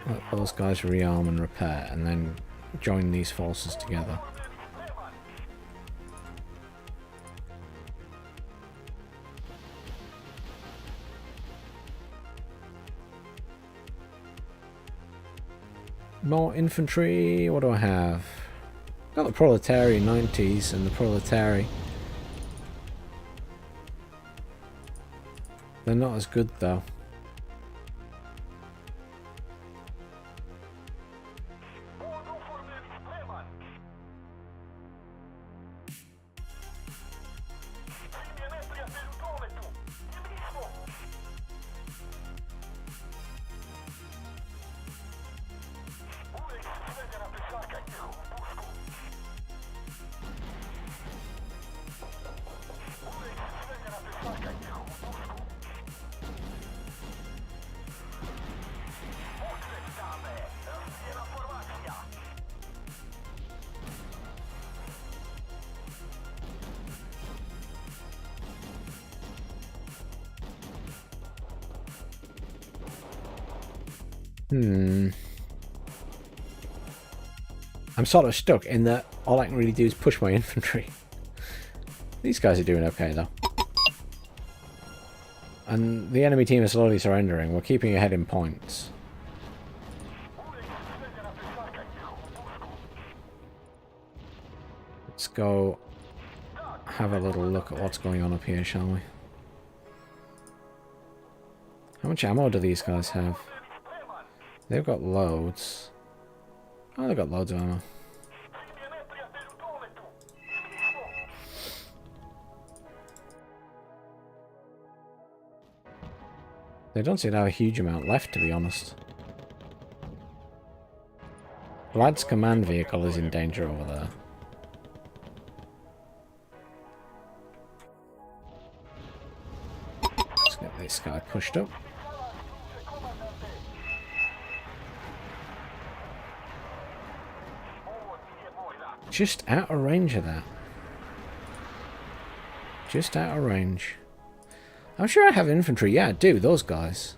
let those guys rearm and repair, and then join these forces together. More infantry. What do I have? Got the Proletariat 90s and the Proletariat. They're not as good though. I'm sort of stuck in that all I can really do is push my infantry. These guys are doing okay, though. And the enemy team is slowly surrendering. We're keeping ahead in points. Let's go have a little look at what's going on up here, shall we? How much ammo do these guys have? They've got loads. Oh, they've got loads of ammo. They don't seem to have a huge amount left, to be honest. Vlad's command vehicle is in danger over there. Let's get this guy pushed up. Just out of range of that. Just out of range. I'm sure I have infantry. Yeah, I do. Those guys.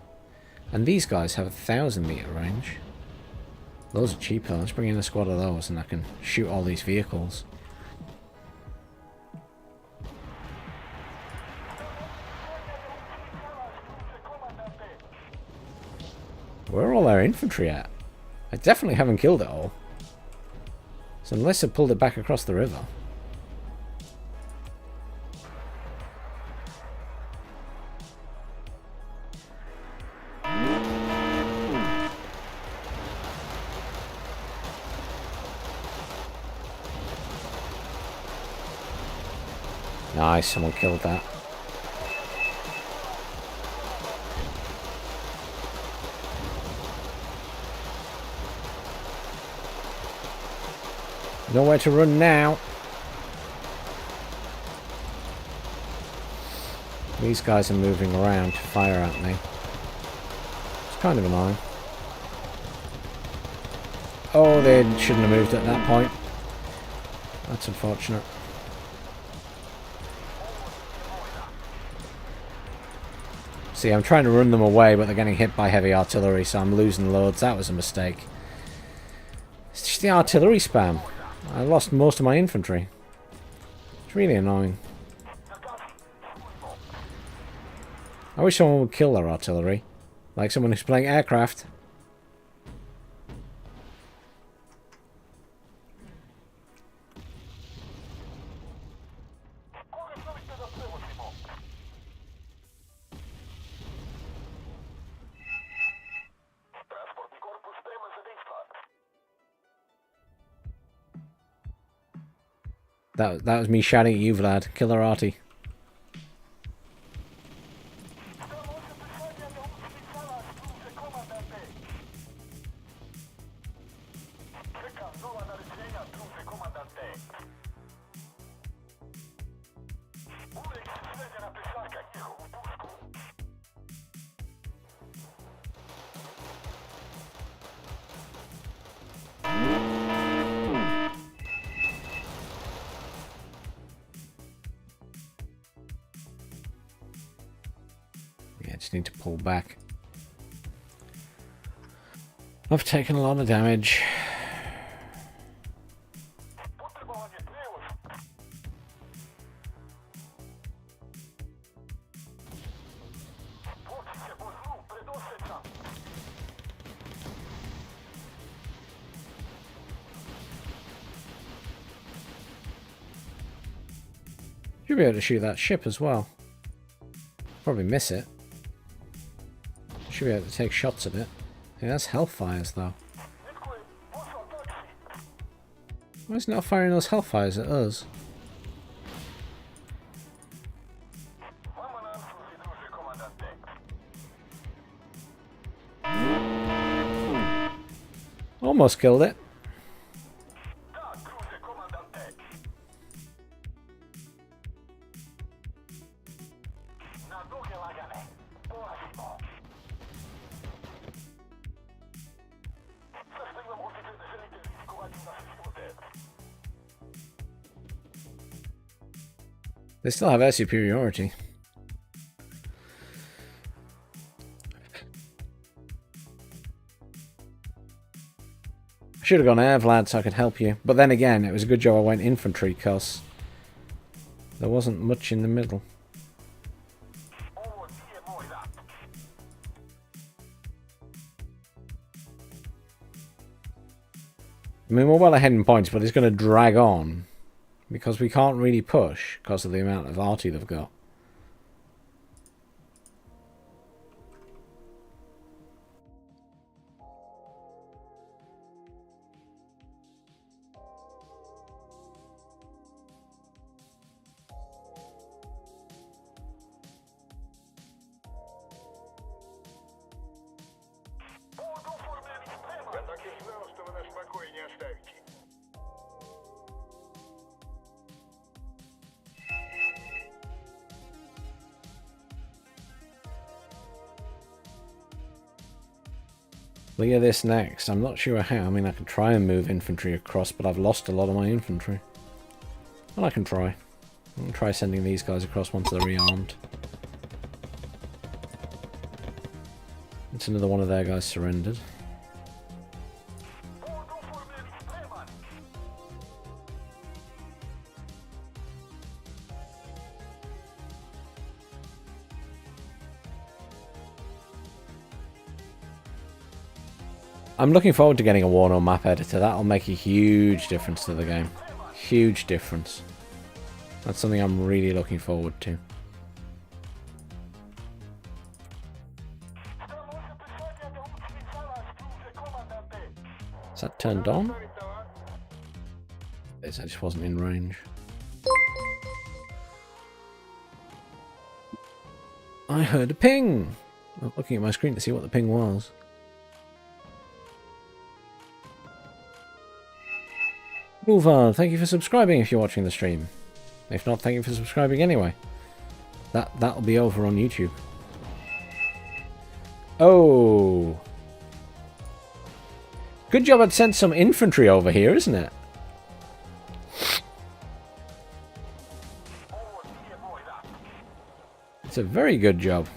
And these guys have 1,000-meter range. Those are cheaper. Let's bring in a squad of those and I can shoot all these vehicles. Where are all our infantry at? I definitely haven't killed it all. So unless I pulled it back across the river. Nice, someone killed that. Nowhere to run now. These guys are moving around to fire at me. It's kind of annoying. Oh, they shouldn't have moved at that point. That's unfortunate. See, I'm trying to run them away, but they're getting hit by heavy artillery, so I'm losing loads. That was a mistake. It's just the artillery spam. I lost most of my infantry. It's really annoying. I wish someone would kill their artillery. Like someone who's playing aircraft. That was me shouting at you, Vlad. Kill their arty. Just need to pull back. I've taken a lot of damage. Should be able to shoot that ship as well. Probably miss it. Should be able to take shots at it. Yeah, that's Hellfires, though. Why is it not firing those Hellfires at us? Almost killed it. They still have air superiority. Should have gone air, Vlad, so I could help you. But then again, it was a good job I went infantry, because there wasn't much in the middle. I mean, we're well ahead in points, but it's going to drag on because we can't really push because of the amount of arty they've got. Look at this next. I'm not sure how. I mean, I could try and move infantry across, but I've lost a lot of my infantry. Well, I can try. I can try sending these guys across once they're rearmed. It's another one of their guys surrendered. I'm looking forward to getting a Warno map editor. That'll make a huge difference to the game. Huge difference. That's something I'm really looking forward to. Is that turned on? I just wasn't in range. I heard a ping! I'm looking at my screen to see what the ping was. Move on. Thank you for subscribing if you're watching the stream. If not, thank you for subscribing anyway. That'll be over on YouTube. Oh. Good job I'd sent some infantry over here, isn't it? It's a very good job.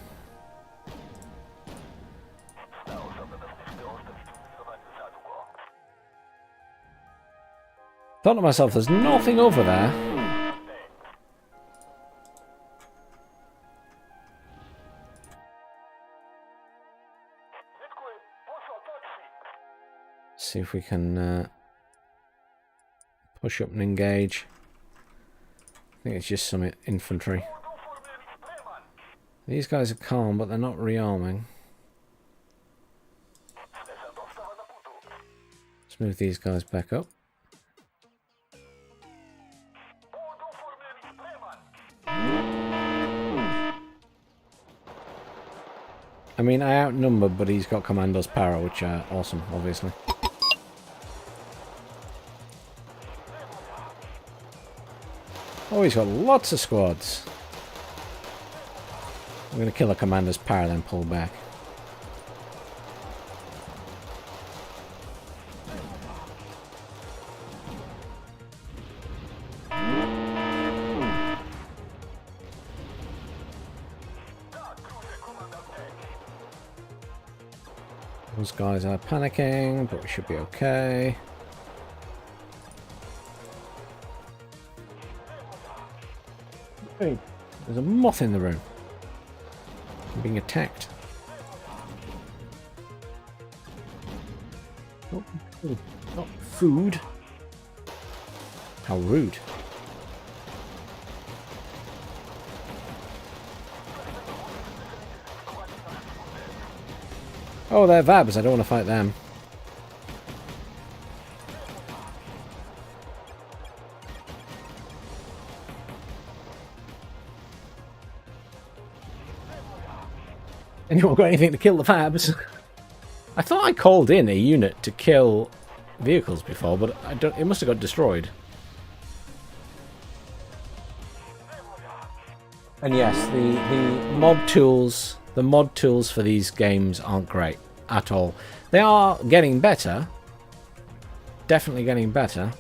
Thought to myself, there's nothing over there. See if we can push up and engage. I think it's just some infantry. These guys are calm, but they're not rearming. Let's move these guys back up. I mean, I outnumbered, but he's got Commando's power, which are awesome, obviously. Oh, he's got lots of squads. I'm going to kill a Commander's power, then pull back. Those guys are panicking, but we should be okay. Hey, there's a moth in the room. I'm being attacked. Oh, not food. How rude. Oh, they're Vabs. I don't want to fight them. Anyone got anything to kill the Vabs? I thought I called in a unit to kill vehicles before, but I don't. It must have got destroyed. And yes, the mod tools. The mod tools for these games aren't great at all. They are getting better. Definitely getting better.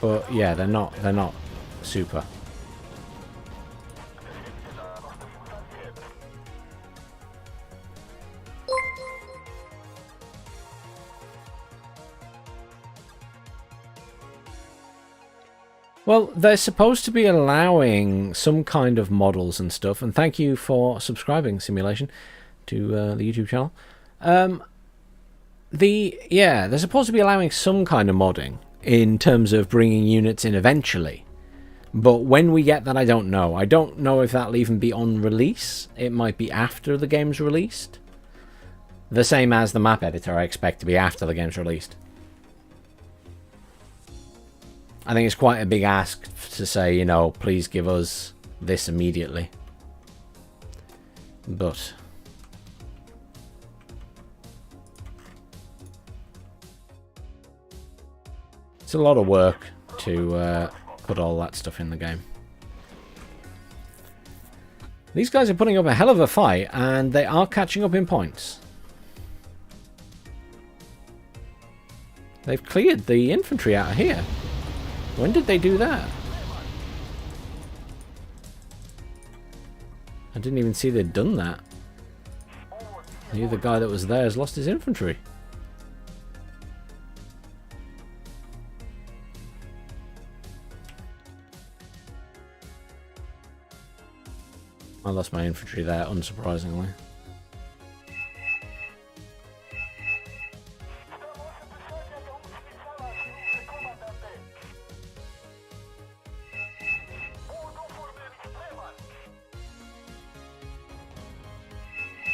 But yeah, they're not super. Well, they're supposed to be allowing some kind of models and stuff, and thank you for subscribing, Simulation, to the YouTube channel. Yeah, they're supposed to be allowing some kind of modding in terms of bringing units in eventually. But when we get that, I don't know. I don't know if that'll even be on release. It might be after the game's released. The same as the map editor, I expect to be after the game's released. I think it's quite a big ask to say, you know, please give us this immediately. But it's a lot of work to put all that stuff in the game. These guys are putting up a hell of a fight, and they are catching up in points. They've cleared the infantry out of here. When did they do that? I didn't even see they'd done that. I knew the guy that was there has lost his infantry. I lost my infantry there, unsurprisingly.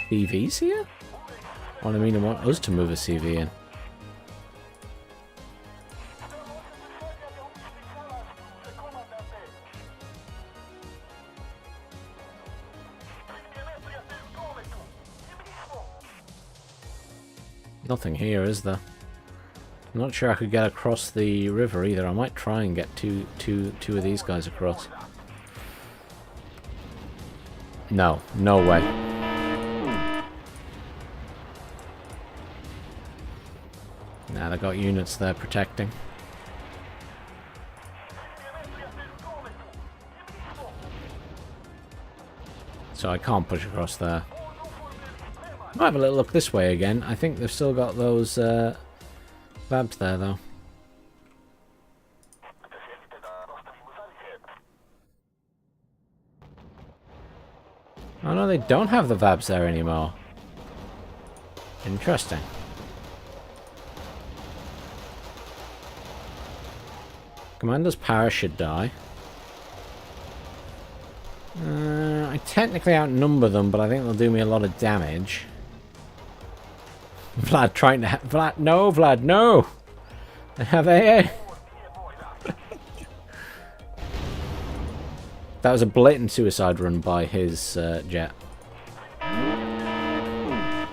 CVs here? Oh, I mean, I want us to move a CV in. Nothing here, is there? I'm not sure I could get across the river either. I might try and get two of these guys across. No, no way. Now they've got units there protecting. So I can't push across there. Might have a little look this way again. I think they've still got those Vabs there, though. Oh no, they don't have the Vabs there anymore. Interesting. Commander's power should die. I technically outnumber them, but I think they'll do me a lot of damage. Vlad trying to... Vlad, no, Vlad, no! I have AA. That was a blatant suicide run by his jet. I'm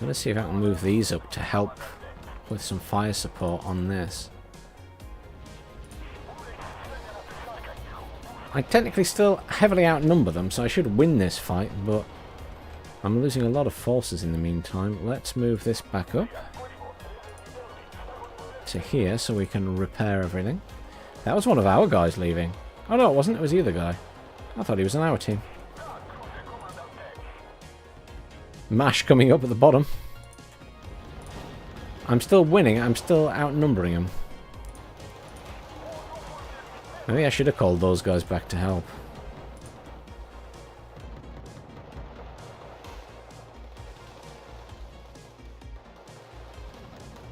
going to see if I can move these up to help with some fire support on this. I technically still heavily outnumber them, so I should win this fight, but I'm losing a lot of forces in the meantime. Let's move this back up to here so we can repair everything. That was one of our guys leaving. Oh no, it wasn't. It was the other guy. I thought he was on our team. Mash coming up at the bottom. I'm still winning. I'm still outnumbering him. Maybe I should have called those guys back to help.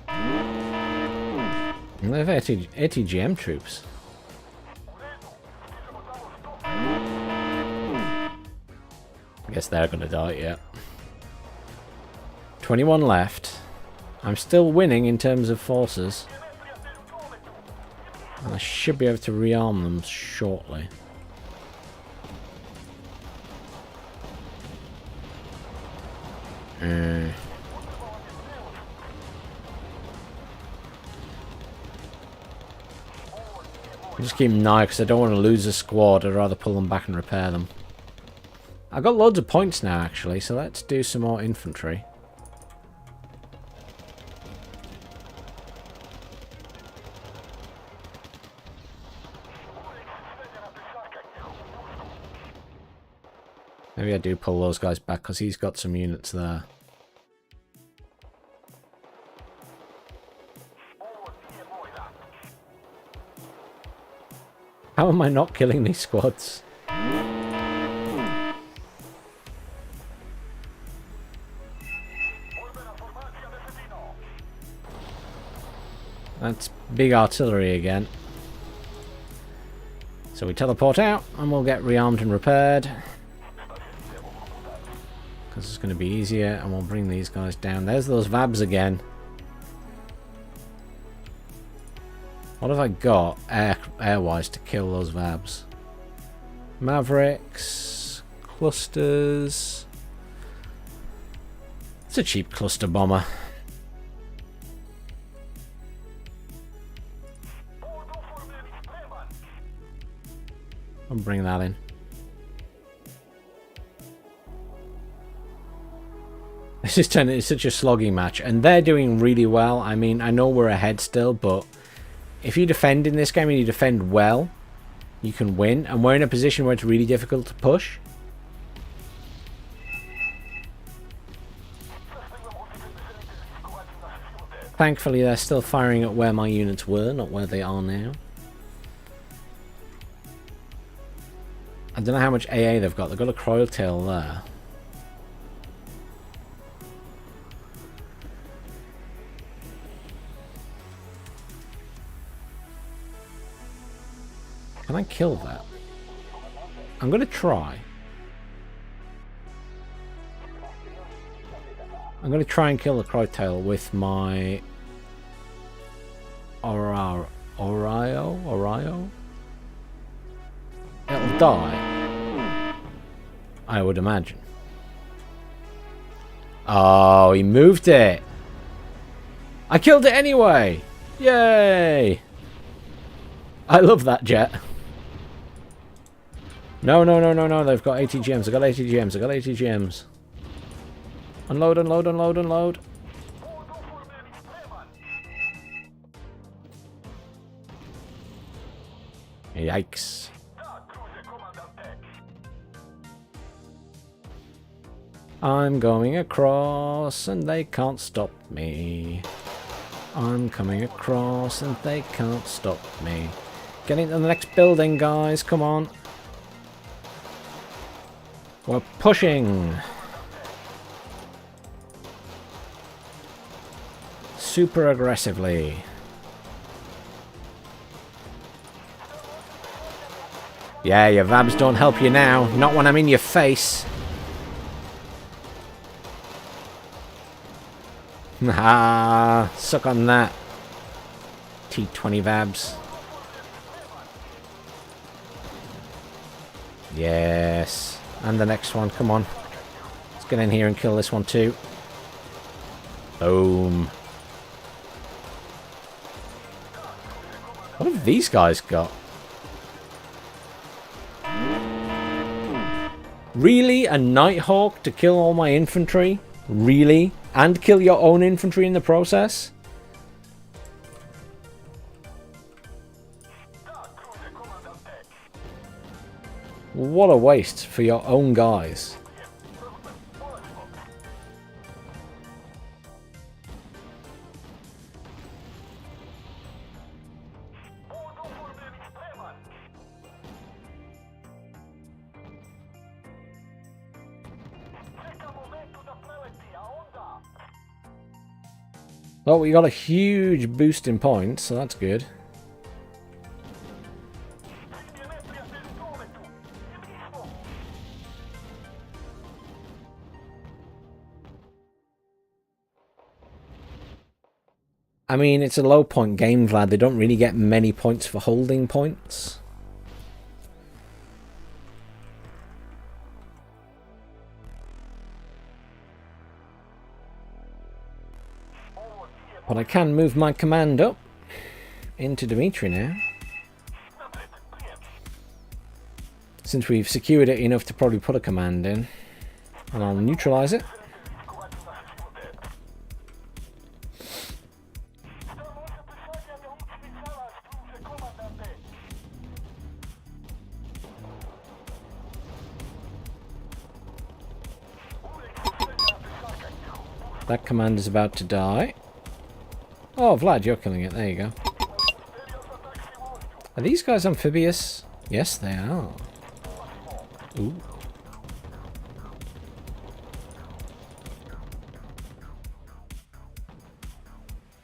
And they have ATGM troops. I guess they're going to die, yeah. 21 left. I'm still winning in terms of forces. And I should be able to rearm them shortly. Just keep them nigh because I don't want to lose a squad. I'd rather pull them back and repair them. I've got loads of points now, actually, so let's do some more infantry. Maybe I do pull those guys back because he's got some units there. How am I not killing these squads? That's big artillery again. So we teleport out and we'll get rearmed and repaired. Because it's going to be easier, and we'll bring these guys down. There's those Vabs again. What have I got air-wise to kill those Vabs? Mavericks, clusters. It's a cheap cluster bomber. I'll bring that in. This is turning into such a slogging match, and they're doing really well. I mean, I know we're ahead still, but if you defend in this game and you defend well, you can win. And we're in a position where it's really difficult to push. Thankfully, they're still firing at where my units were, not where they are now. I don't know how much AA they've got. They've got a Croil Tail there. Can I kill that? I'm going to try. I'm going to try and kill the Croitail with my Orio? It'll die, I would imagine. Oh, he moved it. I killed it anyway. Yay. I love that jet. No, no, no, no, no. They've got ATGMs. They've got ATGMs. They've got ATGMs. Unload, unload, unload, unload. Yikes. I'm going across and they can't stop me. I'm coming across and they can't stop me. Get into the next building, guys. Come on. We're pushing. Super aggressively. Yeah, your Vabs don't help you now. Not when I'm in your face. Ah, suck on that. T20 Vabs. Yes. And the next one, come on. Let's get in here and kill this one too. Boom. What have these guys got? Really? A Nighthawk to kill all my infantry? Really? And kill your own infantry in the process? What a waste for your own guys. Well, we got a huge boost in points, so that's good. I mean, it's a low point game, Vlad. They don't really get many points for holding points. But I can move my command up into Dimitri now. Since we've secured it enough to probably put a command in. And I'll neutralize it. That command is about to die. Oh, Vlad, you're killing it. There you go. Are these guys amphibious? Yes, they are. Ooh.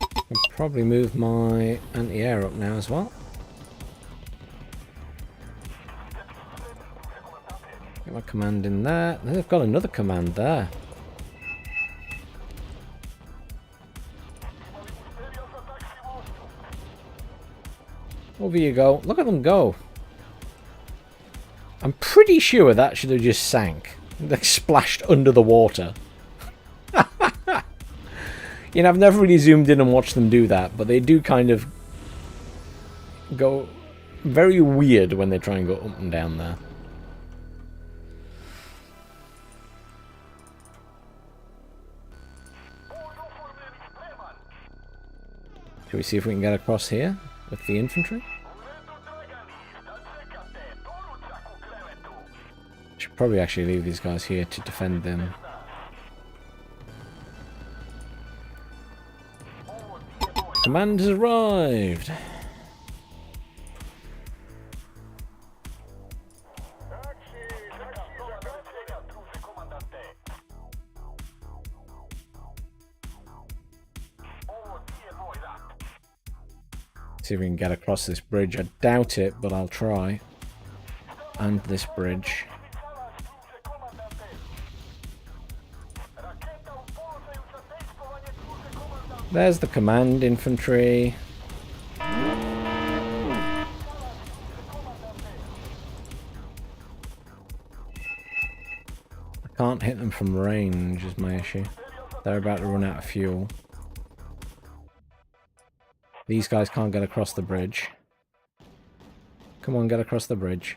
I'll probably move my anti-air up now as well. Get my command in there. They've got another command there. Over you go. Look at them go. I'm pretty sure that should have just sank. They splashed under the water. You know, I've never really zoomed in and watched them do that, but they do kind of go very weird when they try and go up and down there. Shall we see if we can get across here with the infantry? Should probably actually leave these guys here to defend them. Command has arrived. See if we can get across this bridge. I doubt it, but I'll try. And this bridge. There's the command infantry. I can't hit them from range is my issue. They're about to run out of fuel. These guys can't get across the bridge. Come on, get across the bridge.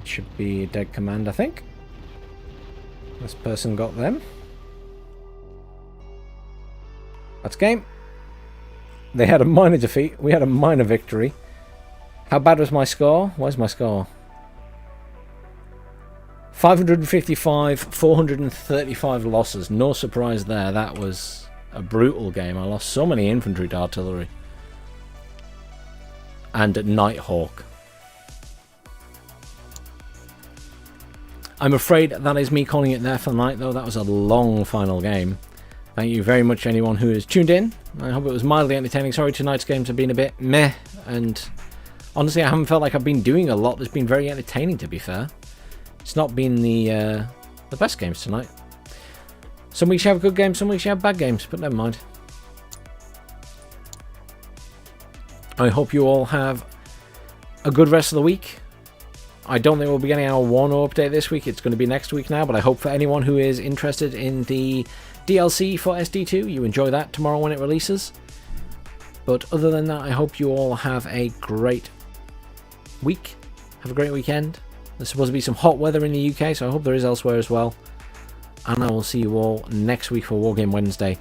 Should be a dead command, I think. This person got them. That's game. They had a minor defeat. We had a minor victory. How bad was my score? Where's my score? 555, 435 losses. No surprise there. That was a brutal game. I lost so many infantry to artillery. And Nighthawk. I'm afraid that is me calling it there for the night, though. That was a long final game. Thank you very much, anyone who has tuned in. I hope it was mildly entertaining. Sorry, tonight's games have been a bit meh, and honestly, I haven't felt like I've been doing a lot that's been very entertaining, to be fair. It's not been the best games tonight. Some weeks you have good games, some weeks you have bad games, but never mind. I hope you all have a good rest of the week. I don't think we'll be getting our Wano update this week. It's going to be next week now, but I hope for anyone who is interested in the DLC for SD2, you enjoy that tomorrow when it releases. But other than that, I hope you all have a great week. Have a great weekend. There's supposed to be some hot weather in the UK, so I hope there is elsewhere as well. And I will see you all next week for Wargame Wednesday.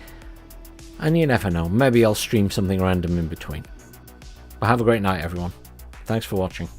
And you never know, maybe I'll stream something random in between. But have a great night, everyone. Thanks for watching.